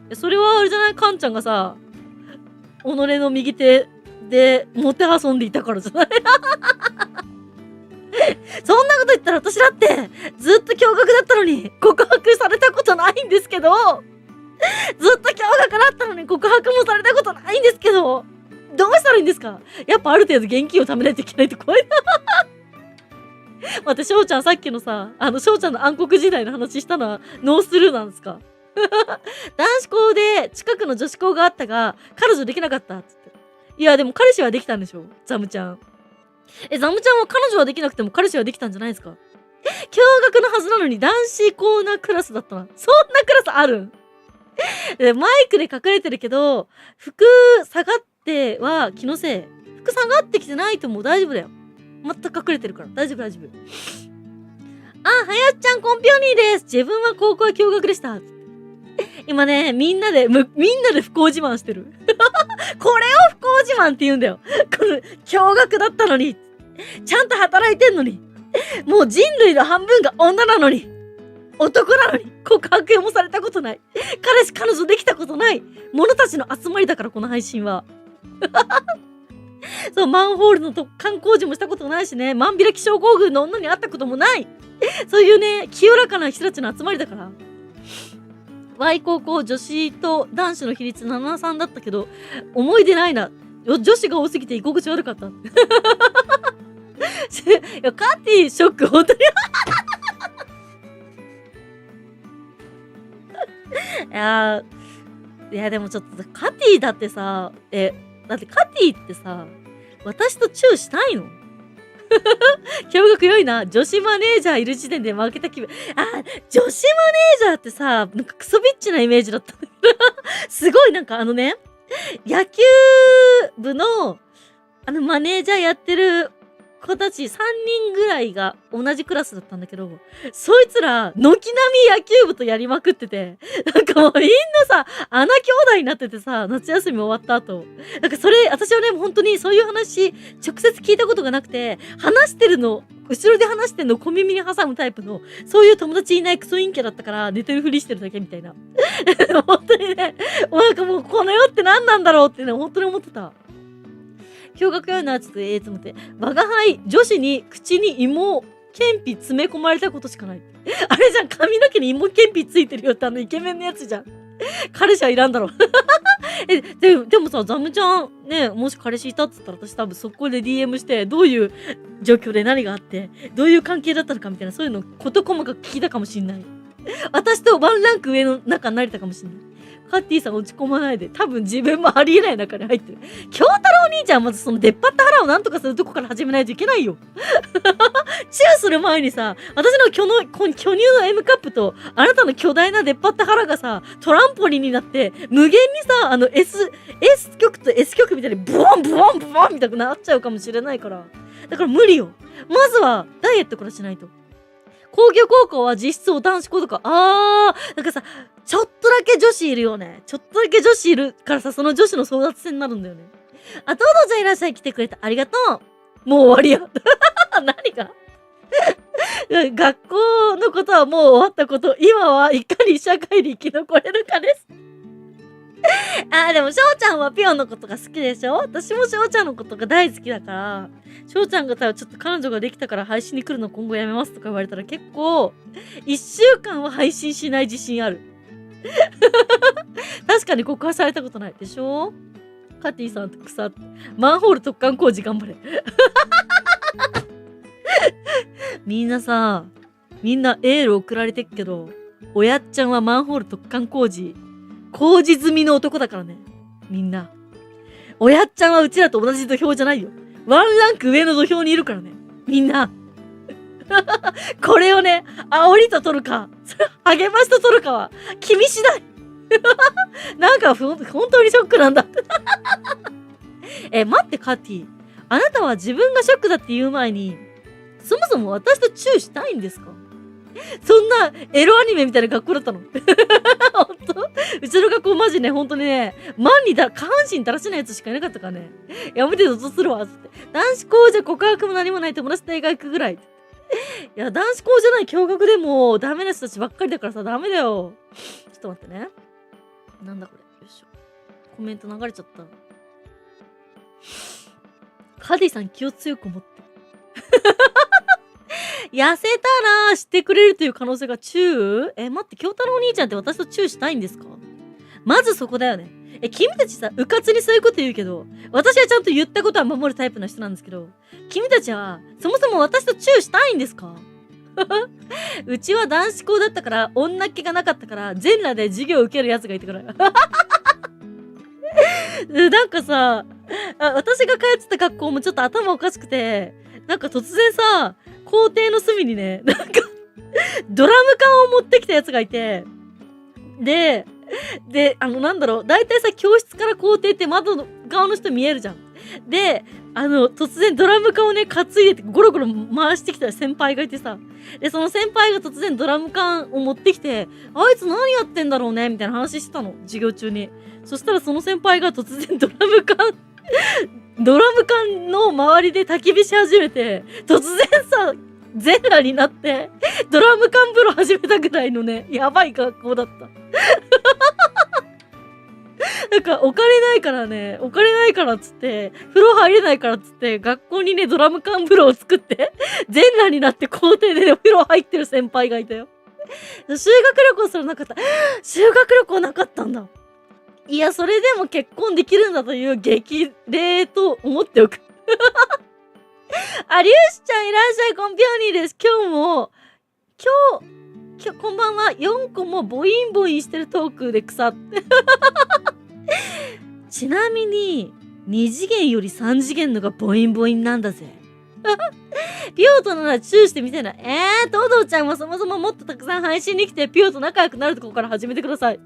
て。それはあれじゃない？カンちゃんがさ、己の右手でもてあそんでいたからじゃない？そんなこと言ったら私だってずっと驚愕だったのに告白されたことないんですけど、ずっと驚愕だったのに告白もされたことないんですけど、どうしたらいいんですか？やっぱある程度現金を貯めないといけないって怖いな。待って、翔ちゃんさっきのさ、翔ちゃんの暗黒時代の話したのはノースルーなんですか？男子校で近くの女子校があったが、彼女できなかったっつって。いや、でも彼氏はできたんでしょ？ザムちゃん。ザムちゃんは彼女はできなくても彼氏はできたんじゃないですか？驚愕のはずなのに男子校なクラスだったな。そんなクラスあるん？マイクで隠れてるけど、服下がっては気のせい。服下がってきてないともう大丈夫だよ。全く隠れてるから。大丈夫大丈夫。あ、はやっちゃんコンピョニーです。自分は高校は驚愕でした。今ね、みんなで不幸自慢してる。これを不幸自慢って言うんだよ。この、驚愕だったのに。ちゃんと働いてんのに。もう人類の半分が女なのに。男なのに。告白もされたことない。彼氏彼女できたことない。者たちの集まりだから、この配信は。そう、マンホールの突貫工事もしたことないしね。万開き症候群の女に会ったこともない。そういうね、清らかな人たちの集まりだから。Y 高校女子と男子の比率7-3だったけど、思い出ないな。女子が多すぎて居心地悪かった。いや、カティショック、本当に。いや、でもちょっと、カティだってさ、だってカティってさ、私とチューしたいの？驚愕良いな。女子マネージャーいる時点で負けた気分。女子マネージャーってさ、なんかクソビッチなイメージだった。すごいなんか野球部のマネージャーやってる子たち3人ぐらいが同じクラスだったんだけど、そいつら軒並み野球部とやりまくってて、なんかもうみんなさ、穴兄弟になっててさ、夏休み終わった後。なんかそれ、私はね、本当にそういう話、直接聞いたことがなくて、後ろで話してんのを小耳に挟むタイプの、そういう友達いないクソ陰キャだったから、寝てるふりしてるだけみたいな。本当にね、なんかもうこの世って何なんだろうってね、本当に思ってた。驚愕やな、ちょっとと思って。我が輩、女子に口に芋けんぴ詰め込まれたことしかない。あれじゃん、髪の毛に芋けんぴついてるよってイケメンのやつじゃん。彼氏はいらんだろ。でもさ、ザムちゃんね、もし彼氏いたっつったら私多分そこで DM して、どういう状況で何があって、どういう関係だったのかみたいな、そういうの事細かく聞いたかもしんない。私とワンランク上の仲になれたかもしんない。カッティさん落ち込まないで。多分自分もありえない中に入ってる。京太郎兄ちゃんはまずその出っ張った腹をなんとかするとこから始めないといけないよ。チューする前にさ、私の巨乳の M カップとあなたの巨大な出っ張った腹がさ、トランポリンになって無限にさ、S 極と S 極みたいにブワンブワンブワンみたいになっちゃうかもしれないから。だから無理よ。まずはダイエットからしないと。工業高校は実質お男子校とか、なんかさ、ちょっとだけ女子いるよね。ちょっとだけ女子いるからさ、その女子の争奪戦になるんだよね。トードちゃんいらっしゃい、来てくれた。ありがとう。もう終わりや。何が学校のことはもう終わったこと。今はいかに社会に生き残れるかです。でも、翔ちゃんはピオンのことが好きでしょ？私も翔ちゃんのことが大好きだから、翔ちゃんがちょっと彼女ができたから配信に来るの今後やめますとか言われたら結構、1週間は配信しない自信ある。確かに告白されたことないでしょ？カティさんと草、マンホール突貫工事頑張れ。みんなエール送られてっけど、おやっちゃんはマンホール突貫工事済みの男だからね。みんな。おやっちゃんはうちらと同じ土俵じゃないよ。ワンランク上の土俵にいるからね。みんな。これをね、煽りと取るか、励ましと取るかは、君次第。なんか本当にショックなんだ。待ってカティ。あなたは自分がショックだって言う前に、そもそも私とチューしたいんですか？そんなエロアニメみたいな学校だったの。ほんとうちの学校マジね、ほんとにね、下半身だらしないやつしかいなかったからね。やめてよ、とするわ、つって。男子校じゃ告白も何もない友達と映画行くぐらい。いや、男子校じゃない共学でもダメな人たちばっかりだからさ、ダメだよ。ちょっと待ってね。なんだこれ。よいしょ。コメント流れちゃった。カディさん気を強く持って。痩せたらしてくれるという可能性がチュー？待って、京太郎お兄ちゃんって私とチューしたいんですか？まずそこだよね。君たちさ、うかつにそういうこと言うけど、私はちゃんと言ったことは守るタイプの人なんですけど、君たちは、そもそも私とチューしたいんですか？うちは男子校だったから、女っ気がなかったから、全裸で授業を受けるやつがいてから。なんかさ、私が通ってた学校もちょっと頭おかしくて、なんか突然さ、校庭の隅にね、なんかドラム缶を持ってきたやつがいて、で、なんだろう、大体さ、教室から校庭って窓の側の人見えるじゃん。で、突然ドラム缶をね、担いでてゴロゴロ回してきた先輩がいてさ、で、その先輩が突然ドラム缶を持ってきて、あいつ何やってんだろうねみたいな話してたの、授業中に。そしたらその先輩が突然ドラム缶の周りで焚き火し始めて、突然さ、全裸になって、ドラム缶風呂始めたぐらいのね、やばい学校だった。なんか、お金ないからっつって、風呂入れないからっつって、学校にね、ドラム缶風呂を作って、全裸になって校庭で、ね、お風呂入ってる先輩がいたよ。修学旅行すらなかった。修学旅行なかったんだ。いや、それでも結婚できるんだという激励と思っておく。あ、りゅうしちゃんいらっしゃい、コンピョーニーです。今日、こんばんは。4個もボインボインしてるトークで腐って。ちなみに、2次元より3次元のがボインボインなんだぜ。ピオとならチューしてみたいな。トドちゃんはそもそももっとたくさん配信に来て、ピオと仲良くなるとこから始めてください。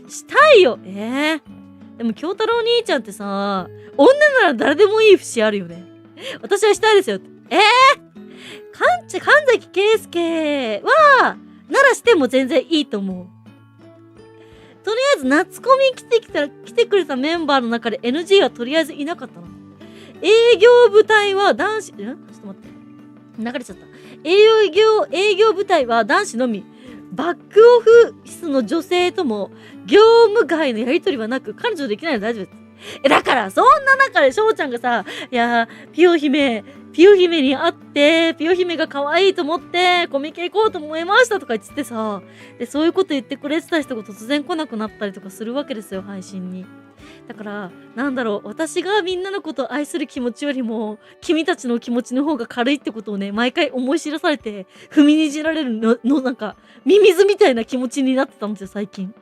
したいよ。でも京太郎兄ちゃんってさ、女なら誰でもいい節あるよね。私はしたいですよ。神崎圭介は、ならしても全然いいと思う。とりあえず夏コミ来てくれたメンバーの中で NG はとりあえずいなかったな。営業部隊は男子、ちょっと待って。流れちゃった。営業部隊は男子のみ。バックオフィスの女性とも業務外のやりとりはなく、彼女できないので大丈夫です。だから、そんな中で翔ちゃんがさ、いやー、ピオ姫に会って、ピオ姫が可愛いと思って、コミケ行こうと思いましたとか言ってさ、で、そういうこと言ってくれてた人が突然来なくなったりとかするわけですよ、配信に。だから、なんだろう、私がみんなのことを愛する気持ちよりも、君たちの気持ちの方が軽いってことをね、毎回思い知らされて、踏みにじられるのなんか、ミミズみたいな気持ちになってたんですよ、最近。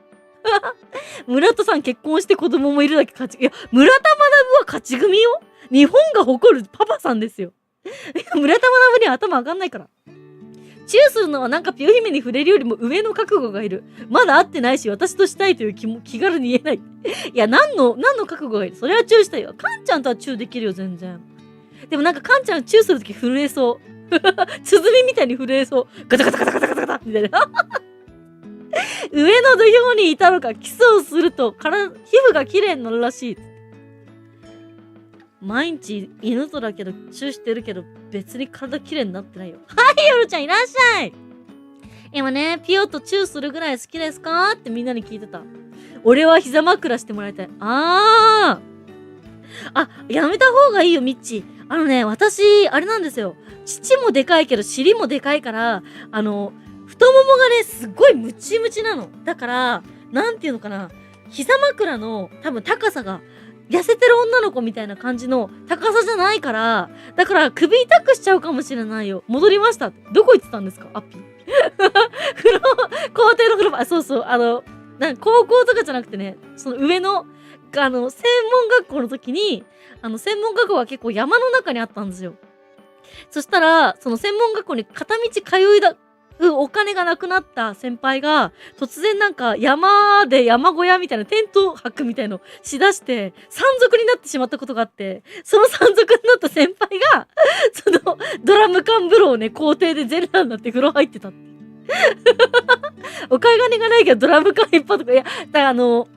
村田さん結婚して子供もいるだけ勝ち、いや、村田学は勝ち組よ。日本が誇るパパさんですよ。村田学には頭上がんないから。チューするのはなんかピオ姫に触れるよりも上の覚悟がいる。まだ会ってないし、私としたいという気軽に言えない。いや、何の覚悟がいる。それはチューしたいよ。カンちゃんとはチューできるよ、全然。でもなんかカンちゃんチューするとき震えそう。鼓みたいに震えそう。ガタガタガタガタガタガタみたいな。上の土俵にいたのか、キスをすると皮膚が綺麗になるらしい。毎日犬とだけどチューしてるけど別に体綺麗になってないよ。はい、ヨルちゃんいらっしゃい。今ね、ピオとチューするぐらい好きですかってみんなに聞いてた。俺は膝枕してもらいたい。やめた方がいいよ、ミッチ。私、あれなんですよ。乳もでかいけど尻もでかいから、太ももがね、すっごいムチムチなの。だから、なんていうのかな。膝枕の多分高さが、痩せてる女の子みたいな感じの高さじゃないから、だから首痛くしちゃうかもしれないよ。戻りました。どこ行ってたんですかアッピー。校庭の風呂場、そうそう、高校とかじゃなくてね、その上の、専門学校の時に、専門学校は結構山の中にあったんですよ。そしたら、その専門学校に片道通いだ、お金がなくなった先輩が、突然なんか山で山小屋みたいなテント泊みたいのしだして、山賊になってしまったことがあって、その山賊になった先輩が、そのドラム缶風呂をね、校庭で全裸になって風呂入ってたって。お買い金がないけどドラム缶いっぱいとか、いや、だからなん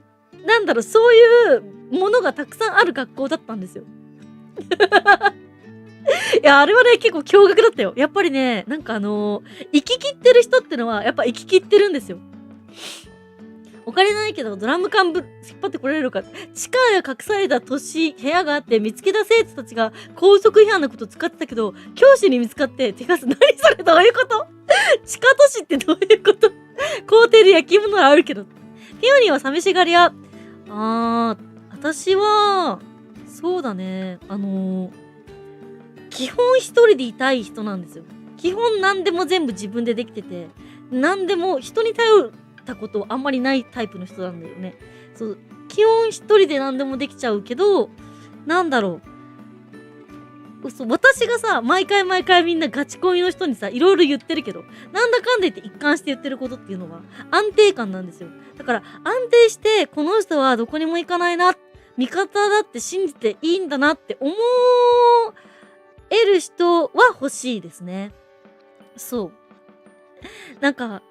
だろう、そういうものがたくさんある学校だったんですよ。いや、あれはね、結構驚愕だったよ。やっぱりね、なんか生き切ってる人ってのは、やっぱ生き切ってるんですよ。お金ないけどドラム缶引っ張ってこられるか。地下や隠された部屋があって見つけた生徒たちが校則違反なことを使ってたけど、教師に見つかって、てか、何それどういうこと地下都市ってどういうこと校庭で焼き芋ならあるけど。ティオニーは寂しがり屋。私は、そうだね。基本一人でいたい人なんですよ。基本何でも全部自分でできてて、何でも人に頼ったことあんまりないタイプの人なんだよね。そう、基本一人で何でもできちゃうけど、なんだろう。私がさ、毎回みんなガチ恋の人にさ、いろいろ言ってるけど、なんだかんだ言って一貫して言ってることっていうのは安定感なんですよ。だから安定して、この人はどこにも行かないな、味方だって信じていいんだなって思える人は欲しいですね。そう。なんか、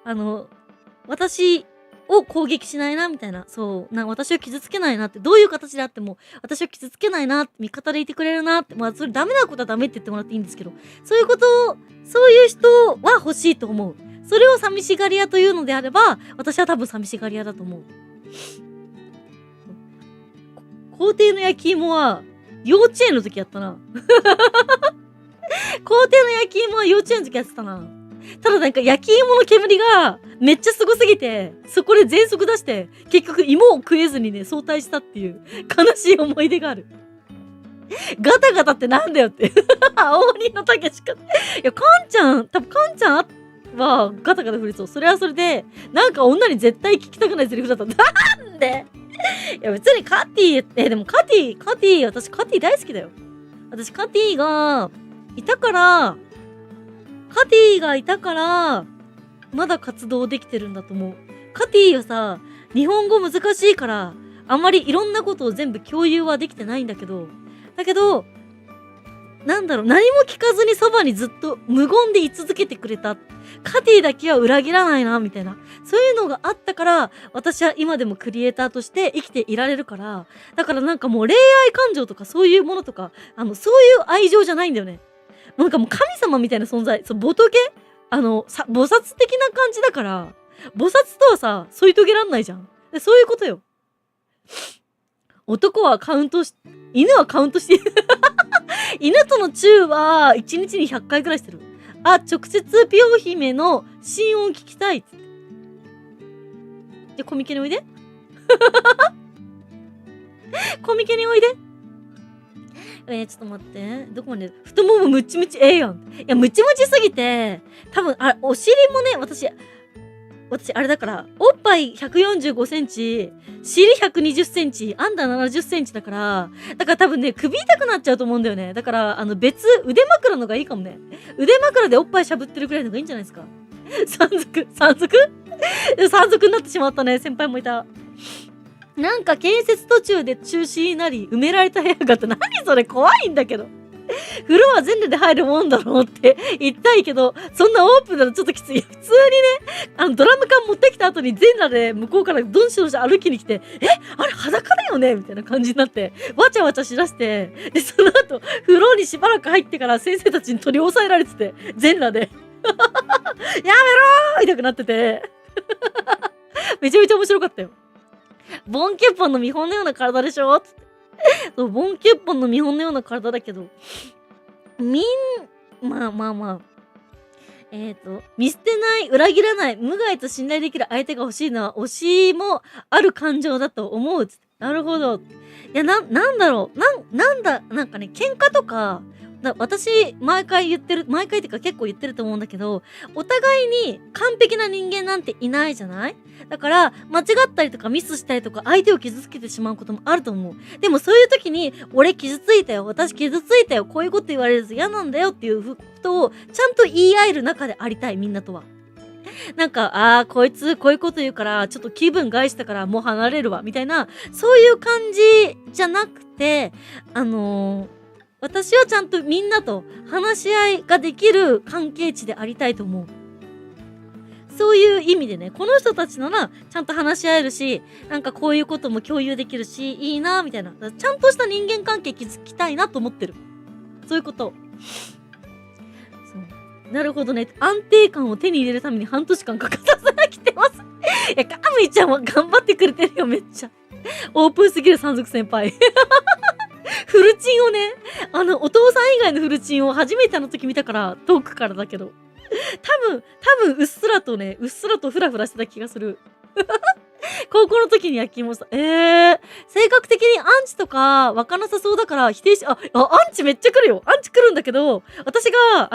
私を攻撃しないな、みたいな。そう。私を傷つけないなって、どういう形であっても、私を傷つけないなって、味方でいてくれるなって、まあ、それダメなことはダメって言ってもらっていいんですけど、そういうことを、そういう人は欲しいと思う。それを寂しがり屋というのであれば、私は多分寂しがり屋だと思う。校庭の焼き芋は、幼稚園の時やったな。校庭の焼き芋は幼稚園の時やってたな。ただなんか焼き芋の煙がめっちゃすごすぎて、そこで喘息出して、結局芋を食えずにね、早退したっていう悲しい思い出がある。ガタガタってなんだよって。青鬼のたけしか。いや、カンちゃんはガタガタ振りそう。それはそれで、なんか女に絶対聞きたくないセリフだった。なんでいや別にカティ、でも私カティ大好きだよ。私カティがいたから、まだ活動できてるんだと思う。カティはさ、日本語難しいから、あんまりいろんなことを全部共有はできてないんだけど、なんだろう、何も聞かずにそばにずっと無言で居続けてくれた。カティだけは裏切らないな、みたいな。そういうのがあったから、私は今でもクリエイターとして生きていられるから、だからなんかもう恋愛感情とかそういうものとか、そういう愛情じゃないんだよね。なんかもう神様みたいな存在、そう、仏菩薩的な感じだから、菩薩とはさ、添い遂げらんないじゃん。そういうことよ。犬はカウントして、犬とのチューは1日に100回くらいしてる。直接ピオ姫の心音聞きたいっつって。じゃ、コミケにおいで。コミケにおいで。ちょっと待って。どこまで太ももムチムチやん。いや、ムチムチすぎて、多分、お尻もね、私、あれだから、おっぱい145センチ、尻120センチ、アンダー70センチだから、多分ね、首痛くなっちゃうと思うんだよね。だから、腕枕のがいいかもね。腕枕でおっぱいしゃぶってるくらいのがいいんじゃないですか。山賊になってしまったね、先輩もいた。なんか建設途中で中止になり埋められた部屋があって、何それ怖いんだけど。風呂は全裸で入るもんだろうって言いたいけど、そんなオープンなのちょっときつい。普通にね、ドラム缶持ってきた後に全裸で向こうからどんしどんし歩きに来て、あれ裸だよねみたいな感じになって、わちゃわちゃしだして、で、その後、風呂にしばらく入ってから先生たちに取り押さえられてて、全裸で。やめろーみたくなってて。めちゃめちゃ面白かったよ。ボンキュッポンの見本のような体でしょつって。そう、ボンキュッポンの見本のような体だけど、まあ。見捨てない、裏切らない、無害と信頼できる相手が欲しいのは、推しもある感情だと思う。つって。なるほど。いや、なんだろう。なんかね、喧嘩とか、私、毎回っていうか結構言ってると思うんだけど、お互いに完璧な人間なんていないじゃない？だから、間違ったりとかミスしたりとか、相手を傷つけてしまうこともあると思う。でもそういう時に、俺傷ついたよ、私傷ついたよ、こういうこと言われると嫌なんだよっていうことを、ちゃんと言い合える中でありたい、みんなとは。なんか、こいつこういうこと言うから、ちょっと気分害したからもう離れるわ、みたいな、そういう感じじゃなくて、私はちゃんとみんなと話し合いができる関係値でありたいと思う。そういう意味でね、この人たちならちゃんと話し合えるし、なんかこういうことも共有できるし、いいなみたいな。ちゃんとした人間関係築きたいなと思ってる。そういうこと。そう。なるほどね。安定感を手に入れるために半年間かかさせなきてます。いや、カムイちゃんは頑張ってくれてるよ、めっちゃ。オープンすぎる山賊先輩。フルチンをね、お父さん以外のフルチンを初めての時見たから、遠くからだけど。多分、うっすらとフラフラしてた気がする。高校の時に焼き芋した。性格的にアンチとか湧かなさそうだから否定し、アンチめっちゃ来るよ。アンチ来るんだけど、私が、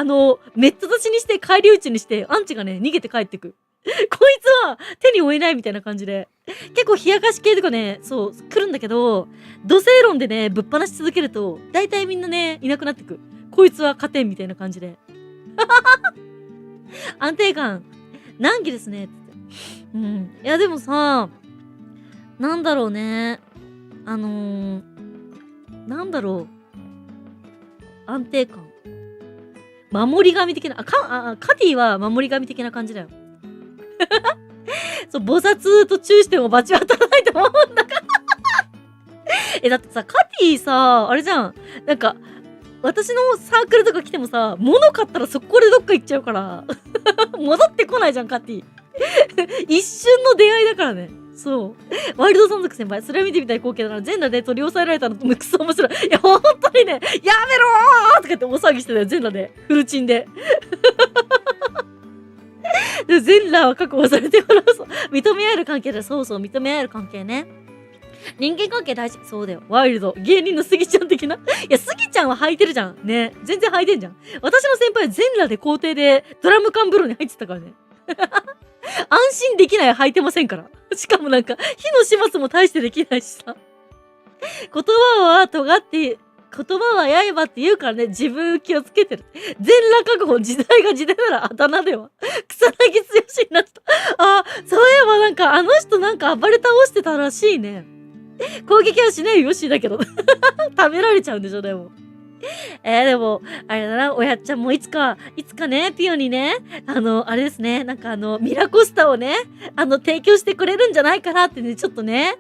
めっちゃ立ちにして、返り討ちにして、アンチがね、逃げて帰ってく。こいつは手に負えないみたいな感じで。結構冷やかし系とかね、そう、来るんだけど、土星論でね、ぶっ放し続けると、大体みんなね、いなくなってく。こいつは勝てんみたいな感じで。安定感、難儀ですね。うん。いや、でもさ、なんだろうね。なんだろう。安定感。守り神的な、カティは守り神的な感じだよ。そう、菩薩とチューしても罰は当たらないと思うんだから。だってさ、カティさ、あれじゃん。なんか、私のサークルとか来てもさ、物買ったら速攻でどっか行っちゃうから。戻ってこないじゃん、カティ。一瞬の出会いだからね。そう。ワイルド山賊先輩、それは見てみたい光景だな。全裸で取り押さえられたのとクソ面白い。いや、ほんとにね、やめろーとか言って大騒ぎしてたよ、全裸で。フルチンで。で全裸は確保されてからそう。認め合える関係だ。そうそう、認め合える関係ね。人間関係大事。そうだよ。ワイルド。芸人のスギちゃん的な。いや、スギちゃんは履いてるじゃん。ね。全然履いてんじゃん。私の先輩は全裸で校庭でドラム缶風呂に入ってたからね。安心できない履いてませんから。しかもなんか、火の始末も大してできないしさ。言葉は尖って、言葉は刃って言うからね、自分気をつけてる。全裸確保、時代が時代ならあだ名では。草薙剛になった。そういえばなんか、あの人なんか暴れ倒してたらしいね。攻撃はしないよしだけど。食べられちゃうんでしょ、でも。でも、あれだな、おやっちゃんもいつかね、ピオにね、あれですね、なんかミラコスタをね、提供してくれるんじゃないかなってね、ちょっとね、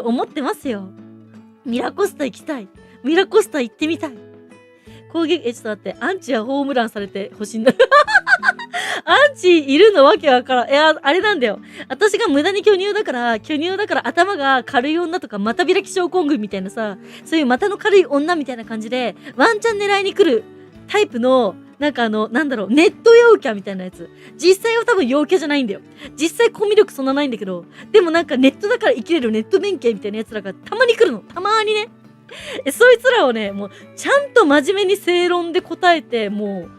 思ってますよ。ミラコスタ行きたい。ミラコスタ行ってみたい。攻撃、ちょっと待って、アンチはホームランされてほしいんだ。アンチいるのわけわからん。いや、あれなんだよ。私が無駄に巨乳だから頭が軽い女とか、股開き症候群みたいなさ、そういう股の軽い女みたいな感じで、ワンチャン狙いに来るタイプの、なんかなんだろう、ネット陽キャみたいなやつ。実際は多分陽キャじゃないんだよ。実際コミュ力そんなないんだけど、でもなんかネットだから生きれるネット弁慶みたいなやつらがたまに来るの。たまーにね。そいつらをね、もう、ちゃんと真面目に正論で答えて、もう、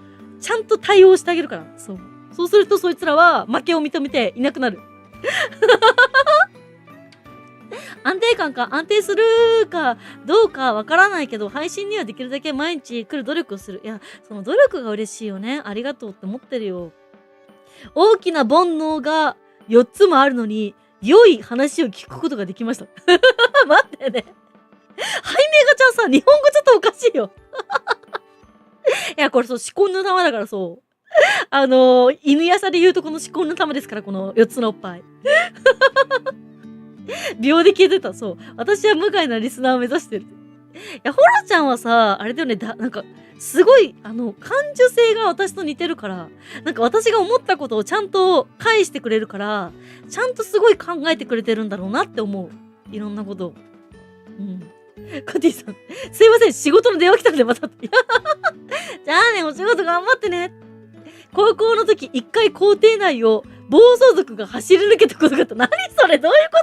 ちゃんと対応してあげるから。そう。そうするとそいつらは負けを認めていなくなる。安定感か、安定するかどうかわからないけど、配信にはできるだけ毎日来る努力をする。いや、その努力が嬉しいよね。ありがとうって思ってるよ。大きな煩悩が4つもあるのに、良い話を聞くことができました。待ってね。ハイメガちゃんさ、日本語ちょっとおかしいよ。いや、これそう、思考の玉だからそう。犬やさで言うとこの思考の玉ですから、この4つのおっぱい。秒で消えてた、そう。私は無害なリスナーを目指してる。いや、ホラちゃんはさ、あれだよね、なんか、すごい、感受性が私と似てるから、なんか私が思ったことをちゃんと返してくれるから、ちゃんとすごい考えてくれてるんだろうなって思う。いろんなことを。うん。カティさん、すいません、仕事の電話来たんでまた。じゃあね、お仕事頑張ってね。高校の時、一回校庭内を暴走族が走り抜けたことがあった。何それどういうこ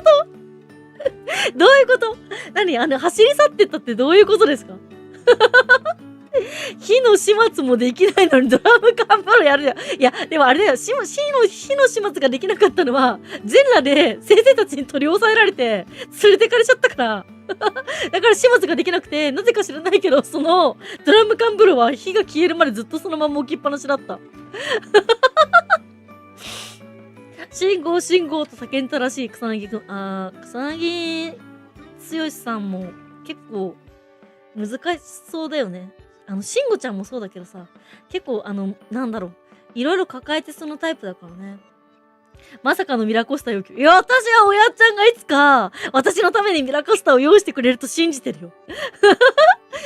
とどういうこと何走り去ってったってどういうことですか火の始末もできないのにドラム缶風呂やるじゃん。いや、でもあれだよ、火の始末ができなかったのは、全裸で先生たちに取り押さえられて、連れてかれちゃったから。だから始末ができなくて、なぜか知らないけど、そのドラム缶風呂は火が消えるまでずっとそのまま置きっぱなしだった。信号信号と叫んだらしい草薙くん。草薙剛さんも結構難しそうだよね。慎吾ちゃんもそうだけどさ、結構なんだろう、いろいろ抱えてそのタイプだからね。まさかのミラコスタ要求。いや、私は親ちゃんがいつか、私のためにミラコスタを用意してくれると信じてるよ。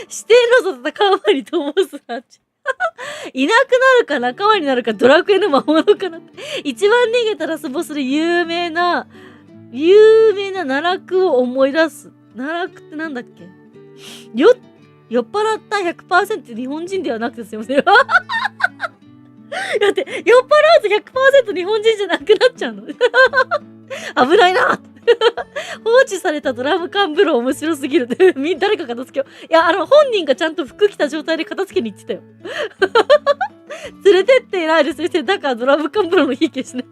指定のと戦う前にトモスランチ。いなくなるか仲間になるかドラクエの魔物かなって。一番逃げたラスボスで有名な奈落を思い出す。奈落ってなんだっけ？酔っ払った 100% 日本人ではなくてすいません。だって、酔っ払うと 100% 日本人じゃなくなっちゃうの。危ないな放置されたドラム缶風呂面白すぎる。誰か片付けよう。いや、本人がちゃんと服着た状態で片付けに行ってたよ。連れてっていないです。だからドラム缶風呂の火消しね。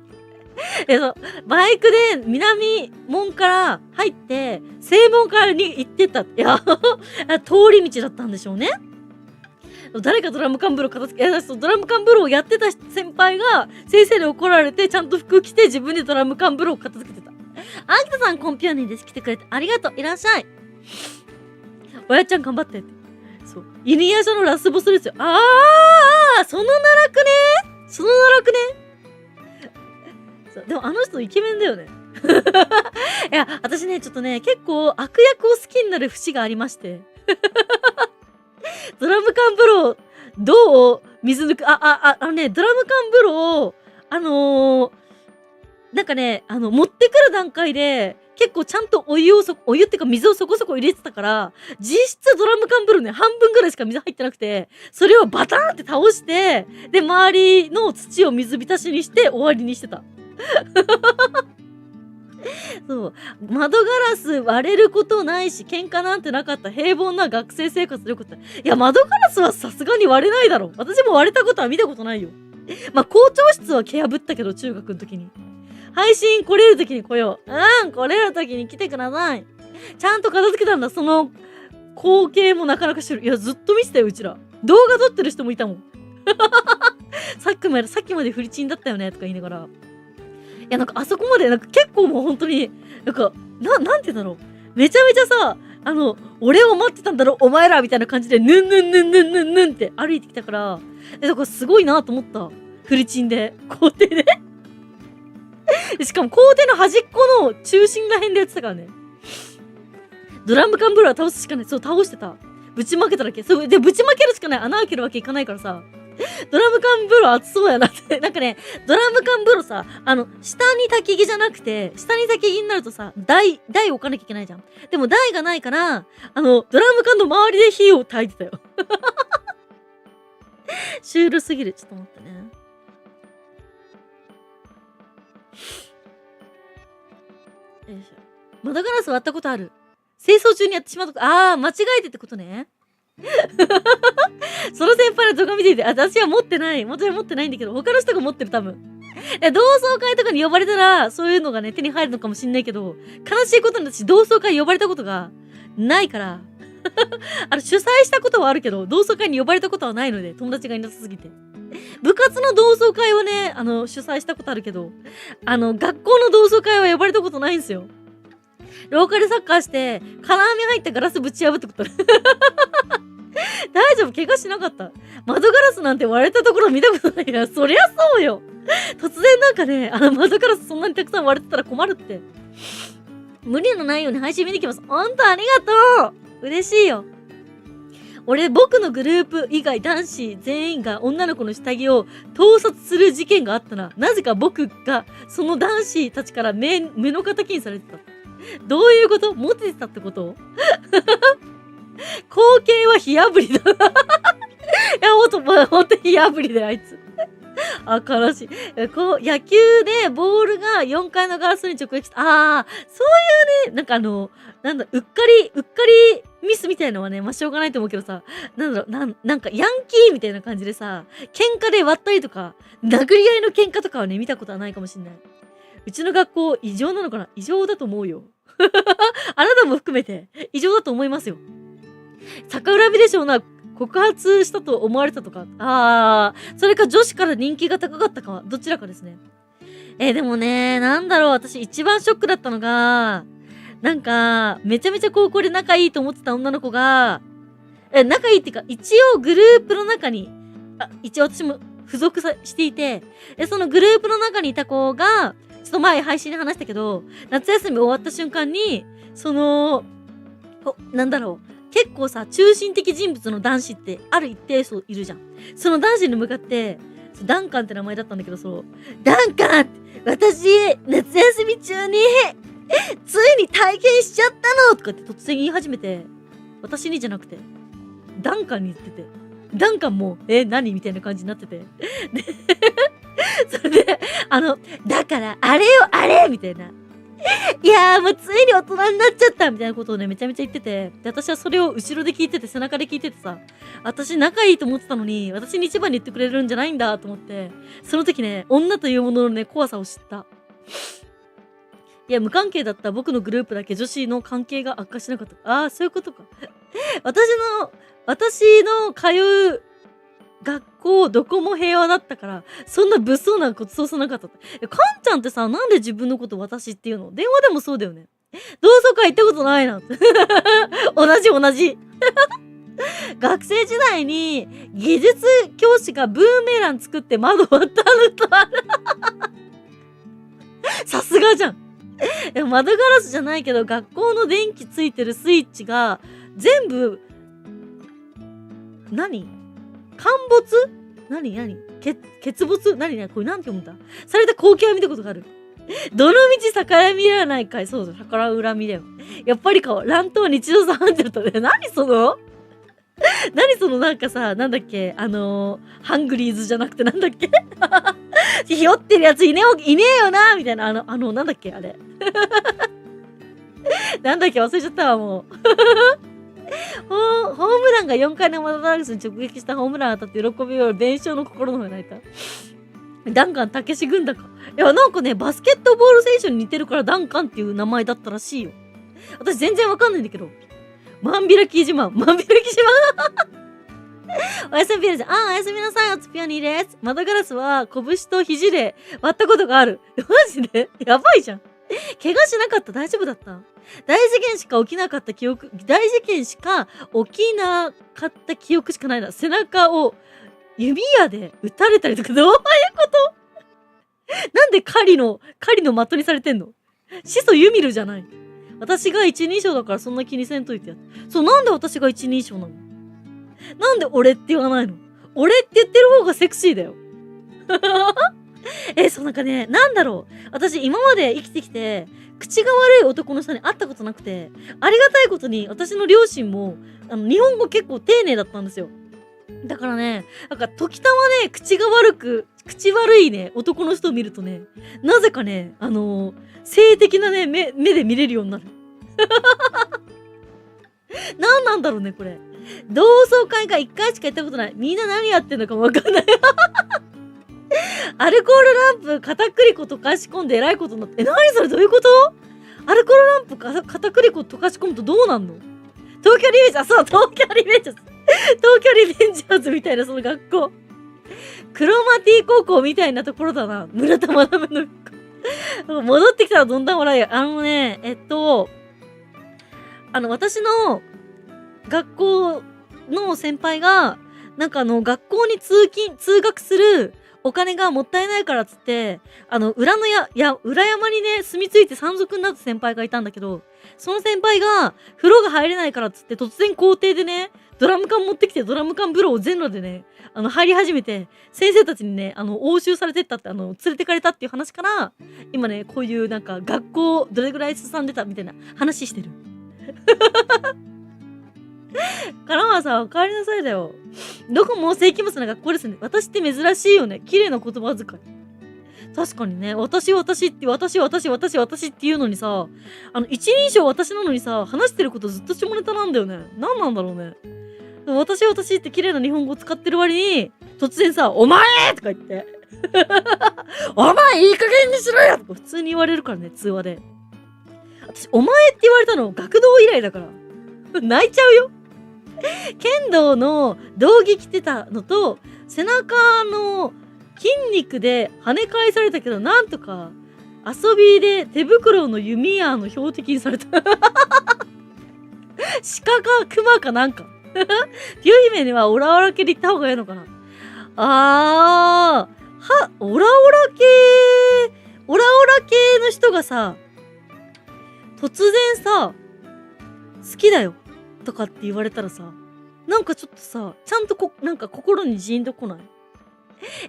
バイクで南門から入って、正門からに行ってた。いや、通り道だったんでしょうね。誰かドラム缶風呂片付け、ドラム缶風呂をやってた先輩が先生に怒られて、ちゃんと服着て自分でドラム缶風呂を片付けてた。秋田さんコンピュアニーです。来てくれてありがとう。いらっしゃい。親ちゃん頑張ってって。そう。犬屋所のラスボスですよ。その奈落ね。その奈落ね。そう。でもあの人イケメンだよね。いや、私ね、ちょっとね、結構悪役を好きになる節がありまして。ドラム缶風呂、どう水抜く、ドラム缶風呂を、なんかね、持ってくる段階で、結構ちゃんとお湯っていうか水をそこそこ入れてたから、実質ドラム缶風呂ね、半分ぐらいしか水入ってなくて、それをバターンって倒して、で、周りの土を水浸しにして終わりにしてた。そう。窓ガラス割れることないし、喧嘩なんてなかった平凡な学生生活でよかった。いや、窓ガラスはさすがに割れないだろ。私も割れたことは見たことないよ。まあ、校長室は蹴破ったけど、中学の時に。配信来れる時に来よう。来れる時に来てください。ちゃんと片付けたんだ。その光景もなかなか知る。いや、ずっと見てたよ、うちら。動画撮ってる人もいたもん。さっきまでフリチンだったよね、とか言いながら。いや、なんかあそこまで、なんか結構もう本当に、なんか、なんて言うんだろう。めちゃめちゃさ、俺を待ってたんだろ、お前らみたいな感じで、ぬんって歩いてきたから、だからすごいなと思った。フリチンで、校庭で。しかも校庭の端っこの中心ら辺でやってたからね。ドラム缶風呂は倒すしかない。そう、倒してた。ぶちまけただけ。そう、で、ぶちまけるしかない。穴開けるわけいかないからさ。ドラム缶風呂熱そうやなって。なんかね、ドラム缶風呂さ、下に焚き木じゃなくて、下に焚き木になるとさ、台置かなきゃいけないじゃん。でも台がないから、ドラム缶の周りで火を焚いてたよ。シュールすぎる。ちょっと待ってね。よいしょ。窓ガラス割ったことある。清掃中にやってしまったこと。間違えてってことね。その先輩の動画見ていて、私は持ってない。もちろん持ってないんだけど、他の人が持ってる、多分。同窓会とかに呼ばれたら、そういうのがね、手に入るのかもしんないけど、悲しいことに私、同窓会呼ばれたことがないから、主催したことはあるけど、同窓会に呼ばれたことはないので、友達がいなさすぎて。部活の同窓会はね、主催したことあるけど、学校の同窓会は呼ばれたことないんですよ。ローカルサッカーして、金網入ったガラスぶち破ってこと。大丈夫、怪我しなかった。窓ガラスなんて割れたところ見たことないな。そりゃそうよ。突然なんかね、窓ガラスそんなにたくさん割れてたら困るって。無理のないように配信見に来ます。ほんとありがとう。嬉しいよ。僕のグループ以外男子全員が女の子の下着を盗撮する事件があったら、なぜか僕がその男子たちから目の敵にされてた。どういうこと？モテてたってこと？光景は火あぶりだ。いや、ほんと火あぶりだよ、あいつ。悲しい。野球でボールが4階のガラスに直撃した。そういうね、なんかうっかりミスみたいのはね、まあ、しょうがないと思うけどさ、なんかヤンキーみたいな感じでさ、喧嘩で割ったりとか、殴り合いの喧嘩とかはね、見たことはないかもしんない。うちの学校、異常なのかな？異常だと思うよ。あなたも含めて、異常だと思いますよ。逆恨みでしょうな。告発したと思われたとか。それか女子から人気が高かったかは、どちらかですね。でもね、なんだろう、私一番ショックだったのが、なんか、めちゃめちゃ高校で仲いいと思ってた女の子が、仲いいっていうか、一応グループの中に、一応私も付属していて、そのグループの中にいた子が、ちょっと前配信で話したけど、夏休み終わった瞬間に、なんだろう。結構さ、中心的人物の男子ってある一定数いるじゃん。その男子に向かって、ダンカンって名前だったんだけど、ダンカン私、夏休み中に、ついに体験しちゃったのとかって突然言い始めて、私にじゃなくて、ダンカンに言ってて、ダンカンも、何みたいな感じになってて。で、それで、だから、あれよ、あれみたいな。いやーもうついに大人になっちゃったみたいなことをね、めちゃめちゃ言ってて、で、私はそれを後ろで聞いてて、背中で聞いててさ、私仲いいと思ってたのに、私に一番に言ってくれるんじゃないんだと思って、その時ね、女というもののね、怖さを知った。いや、無関係だった僕のグループだけ女子の関係が悪化しなかった。ああ、そういうことか。私の通う学校どこも平和だったから、そんな物騒なことそうそうなかった。カンちゃんってさ、なんで自分のこと私っていうの？電話でもそうだよね。同窓会行ったことないな。同じ。学生時代に技術教師がブーメラン作って窓割ったのとある。さすがじゃん。窓ガラスじゃないけど、学校の電気ついてるスイッチが全部、何陥没欠没これなんて読むんだされた光景を見たことがある。どの道逆恨みではないかい。そうだ、逆恨みだよ。やっぱりか、乱闘日常茶飯事だったね。何そのなんかさ、なんだっけハングリーズじゃなくてなんだっけひよってるやついねえよなみたいな、なんだっけあれ。なんだっけ忘れちゃったわ、もう。ホームランが4回のマダダルスに直撃したホームラン当たって喜びよる伝承の心の方が泣いた。ダンカンたけし軍団か。いや、なんかね、バスケットボール選手に似てるからダンカンっていう名前だったらしいよ。私全然わかんないんだけど。マンビラキージマン。おやすみピアニーさん。おやすみなさい。おつぴよにです。窓ガラスは拳と肘で割ったことがある。マジでやばいじゃん。怪我しなかった？大丈夫だった？大事件しか起きなかった記憶しかないな。背中を弓矢で撃たれたりとか、どういうことなんで狩りの的にされてんの？始祖ユミルじゃない。私が一人称だからそんな気にせんといてやって。そう、なんで私が一人称なの？なんで俺って言わないの？俺って言ってる方がセクシーだよ。そうなんかね、なんだろう。私今まで生きてきて、口が悪い男の人に会ったことなくて、ありがたいことに私の両親も、日本語結構丁寧だったんですよ。だからね、なんか時たまね、口悪いね、男の人を見るとね、なぜかね、性的なね、目で見れるようになる。なんなんだろうね、これ。同窓会が1回しか行ったことない。みんな何やってんのかもわかんない。アルコールランプ片栗粉溶かし込んでえらいことになって。何それどういうこと？アルコールランプ片栗粉溶かし込むとどうなんの？東京リベンジャーズ、そう、東京リベンジャーズみたいなその学校。クロマティ高校みたいなところだな。村田学の戻ってきたらどんどん笑いよ。私の学校の先輩が、なんか学校に通学するお金がもったいないからっつって、裏山にね、住み着いて山賊になった先輩がいたんだけど、その先輩が、風呂が入れないからっつって、突然校庭でね、ドラム缶持ってきて、ドラム缶風呂を全裸でね、入り始めて、先生たちにね、押収されてったって、連れてかれたっていう話から、今ね、こういうなんか、学校、どれぐらい進んでたみたいな話してる。カラマさん、お帰りなさいだよ。どこも世紀末な学校ですね。私って珍しいよね。綺麗な言葉遣い。確かにね、私っていうのにさ、一人称私なのにさ、話してることずっと下ネタなんだよね。何なんだろうね。私って綺麗な日本語を使ってる割に、突然さ、お前とか言って。お前いい加減にしろよとか普通に言われるからね、通話で。私、お前って言われたの学童以来だから。泣いちゃうよ。剣道の道着着てたのと、背中の筋肉で跳ね返されたけど、なんとか遊びで手袋の弓矢の標的にされた。鹿か熊かなんか。ピュー姫にはオラオラ系で言った方がいいのかな。オラオラ系。オラオラ系の人がさ、突然さ、好きだよとかって言われたらさ、なんかちょっとさ、ちゃんとなんか心にジーンとこない？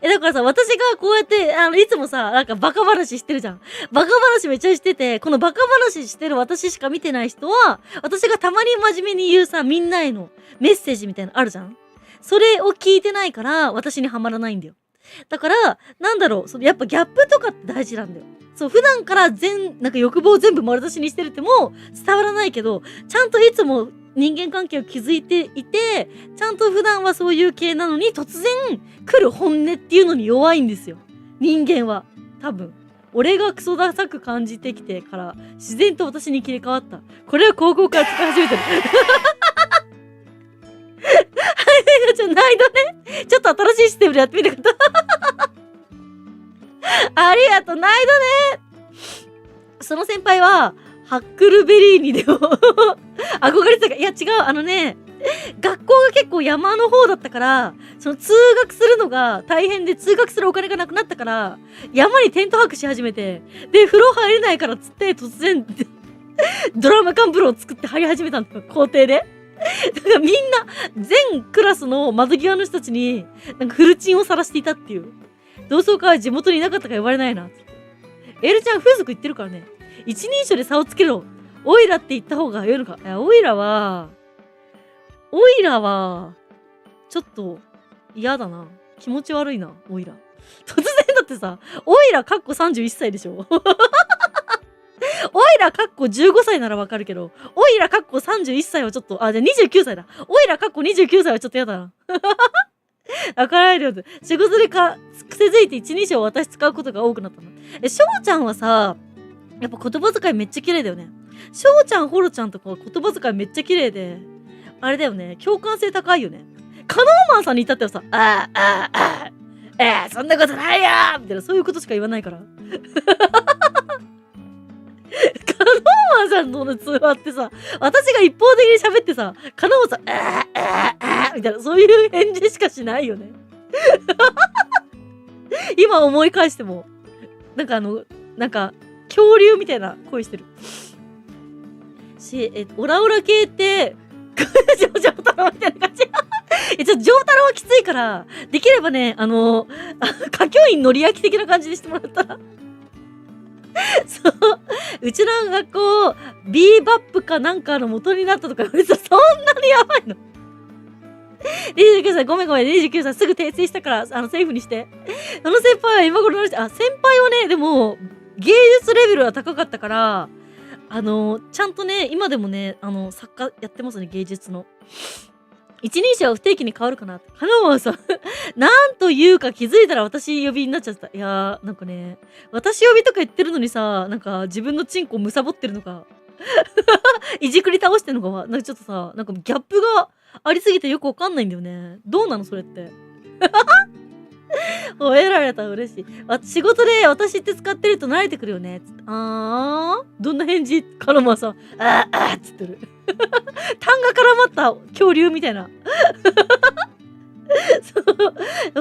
だからさ、私がこうやって、いつもさ、なんかバカ話してるじゃん。バカ話めっちゃしてて、このバカ話してる私しか見てない人は、私がたまに真面目に言うさ、みんなへのメッセージみたいなのあるじゃん。それを聞いてないから、私にはまらないんだよ。だから、なんだろう、やっぱギャップとかって大事なんだよ。そう、普段からなんか欲望を全部丸出しにしてるっても伝わらないけど、ちゃんといつも人間関係を築いていて、ちゃんと普段はそういう系なのに突然来る本音っていうのに弱いんですよ。人間は。多分。俺がクソダサく感じてきてから自然と私に切り替わった。これは高校から使い始めてる。はい、じゃないとね。ちょっと新しいシステムでやってみてください。ありがとう、ナイドね。その先輩は、ハックルベリーニでも憧れてたから、いや違う、学校が結構山の方だったから、その通学するのが大変で、通学するお金がなくなったから、山にテント泊し始めて、で、風呂入れないからっつって突然、ドラム缶風呂を作って入り始めたんだよ、校庭で。だからみんな、全クラスの窓際の人たちに、なんかフルチンを晒していたっていう。同窓会は地元にいなかったから呼ばれないな。エルちゃん風俗言ってるからね。一人称で差をつけろ。オイラって言った方が良いのか。いや、オイラは、ちょっと嫌だな。気持ち悪いな、オイラ。突然だってさ、オイラかっこ31歳でしょ。オイラかっこ15歳ならわかるけど、オイラかっこ31歳はちょっと、じゃあ29歳だ。オイラかっこ29歳はちょっと嫌だな。わからないで仕事で癖づいて一人称を私使うことが多くなったの。翔ちゃんはさ、やっぱ言葉遣いめっちゃ綺麗だよね。翔ちゃん、ホロちゃんとか言葉遣いめっちゃ綺麗で、あれだよね、共感性高いよね。カノーマンさんに至ってはさ、そんなことないよーみたいな、そういうことしか言わないから。カノーマンさんの通話ってさ、私が一方的に喋ってさ、カノーマンさん、みたいな、そういう返事しかしないよね。今思い返しても、なんか、恐竜みたいな声してる。オラオラ系って、ジョー太郎みたいな感じ。ちょっとジョー太郎はきついから、できればね、歌教員のり焼き的な感じにしてもらったら。そう。うちの学校、ビーバップかなんかの元になったとか言われてた。そんなにやばいの？29歳、ごめん、29歳、すぐ訂正したから、セーフにして。あの先輩は今頃の人、先輩はね、でも、芸術レベルは高かったから、ちゃんとね、今でもね、作家やってますね、芸術の。一人称は不定期に変わるかなって。花輪さん、なんというか気づいたら私呼びになっちゃった。いやー、なんかね、私呼びとか言ってるのにさ、なんか自分のチンコをむさぼってるのか、いじくり倒してるのか、なんかちょっとさ、なんかギャップがありすぎてよくわかんないんだよね。どうなのそれって。褒められたら嬉しい。仕事で私って使ってると慣れてくるよね。つってどんな返事カラマさん。っつってる。痰が絡まった恐竜みたいな。そ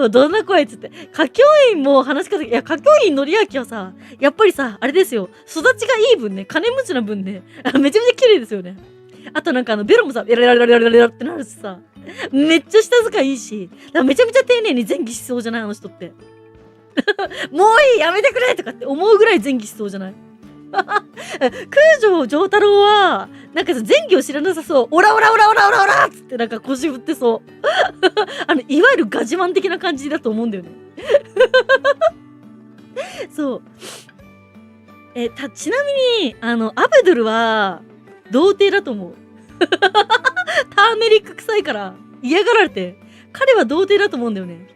う。どんな声っつって。歌教員も話し方、いや、歌教員のりあきはさ、やっぱりさ、あれですよ。育ちがいい分ね、金持ちな分ね、めちゃめちゃ綺麗ですよね。あとなんかベロもさ、ベラベラベラベラベラってなるしさ、めっちゃ舌遣いいいし、めちゃめちゃ丁寧に前儀しそうじゃないあの人って。もういいやめてくれとかって思うぐらい前儀しそうじゃない空城城太郎は、なんかさ、前儀を知らなさそう。オラオラオラオラオラオラっつってなんか腰振ってそう。いわゆるガジマン的な感じだと思うんだよね。そう。ちなみに、アブドゥルは、童貞だと思う。ターメリック臭いから嫌がられて、彼は童貞だと思うんだよね。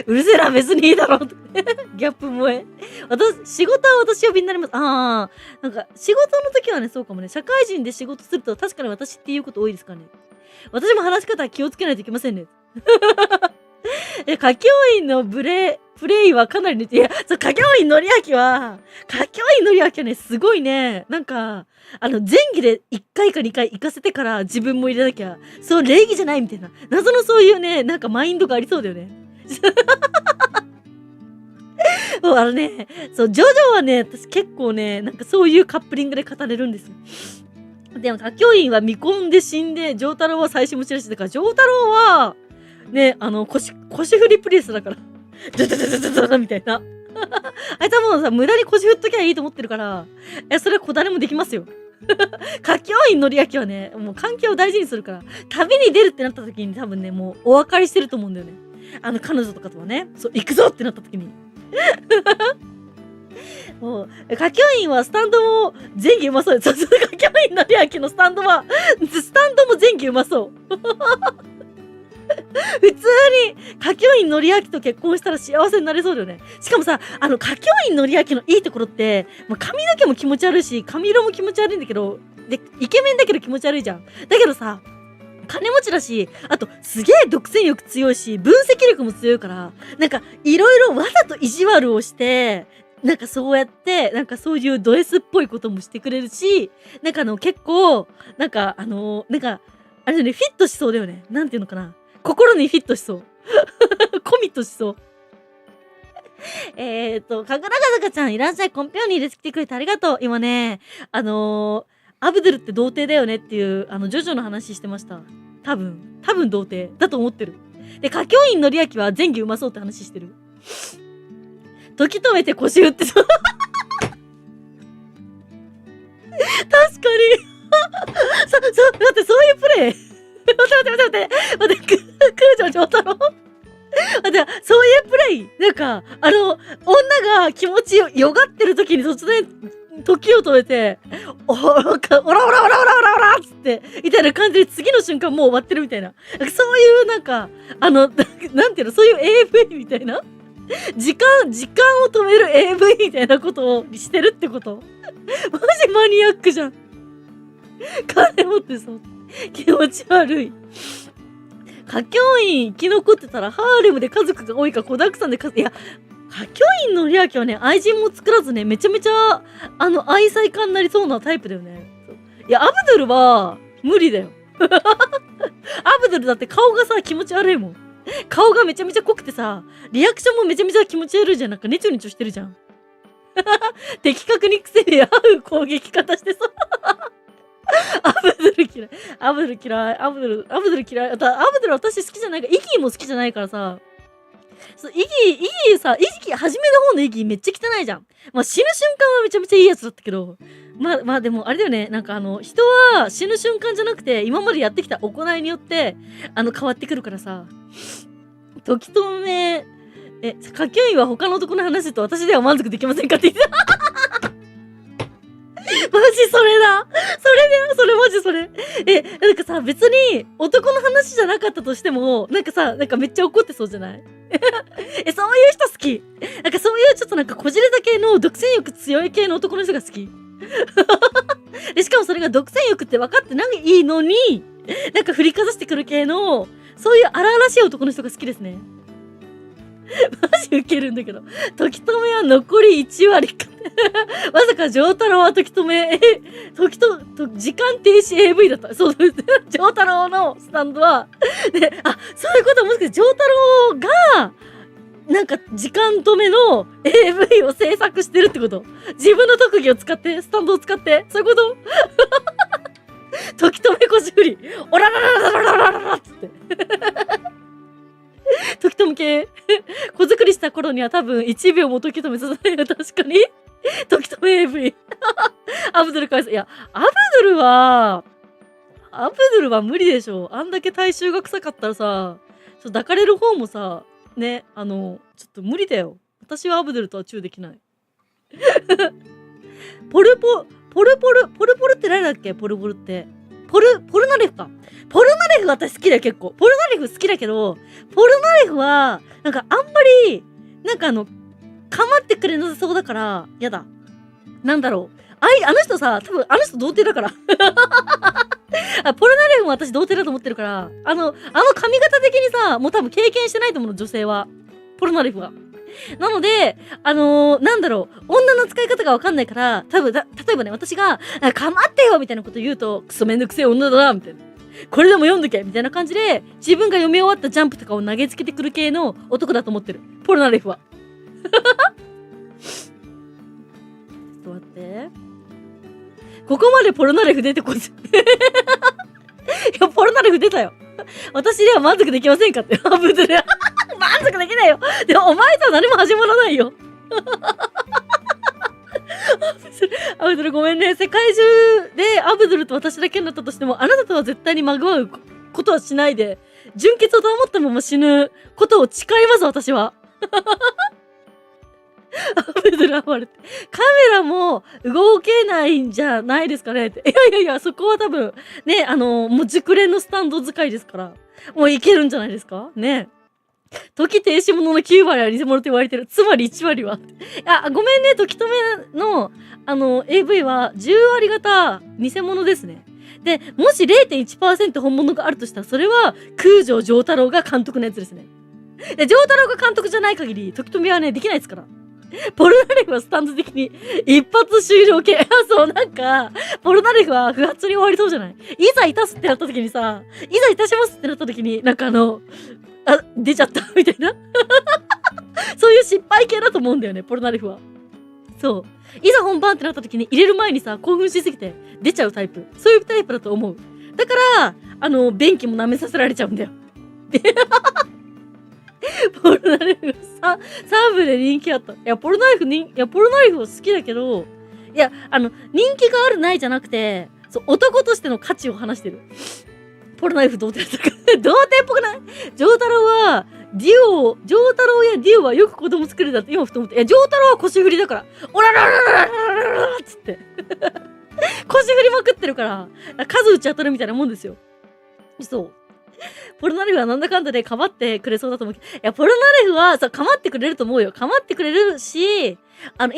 うるせえな、別にいいだろうギャップ萌え。仕事は私呼びになります。なんか、仕事の時はね、そうかもね。社会人で仕事すると確かに私っていうこと多いですからね。私も話し方は気をつけないといけませんね。歌教員のプレイはかなりね、いや、歌教員のりあきはね、すごいね、なんか、前儀で1回か2回行かせてから自分も入れなきゃ、そう、礼儀じゃないみたいな、謎のそういうね、なんかマインドがありそうだよね。そう、そう、ジョジョはね、私結構ね、なんかそういうカップリングで語れるんですよ。でも、多教員は見込んで死んで、丈太郎は妻子持ちらしい。だから、丈太郎は、ね、腰振りプレスだから。ドドドドドドドみたいな。あいつはもうさ、無駄に腰振っときゃいいと思ってるから、それは誰もできますよ。歌教員のりあきはね、もう環境を大事にするから、旅に出るってなった時に多分ね、もうお別れしてると思うんだよね。彼女とかとはね、そう、行くぞってなった時に。もう、歌教員はスタンドも前儀うまそうです。歌教員のりあきのスタンドも前儀うまそう。普通に歌教員のりあきと結婚したら幸せになれそうだよね。しかもさ、歌教員のりあきのいいところって、もう髪の毛も気持ち悪いし、髪色も気持ち悪いんだけど、で、イケメンだけど気持ち悪いじゃん。だけどさ、金持ちだし、あと、すげえ独占欲強いし、分析力も強いから、なんか、いろいろわざと意地悪をして、なんかそうやって、なんかそういうド S っぽいこともしてくれるし、なんか結構、なんかなんか、あれだね、フィットしそうだよね。なんていうのかな。心にフィットしそう。コミットしそう。かぐらがざかちゃんいらっしゃい。コンピョーニーです。来てくれてありがとう。今ね、アブドゥルって童貞だよねっていう、ジョジョの話してました。多分童貞だと思ってる。で、歌教員のりあきは前儀うまそうって話してる。時止めて腰打ってそう。確かに。待って、そういうプレイ。待って、空城丈太郎。そういうプレイ。なんか、女が気持ちよがってる時に突然、時を止めて、オラオラっつって、みたいな感じで次の瞬間もう終わってるみたいな。そういうなんか、なんていうの、そういう AV みたいな時間を止める AV みたいなことをしてるってことマジマニアックじゃん。金持ってそう。気持ち悪い。歌教員生き残ってたらハーレムで家族が多いか子だくさんでいや、歌教員のりあきはね、愛人も作らずね、めちゃめちゃ、愛妻家になりそうなタイプだよね。いや、アブドゥルは、無理だよ。アブドゥルだって顔がさ、気持ち悪いもん。顔がめちゃめちゃ濃くてさ、リアクションもめちゃめちゃ気持ち悪いじゃん。なんかネチョネチョしてるじゃん。的確に癖で合う攻撃方してさ。アブドゥル嫌い。アブドゥル嫌い。アブドゥル私好きじゃないから、イギーも好きじゃないからさ。そう、イギーさ、初めの方のイギーめっちゃ汚いじゃん。まあ死ぬ瞬間はめちゃめちゃいいやつだったけど、まあでもあれだよね、なんか人は死ぬ瞬間じゃなくて、今までやってきた行いによって、変わってくるからさ。時止め、歌教員は他の男の話と私では満足できませんかって言ってた。マジそれだ。それマジそれ。なんかさ、別に男の話じゃなかったとしても、なんかさ、なんかめっちゃ怒ってそうじゃない？そういう人好き。なんかそういうちょっとなんかこじれた系の独占欲強い系の男の人が好き。で、しかもそれが独占欲って分かってないのに、なんか振りかざしてくる系の、そういう荒々しい男の人が好きですね。マジウケるんだけど。時止めは残り1割か。まさか丈太郎は時止め、時間停止 AV だった。そうです。丈太郎のスタンドは、で、そういうことはもしかして丈太郎が、なんか時間止めの AV を制作してるってこと？自分の特技を使って、スタンドを使って、そういうこと？時止め腰振り。オラララララララララっつって。時止め系。子作りした頃には多分1秒も時止めさせないよ。確かに。時止め AV。アブドゥル返す。いや、アブドゥルは無理でしょ。あんだけ体臭が臭かったらさ、抱かれる方もさ、ね、ちょっと無理だよ。私はアブドゥルとはチューできない。ポルって誰だっけ？ポルってポルナレフか。ポルナレフ私好きだよ、結構。ポルナレフ好きだけど、ポルナレフはなんかあんまりなんか構ってくれなさそうだからやだ。なんだろう、あの人さ、多分あの人童貞だからポルナレフも私童貞だと思ってるから、あの髪型的にさ、もう多分経験してないと思うの、女性は。ポルナレフは。なので、なんだろう、女の使い方がわかんないから、多分例えばね、私が、構ってよみたいなこと言うと、クソめんどくせえ女だなみたいな。これでも読んどけみたいな感じで、自分が読み終わったジャンプとかを投げつけてくる系の男だと思ってる。ポルナレフは。っと待って。ここまでポルナレフ出てこず。いや、ポルナレフ出たよ。私では満足できませんかって。アブドゥル。満足できないよ。でも、お前とは何も始まらないよ。アブドゥルごめんね。世界中でアブドゥルと私だけになったとしても、あなたとは絶対にまぐわうことはしないで、純潔を保ったまま死ぬことを誓います、私は。アブドゥル暴れて。カメラも動けないんじゃないですかねって。いやいやいや、そこは多分、ね、もう熟練のスタンド使いですから、もういけるんじゃないですかね。時停止物の9割は偽物と言われてる。つまり1割は。あ、ごめんね、時止めの、AV は10割方偽物ですね。で、もし 0.1% 本物があるとしたら、それは空城城太郎が監督のやつですね。で、城太郎が監督じゃない限り、時止めはね、できないですから。ポルナレフはスタンド的に一発終了系。そう、なんか、ポルナレフは不発に終わりそうじゃない？いざいたすってなった時にさ、いざいたしますってなった時に、なんか出ちゃったみたいな。そういう失敗系だと思うんだよね、ポルナレフは。そう。いざ本番ってなった時に入れる前にさ、興奮しすぎて出ちゃうタイプ。そういうタイプだと思う。だから、便器も舐めさせられちゃうんだよ。で、ポルナレフ3部で人気あった。いや、ポルナレフは好きだけど、いや、人気があるないじゃなくて、そう、男としての価値を話してる。ポルナレフ童貞だったか。童貞っぽくない？ジョータロは、ジョータロやディオはよく子供作るだって今ふと思って。いや、ジョータロは腰振りだから。オラララララララっつって。腰振りまくってるから、数打ち当たるみたいなもんですよ。そう。ポルナレフはなんだかんだで構ってくれそうだと思うけど。いや、ポルナレフはさ、構ってくれると思うよ。構ってくれるし、い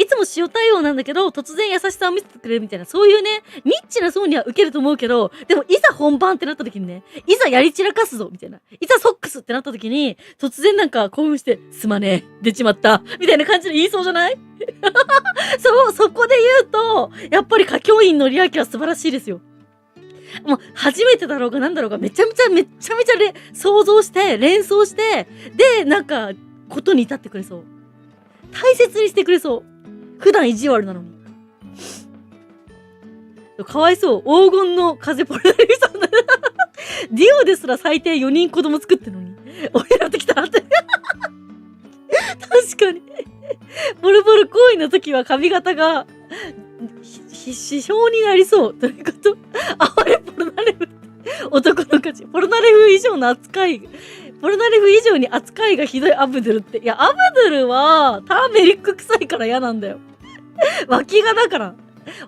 つも塩対応なんだけど、突然優しさを見せてくれるみたいな、そういうね、ニッチな層には受けると思うけど、でもいざ本番ってなった時にね、いざやり散らかすぞみたいな。いざソックスってなった時に、突然なんか興奮して、すまねえ、出ちまった、みたいな感じで言いそうじゃない？そこで言うと、やっぱり歌教員のリアキは素晴らしいですよ。もう初めてだろうがなんだろうがめちゃめちゃ想像して連想してでなんかことに至ってくれそう。大切にしてくれそう。普段意地悪なのに。かわいそう。黄金の風ポルナレフさんだ。ディオですら最低4人子供作ってんのに。俺らってきたらって。確かに。ボルボル行為の時は髪型が支障になりそう。ということ。あれ、ポルナレフ男の価値。ポルナレフ以上に扱いがひどいアブドゥルって。いや、アブドゥルはターメリック臭いから嫌なんだよ。脇がだから。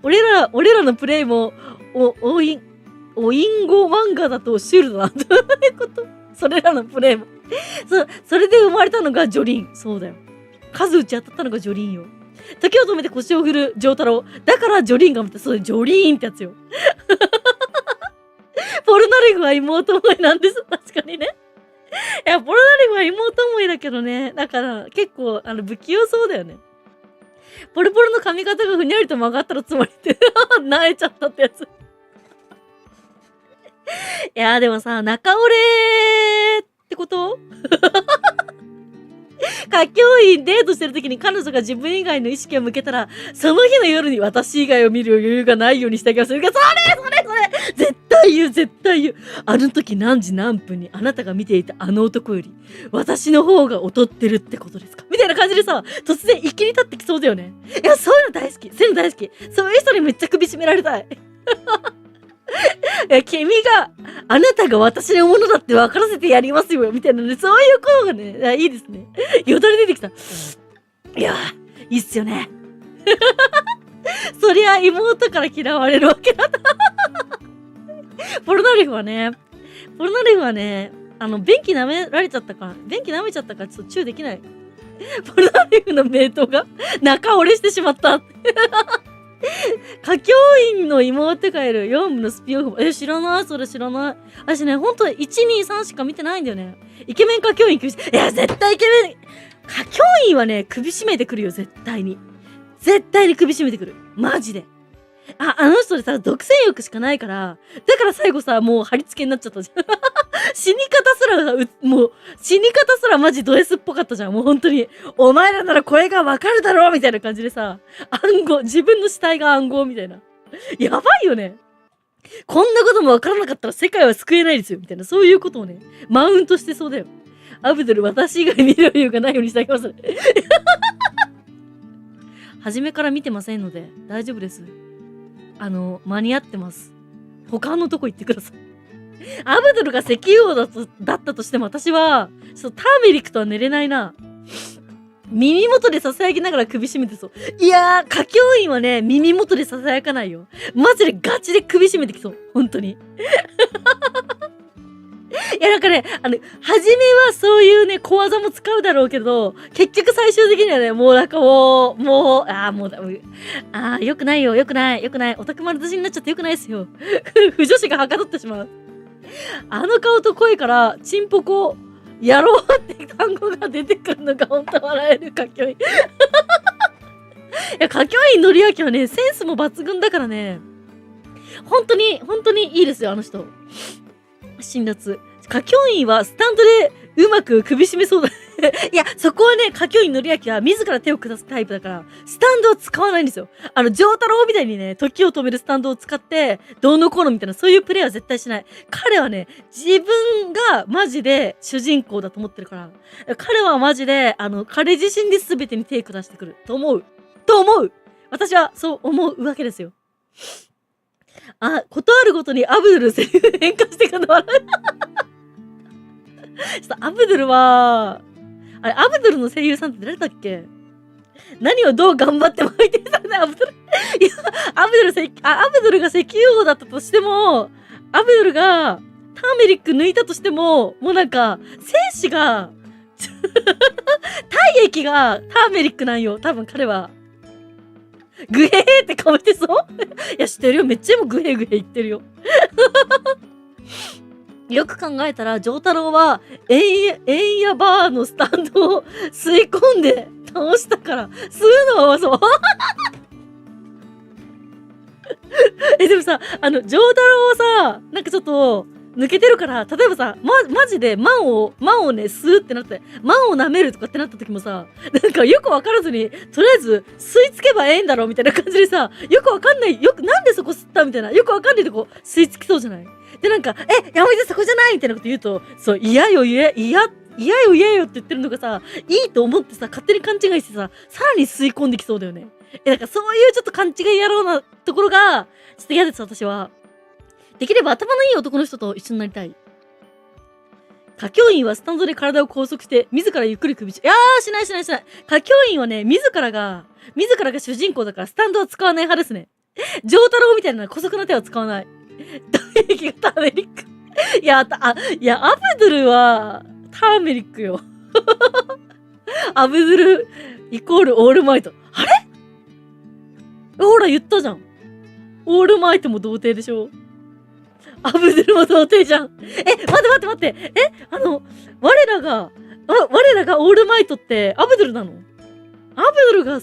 俺らのプレイも、おインゴ漫画だとシュールだな。どういうこと？それらのプレイも。それで生まれたのがジョリン。そうだよ。数打ち当たったのがジョリンよ。時を止めて腰を振るジョータロ。だからジョリンが見て、そうジョリーンってやつよ。ポルナレフは妹思いなんです。確かにね。いや、ポルナレフは妹思いだけどね。だから結構不器用そうだよね。ポルポルの髪型がふにゃりと曲がったらつまりって萎えちゃったってやつ。いやでもさ、中折れってこと歌教員デートしてる時に彼女が自分以外の意識を向けたら、その日の夜に私以外を見る余裕がないようにした気がするけど、それ絶対言う。あの時何時何分にあなたが見ていたあの男より、私の方が劣ってるってことですかみたいな感じでさ、突然一気に立ってきそうだよね。いや、そういうの大好き。そういう人にめっちゃ首絞められたい。いや、あなたが私のものだって分からせてやりますよ、みたいなね、そういう声がね、いいですね。よだれ出てきた。いや、いいっすよね。そりゃ妹から嫌われるわけだ。ポルナレフはね、便器舐めちゃったから、ちょっとチューできない。ポルナレフの名刀が中折れしてしまった。歌教員の妹がいる4部のスピンオフ。知らない。それ知らない。私ね、ほんと1、2、3しか見てないんだよね。イケメン歌教員いや、絶対イケメン。歌教員はね、首絞めてくるよ、絶対に首絞めてくる。マジで。あの人でさ、独占欲しかないから、だから最後さ、もう貼り付けになっちゃったじゃん。死に方すら、もう、死に方すらマジド S っぽかったじゃん。もう本当に、お前らならこれがわかるだろうみたいな感じでさ、暗号、自分の死体が暗号みたいな。やばいよね。こんなこともわからなかったら世界は救えないですよ。みたいな、そういうことをね、マウントしてそうだよ。アブドゥル、私以外見る余裕がないようにしてあげます。初めから見てませんので、大丈夫です。間に合ってます。他のとこ行ってください。アブドゥルが石油王だったとしても私は、ちょっとターメリックとは寝れないな。耳元で囁きながら首絞めてそう。いやー、歌教員はね、耳元で囁かないよ。マジでガチで首絞めてきそう。本当に。いや、なんかね、初めはそういうね、小技も使うだろうけど、結局最終的にはね、もうなんかもう、よくないよ、よくない、よくない。オタク丸出しになっちゃってよくないですよ。不女子がはかどってしまう。あの顔と声から、チンポコ、やろうって単語が出てくるのが本当笑える歌教員。いや、歌教員のりあきはね、センスも抜群だからね、本当にいいですよ、あの人。辛辣。歌教員はスタンドでうまく首絞めそうだ。いや、そこはね、歌教員のりあきは自ら手を下すタイプだから、スタンドを使わないんですよ。丈太郎みたいにね、時を止めるスタンドを使って、どうのこうのみたいな、そういうプレイは絶対しない。彼はね、自分がマジで主人公だと思ってるから、彼はマジで、彼自身で全てに手を下してくる。と思う。私はそう思うわけですよ。ことあるごとにアブドゥルセリフ変化してくるの笑う。ちょっとアブドゥルは、アブドゥルの声優さんって誰だっけ？何をどう頑張っても相手にされないアブドゥル。いや、アブドゥルが石油王だったとしても、アブドゥルがターメリック抜いたとしても、もうなんか、精子が、体液がターメリックなんよ。多分彼は。グヘーって顔してそう。いや、知ってるよ。めっちゃもグヘグヘ言ってるよ。よく考えたら、丈太郎は、エンヤバーのスタンドを吸い込んで倒したから、吸うのはそう。でもさ、丈太郎はさ、なんかちょっと、抜けてるから、例えばさ、マジで、マンをね、吸うってなって、マンを舐めるとかってなった時もさ、なんかよくわからずに、とりあえず、吸い付けばええんだろみたいな感じでさ、よくわかんない、なんでそこ吸ったみたいな、よくわかんないとこ吸い付きそうじゃない？で、なんか、やめてそこじゃないみたいなこと言うと、そう、嫌よって言ってるのがさ、いいと思ってさ、勝手に勘違いしてさ、さらに吸い込んできそうだよね。なんかそういうちょっと勘違い野郎なところが、ちょっと嫌です、私は。できれば頭のいい男の人と一緒になりたい。歌教員はスタンドで体を拘束して、自らゆっくりしない。歌教員はね、自らが主人公だからスタンドは使わない派ですね。丈太郎みたいな姑息な手は使わない。唾液がターメリック。いや、アブドゥルは、ターメリックよ。アブドゥルイコールオールマイト。あれ？ほら言ったじゃん。オールマイトも童貞でしょ？アブドゥルも童貞じゃん。待って。我らがオールマイトってアブドゥルなの？アブドゥ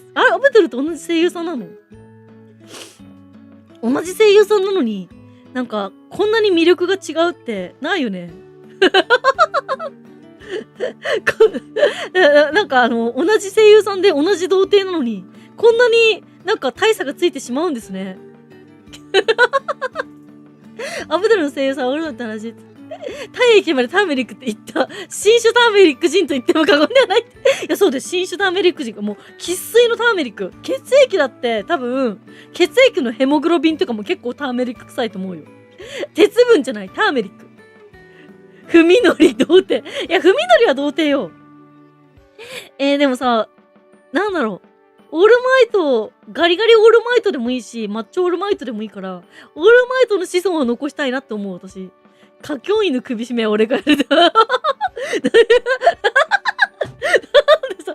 ルと同じ声優さんなの？同じ声優さんなのに、なんか、こんなに魅力が違うってないよね。なんか同じ声優さんで同じ童貞なのに、こんなになんか大差がついてしまうんですね。アブドゥルの声優さんは俺だった話。体液までターメリックって言った。新種ターメリック人と言っても過言ではない。いや、そうです。新種ターメリック人がもう、生粋のターメリック。血液だって多分、血液のヘモグロビンとかも結構ターメリック臭いと思うよ。鉄分じゃない、ターメリック。ふみのり童貞。いや、ふみのりは童貞よ。でもさ、なんだろう。オールマイト、ガリガリオールマイトでもいいし、マッチョオールマイトでもいいから、オールマイトの子孫を残したいなって思う、私。歌教員の首絞めは俺がやる。なんでさ、ア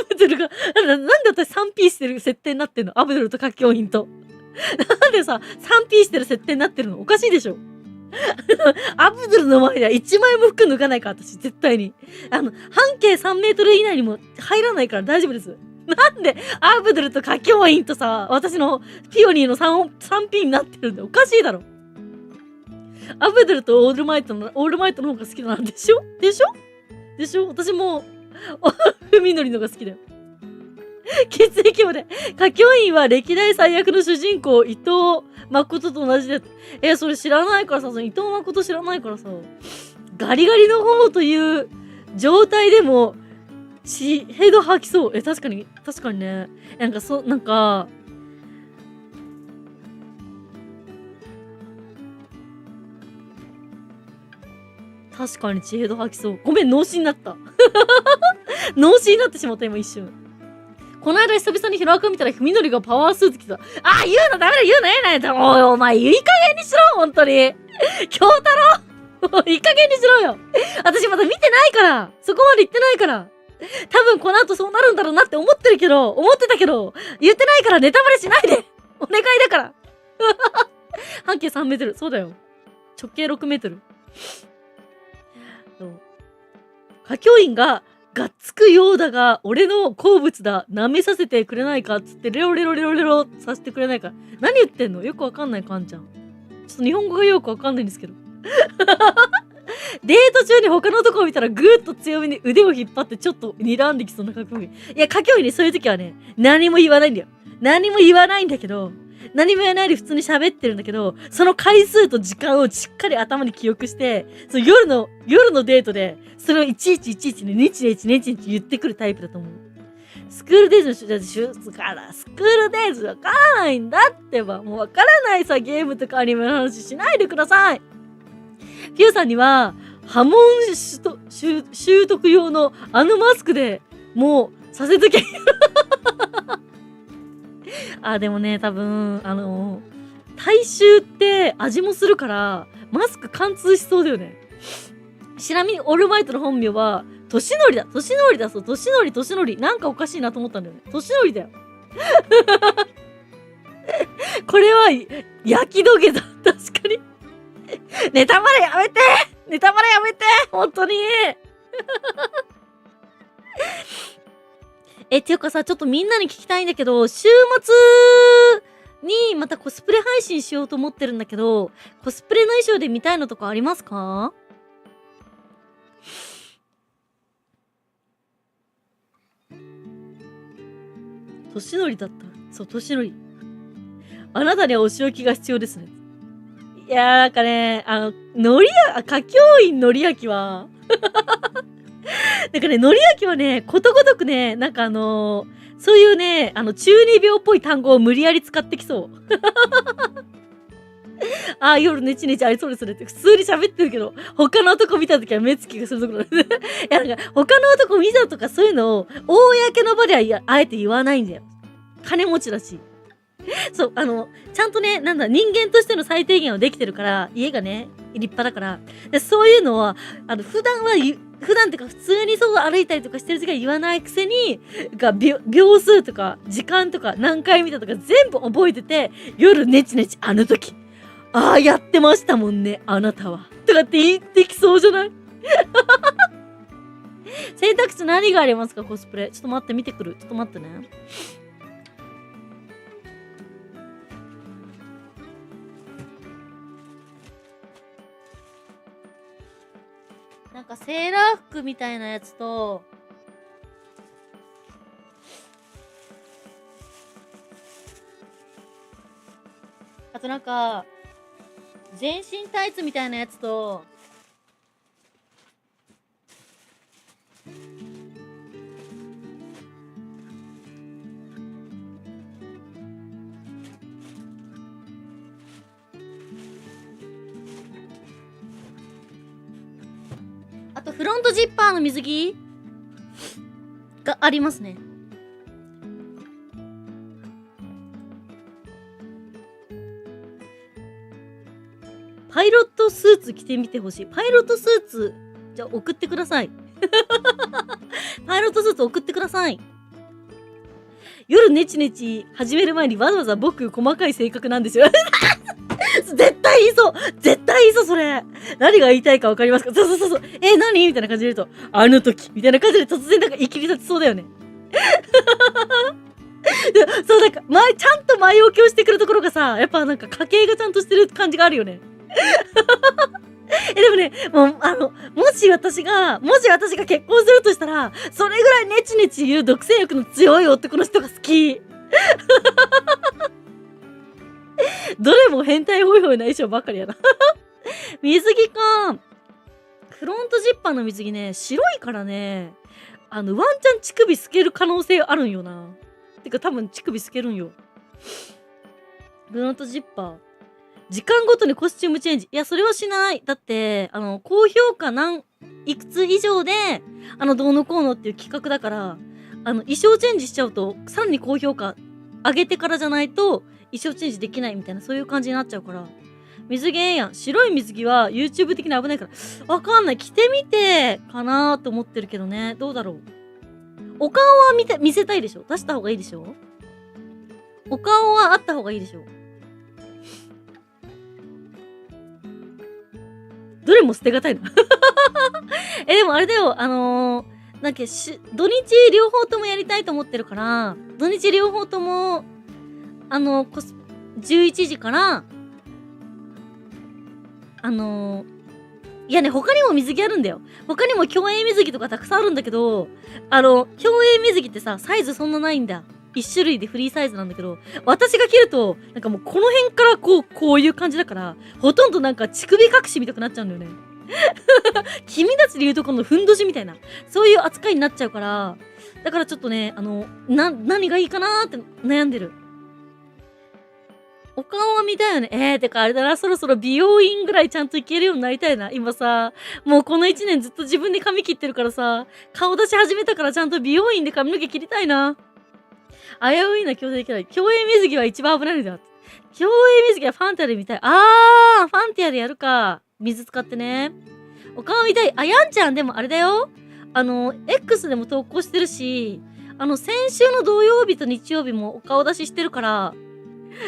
ブドゥルが、なんで私 3P してる設定になってんの？アブドゥルと歌教員と。なんでさ、3P してる設定になってるの？おかしいでしょ？アブドゥルの前では1枚も服脱がないから、私、絶対に。半径3メートル以内にも入らないから大丈夫です。なんでアブドゥルと歌教員とさ、私のピオニーの 3P になってるんだよ。おかしいだろ。アブドゥルとオールマイトの方が好きなんでしょ私も、海のりのが好きだよ。血液まで。歌教員は歴代最悪の主人公、伊藤誠と同じで。それ知らないからさ、伊藤誠知らないからさ、ガリガリの方という状態でも、ヘド吐きそう。確かにね。なんか、確かに血ヘド吐きそう。ごめん、脳死になった。脳死になってしまった、今一瞬。この間久々にヒロアカ見たら、みのりがパワースーツ着てた。あ、言うのダメだ、言うのお前、いい加減にしろ、ほんとに。京太郎いい加減にしろよ。私まだ見てないから。そこまで言ってないから。多分この後そうなるんだろうなって思ってたけど、言ってないからネタバレしないで。お願いだから。半径3メートル。そうだよ。直径6メートル。歌教員が、がっつくようだが、俺の好物だ。舐めさせてくれないかっつって、レロレロレロレロさせてくれないか。何言ってんのよくわかんない、かんちゃん。ちょっと日本語がよくわかんないんですけど。デート中に他の男を見たらぐーっと強めに腕を引っ張ってちょっと睨んできそうな歌教員。いや、歌教員にそういう時はね、何も言わないんだよ。何も言わないんだけど、何も言わないで普通に喋ってるんだけど、その回数と時間をしっかり頭に記憶して、その夜のデートで、それをいちいちね、ネチネチ言ってくるタイプだと思う。スクールデイズのスクールデイズわからないんだってば。もうわからないさ、ゲームとかアニメの話しないでください。ピューさんには、波紋習得用のあのマスクでもうさせとけ。でもね、多分、大衆って味もするから、マスク貫通しそうだよね。ちなみに、オールマイトの本名は、としのりだ。としのり。なんかおかしいなと思ったんだよね。としのりだよ。これは、焼き土下座。確かに。ネタバレやめて本当にっていうかさ、ちょっとみんなに聞きたいんだけど、週末にまたコスプレ配信しようと思ってるんだけど、コスプレの衣装で見たいのとかありますか？としのりだった。そう、としのり。あなたにはお仕置きが必要ですね。いやーなんかね、歌教員のりやきは、なんかね、のりやきはね、ことごとくね、なんかそういうね、中二病っぽい単語を無理やり使ってきそう。夜ネチネチありそうですねって普通に喋ってるけど、他の男見たときは目つきがするところで、いやなんか、他の男見たとかそういうのを、公の場ではあえて言わないんだよ。金持ちだし。そう、ちゃんとね、人間としての最低限はできてるから、家がね、立派だから、でそういうのは、普段ってか普通にそう歩いたりとかしてる時間言わないくせに、秒数とか、時間とか、何回見たとか全部覚えてて、夜ネチネチあの時、やってましたもんね、あなたは。とかって言ってきそうじゃない選択肢何がありますか、コスプレ。ちょっと待って、見てくる。ちょっと待ってね。なんかセーラー服みたいなやつと、あとなんか、全身タイツみたいなやつと、あとフロントジッパーの水着がありますね。パイロットスーツ着てみてほしい。パイロットスーツ、じゃあ送ってください。パイロットスーツ送ってください。夜ネチネチ始める前にわざわざ僕細かい性格なんですよ。絶対言いそう、それ。何が言いたいか分かりますか？そう。何みたいな感じで言うと、あの時みたいな感じで突然なんかいきり立ちそうだよね。そう、なんか、ちゃんと前置きをしてくるところがさ、やっぱなんか家計がちゃんとしてる感じがあるよね。でもね、もう、もし私が結婚するとしたら、それぐらいネチネチ言う独占欲の強い男の人が好き。どれも変態ホイホイな衣装ばっかりやな。水着か。フロントジッパーの水着ね、白いからね、ワンチャン乳首透ける可能性あるんよな。てか多分乳首透けるんよ。フロントジッパー。時間ごとにコスチュームチェンジ。いや、それはしない。だって、高評価いくつ以上で、どうのこうのっていう企画だから、衣装チェンジしちゃうと、さらに高評価上げてからじゃないと、衣装チェンジできないみたいな、そういう感じになっちゃうから。水着ええやん。白い水着は YouTube 的に危ないから。わかんない。着てみてかなーと思ってるけどね。どうだろう。お顔は見せたいでしょ。出した方がいいでしょ。お顔はあった方がいいでしょ。どれも捨てがたいな。でもあれだよ。なんか土日両方ともやりたいと思ってるから、土日両方とも、11時から、いやね、他にも水着あるんだよ。他にも競泳水着とかたくさんあるんだけど、競泳水着ってさ、サイズそんなないんだ。一種類でフリーサイズなんだけど、私が着ると、なんかもうこの辺からこういう感じだから、ほとんどなんか乳首隠しみたくなっちゃうんだよね。君たちで言うとこのふんどしみたいな、そういう扱いになっちゃうから、だからちょっとね、何がいいかなーって悩んでる。お顔は見たいよね。てかあれだな、そろそろ美容院ぐらいちゃんと行けるようになりたいな。今さ、もうこの1年ずっと自分で髪切ってるからさ、顔出し始めたからちゃんと美容院で髪の毛切りたいな。危ういな、強制できない。競泳水着は一番危ないんだ。競泳水着はファンティアで見たい。ファンティアでやるか。水使ってね。お顔見たい。ヤンちゃんでもあれだよ。X でも投稿してるし、先週の土曜日と日曜日もお顔出ししてるから、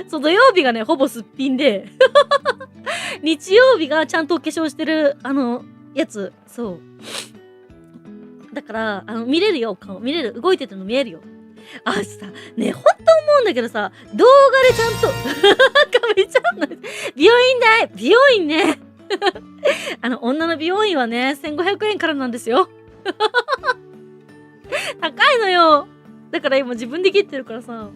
そう、土曜日がね、ほぼすっぴんで、日曜日がちゃんとお化粧してる、やつ、そう。だから、見れるよ、顔。見れる。動いてても見えるよ。さ、ね、ほんと思うんだけどさ、動画でちゃんと、めちゃんない。美容院だい。美容院ね。女の美容院はね、1500円からなんですよ。高いのよ。だから今自分で切ってるからさ。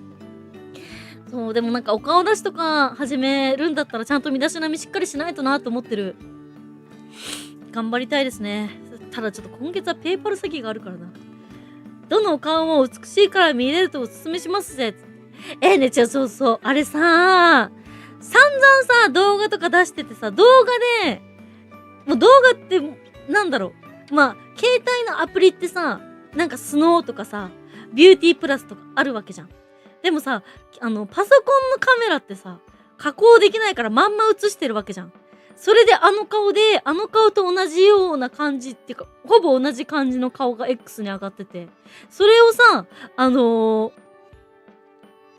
そう、でもなんかお顔出しとか始めるんだったらちゃんと身だしなみしっかりしないとなと思ってる。頑張りたいですね。ただちょっと今月はペーパル詐欺があるからな。どのお顔も美しいから見れるとおすすめしますぜ。ね、そうそう。あれさ、散々さ、動画とか出しててさ、動画で、もう動画って、なんだろう。携帯のアプリってさ、なんかスノーとかさ、ビューティープラスとかあるわけじゃん。でもさ、パソコンのカメラってさ、加工できないからまんま映してるわけじゃん。それであの顔と同じような感じっていうか、ほぼ同じ感じの顔が X に上がってて、それをさ、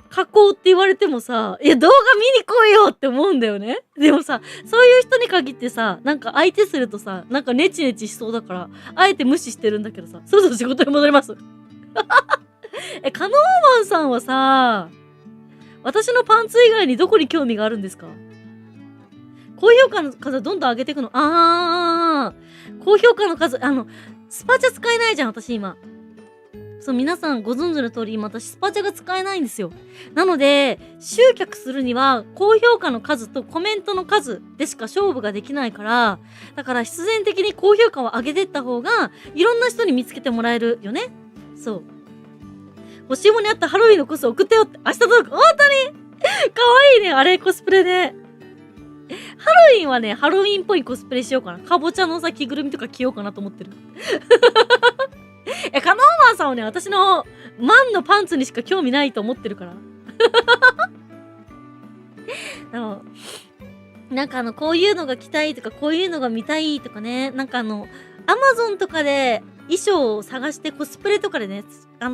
加工って言われてもさ、いや、動画見に来いよって思うんだよね。でもさ、そういう人に限ってさ、なんか相手するとさ、なんかネチネチしそうだから、あえて無視してるんだけどさ、そろそろ仕事に戻ります。カノーマンさんはさ、私のパンツ以外にどこに興味があるんですか？高評価の数どんどん上げていくの。高評価の数、スパチャ使えないじゃん、私今。そう、皆さんご存知の通り、今私スパチャが使えないんですよ。なので、集客するには、高評価の数とコメントの数でしか勝負ができないから、だから必然的に高評価を上げてった方が、いろんな人に見つけてもらえるよね。そう。欲しいものにあったハロウィンのコス送ってよって、明日届く。本当にかわいいね、あれ、コスプレで。ハロウィンはね、ハロウィンっぽいコスプレしようかな。かぼちゃのさ、着ぐるみとか着ようかなと思ってる。カノーマンさんはね、私のマンのパンツにしか興味ないと思ってるから。なんかこういうのが着たいとか、こういうのが見たいとかね、なんかアマゾンとかで衣装を探して、コスプレとかでね、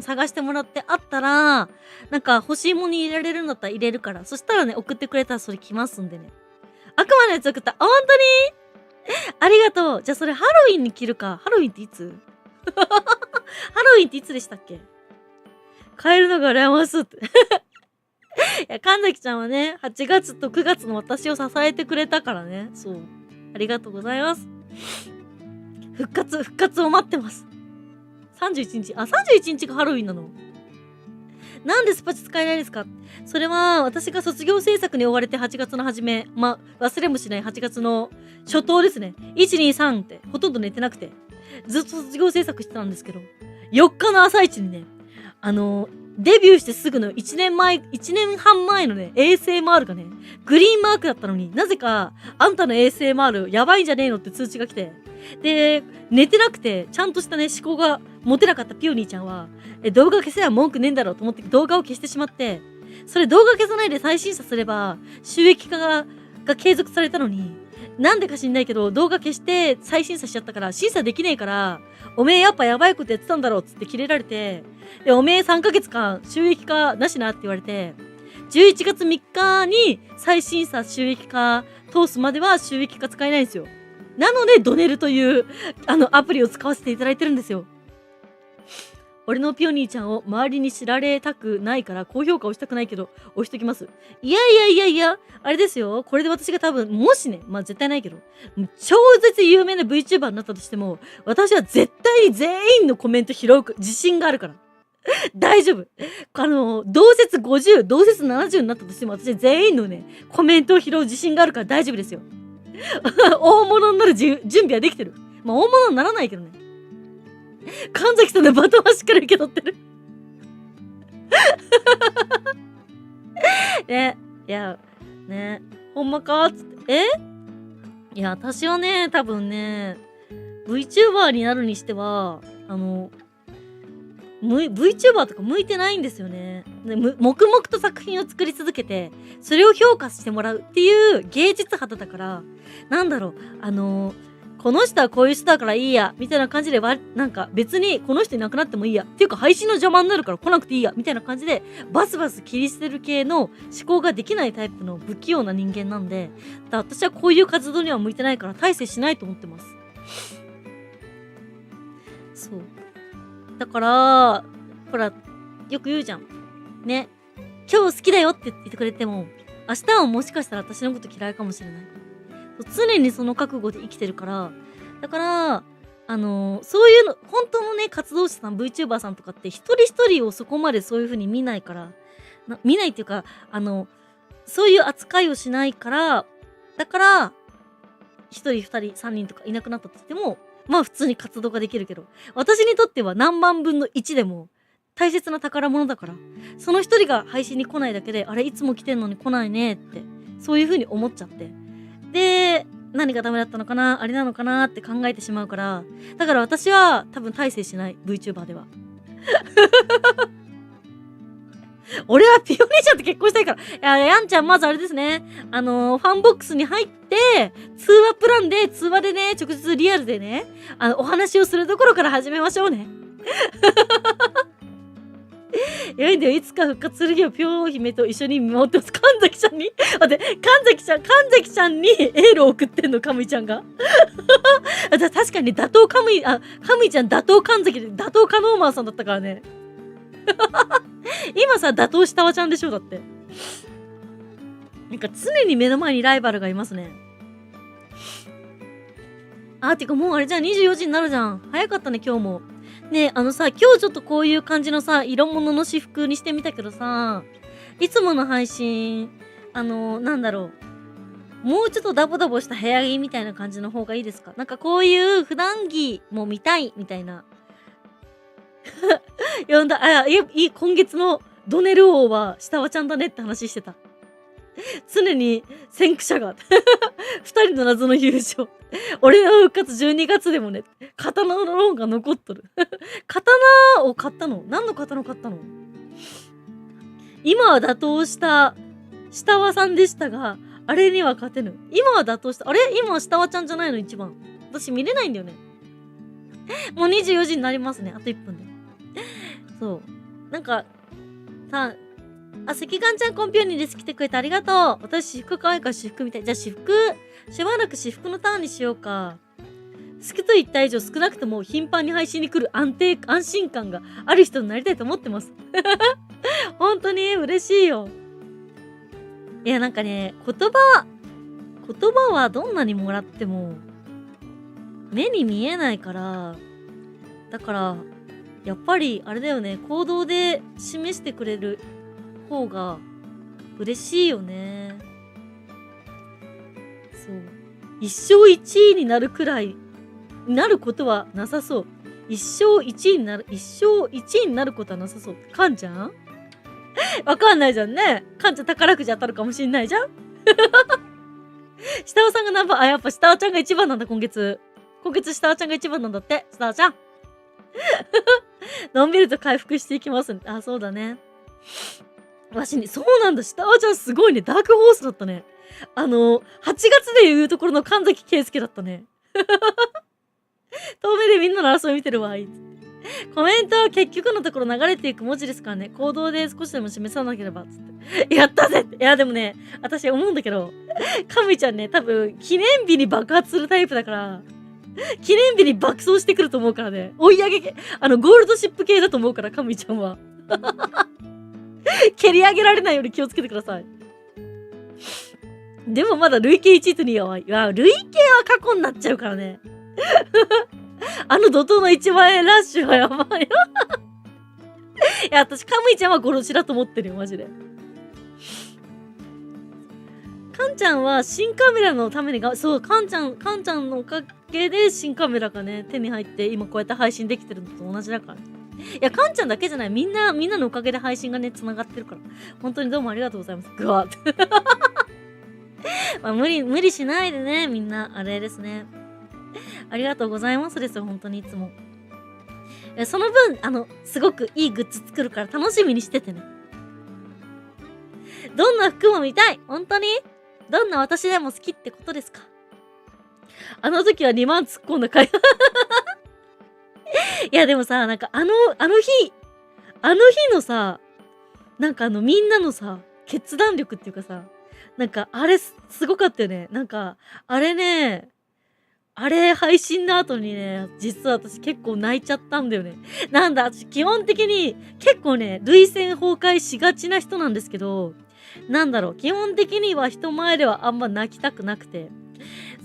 探してもらってあったら、なんか欲しいものに入れられるんだったら入れるから、そしたらね、送ってくれたらそれ着ますんでね。悪魔のやつ送った。本当にありがとう。じゃあそれハロウィンに着るか。ハロウィンっていつハロウィンっていつでしたっけ？変えるのが羨ましいって。いや、神崎ちゃんはね、8月と9月の私を支えてくれたからね。そう。ありがとうございます。復活を待ってます。31日。あ、31日がハロウィンなの。なんでスパチ使えないですか？それは、私が卒業制作に追われて8月の初め、忘れもしない8月の初頭ですね。1、2、3って、ほとんど寝てなくて、ずっと卒業制作してたんですけど、4日の朝一にね、デビューしてすぐの1年半前のね、ASMR がね、グリーンマークだったのになぜか、あんたの ASMR やばいんじゃねえのって通知が来て、で、寝てなくて、ちゃんとしたね、思考が持てなかったピオニーちゃんは、動画消せば文句ねえんだろうと思って動画を消してしまって、それ動画消さないで再審査すれば、収益化が継続されたのに、なんでか知んないけど、動画消して再審査しちゃったから、審査できねえから、おめえやっぱやばいことやってたんだろうっつってキレられて、で、おめえ3ヶ月間収益化なしなって言われて、11月3日に再審査収益化通すまでは収益化使えないんですよ。なので、ドネルという、アプリを使わせていただいてるんですよ。俺のピオニーちゃんを周りに知られたくないから高評価をしたくないけど押しときます。いや、あれですよ。これで私が多分、もしね、絶対ないけど、超絶有名な VTuber になったとしても、私は絶対に全員のコメント拾う自信があるから。大丈夫。同説50、同説70になったとしても、私は全員のね、コメントを拾う自信があるから大丈夫ですよ。大物になる準備はできてる。大物にならないけどね。神崎さんのバトンはしっかり受け取ってる。ね、いや、ね、ほんまかっつって、いや、私はね、多分ね、VTuber になるにしては、VTuber とか向いてないんですよね。黙々と作品を作り続けて、それを評価してもらうっていう芸術肌だから、なんだろう、この人はこういう人だからいいや、みたいな感じでなんか別にこの人いなくなってもいいや、っていうか配信の邪魔になるから来なくていいや、みたいな感じでバスバス切り捨てる系の思考ができないタイプの不器用な人間なんで、私はこういう活動には向いてないから大成しないと思ってます。そう。だから、ほら、よく言うじゃん。ね。今日好きだよって言ってくれても、明日はもしかしたら私のこと嫌いかもしれない。常にその覚悟で生きてるから、だから、そういうの、本当のね、活動者さん、VTuber さんとかって一人一人をそこまでそういう風に見ないから、見ないっていうか、そういう扱いをしないから、だから、一人二人三人とかいなくなったとしても、普通に活動ができるけど、私にとっては何万分の1でも大切な宝物だから、その一人が配信に来ないだけで、あれいつも来てんのに来ないねって、そういう風に思っちゃって。で、何がダメだったのかな、あれなのかなって考えてしまうから、だから私は多分大成しない、VTuber では。俺はピオニーちゃんと結婚したいから。やんちゃん、まずあれですね。ファンボックスに入って、通話プランで、通話でね、直接リアルでね、お話をするところから始めましょうね。いやいいんだよ。いつか復活する日をぴょー姫と一緒に見守ってます。神崎ちゃんに待って、神崎ちゃんにエールを送ってんの、神ちゃんが。確かに打倒神ちゃん打倒神崎で打倒カノーマンさんだったからね。今さ、打倒したわちゃんでしょ、だって。なんか常に目の前にライバルがいますね。てかもうあれじゃん、24時になるじゃん。早かったね、今日も。ねえ、今日ちょっとこういう感じのさ、色物の私服にしてみたけどさ、いつもの配信、なんだろう。もうちょっとダボダボした部屋着みたいな感じの方がいいですか？なんかこういう普段着も見たいみたいな。呼んだ、今月のドネル王は下はちゃんだねって話してた。常に先駆者が二人の謎の優勝。俺の復活12月でもね、刀のローンが残っとる。刀を買ったの？何の刀を買ったの？今は打倒した下輪さんでしたが、あれには勝てぬ。今は打倒した。あれ今は下輪ちゃんじゃないの一番。私見れないんだよね。もう24時になりますね。あと1分で。そう。なんか、さ、赤眼ちゃんコンピューニです。来てくれてありがとう。私、私服可愛いから私服みたい。じゃあ私服、しばらく私服のターンにしようか。好きと言った以上少なくとも頻繁に配信に来る安心感がある人になりたいと思ってます。本当に嬉しいよ。いやなんかね、言葉はどんなにもらっても目に見えないから、だからやっぱりあれだよね、行動で示してくれる方が嬉しいよね。そう。一生一位になるくらいなることはなさそう。一生一位になることはなさそう。かんちゃんわかんないじゃんね。かんちゃん宝くじ当たるかもしんないじゃん。下尾さんが何番？あ、やっぱ下尾ちゃんが一番なんだ、今月。今月下尾ちゃんが一番なんだって。下尾ちゃん。のんびりと回復していきますね。あ、そうだね。わしに、そうなんだ。下尾ちゃんすごいね。ダークホースだったね。8月で言うところの神崎圭介だったね。遠目でみんなの争い見てるわ。コメントは結局のところ流れていく文字ですからね。行動で少しでも示さなければ。つって。やったぜって。いや、でもね、私思うんだけど、カミちゃんね、多分、記念日に爆発するタイプだから、記念日に爆走してくると思うからね。追い上げ、ゴールドシップ系だと思うから、カミちゃんは。蹴り上げられないように気をつけてください。でもまだ累計1位と2位は、累計は過去になっちゃうからね。怒涛の1万円ラッシュはやばいよ。いや、私、カムイちゃんは殺しだと思ってるよ、マジで。カンちゃんは新カメラのためにそう、カンちゃんのおかげで新カメラがね、手に入って、今こうやって配信できてるのと同じだからね。いや、カンちゃんだけじゃない。みんなのおかげで配信がね、繋がってるから。本当にどうもありがとうございます。ぐわーって。まあ、無理しないでね、みんな。あれですね。ありがとうございますですよ、本当にいつも。その分、すごくいいグッズ作るから楽しみにしててね。どんな服も見たい！本当に？どんな私でも好きってことですか？あの時は2万突っ込んだ回。いや、でもさ、なんかあの日のさ、なんかみんなのさ、決断力っていうかさ、なんかあれすごかったよね。なんか、あれね、配信の後にね、実は私結構泣いちゃったんだよね。なんだ、私基本的に結構ね、涙腺崩壊しがちな人なんですけど、なんだろう、基本的には人前ではあんま泣きたくなくて。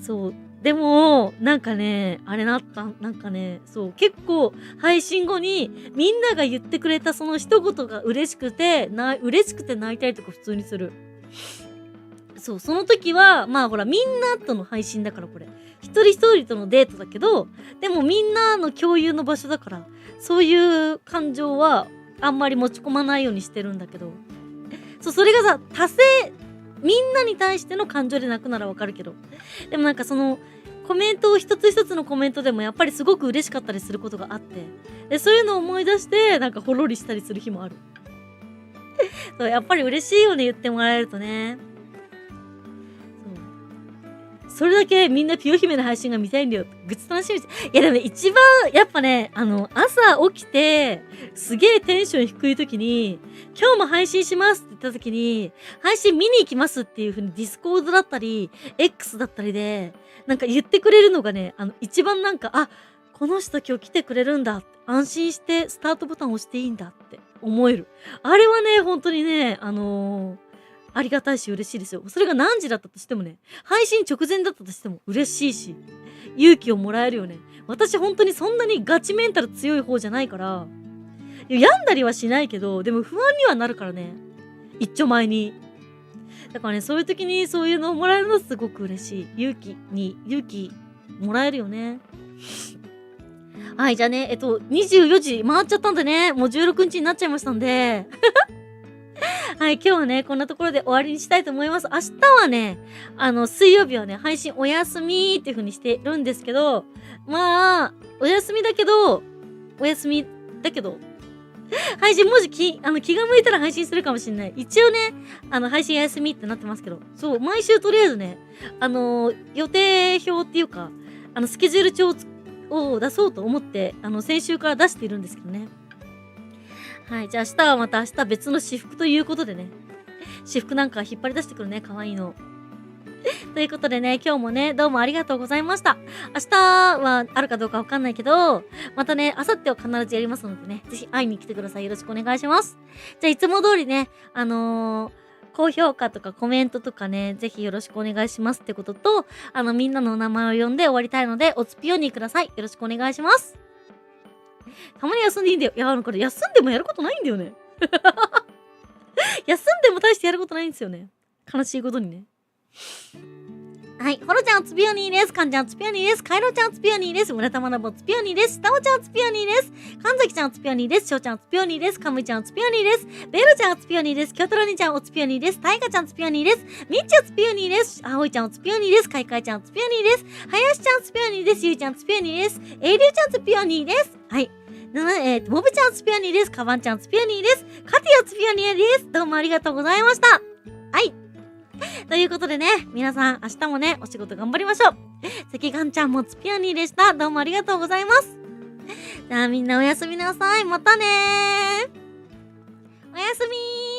そう。でも、なんかね、なんかね、そう、結構配信後にみんなが言ってくれたその一言が嬉しくて泣いたりとか普通にする。そう、その時は、まあほら、みんなとの配信だからこれ。一人一人とのデートだけど、でもみんなの共有の場所だから、そういう感情はあんまり持ち込まないようにしてるんだけど。そう、それがさ、みんなに対しての感情で泣くならわかるけど。でもなんかその、コメントを一つ一つのコメントでもやっぱりすごく嬉しかったりすることがあって。で、そういうのを思い出して、なんかほろりしたりする日もある。そう、やっぱり嬉しいよね、言ってもらえるとね。それだけみんなピヨ姫の配信が見たいんだよ。グッズ楽しみにして。いやでもね、一番、やっぱね、朝起きて、すげえテンション低い時に、今日も配信しますって言った時に、配信見に行きますっていう風にディスコードだったり、X だったりで、なんか言ってくれるのがね、一番なんか、あ、この人今日来てくれるんだ。安心してスタートボタン押していいんだって思える。あれはね、本当にね、ありがたいし嬉しいですよ。それが何時だったとしてもね、配信直前だったとしても嬉しいし、勇気をもらえるよね。私本当にそんなにガチメンタル強い方じゃないから、病んだりはしないけど、でも不安にはなるからね。一丁前に。だからね、そういう時にそういうのをもらえるのすごく嬉しい。勇気もらえるよね。はい、じゃあね、24時回っちゃったんでね、もう16日になっちゃいましたんで。はい、今日はね、こんなところで終わりにしたいと思います。明日はね、水曜日はね、配信お休みっていう風にしてるんですけど、まあ、お休みだけど、配信もし気が向いたら配信するかもしんない。一応ね、配信休みってなってますけど、そう、毎週とりあえずね、予定表っていうか、スケジュール帳を出そうと思って、先週から出しているんですけどね。はい。じゃあ明日はまた明日別の私服ということでね。私服なんか引っ張り出してくるね。可愛いの。ということでね、今日もね、どうもありがとうございました。明日はあるかどうかわかんないけど、またね、明後日は必ずやりますのでね、ぜひ会いに来てください。よろしくお願いします。じゃあ、いつも通りね、高評価とかコメントとかね、ぜひよろしくお願いしますってことと、みんなのお名前を呼んで終わりたいので、おつぴよにください。よろしくお願いします。たまに休んでいいんだよ。いや、これ休んでもやることないんだよね。休んでも大してやることないんですよね。悲しいことにね。はい。ホロちゃんおつぴよにーです。かんちゃんおつぴよにーです。カイロちゃんおつぴよにーです。村田まなぼおつぴよにーです。たおちゃんおつぴよにーです。神崎ちゃんおつぴよにーです。しょうちゃんおつぴよにーです。かむいちゃんおつぴよにーです。ベルちゃんおつぴよにーです。きょとろにちゃんおつぴよにーです。たいかちゃんおつぴよにーです。みっちおつぴよにーです。あおいちゃんおつぴよにーです。かいかいちゃんおつぴよにーです。はやしちゃんおつぴよにーです。ゆいちゃんおつぴよにーです。えいりゅうちゃんおつぴよにーです。はい。もぶちゃんおつぴよにーです。かばんちゃんおつぴよにーです。かておつぴよにーです。どうもありがとうございました。はい。ということでね、皆さん明日もね、お仕事頑張りましょう。関がんちゃんもつぴよにーでした。どうもありがとうございます。じゃあみんなおやすみなさい。またねー。おやすみー。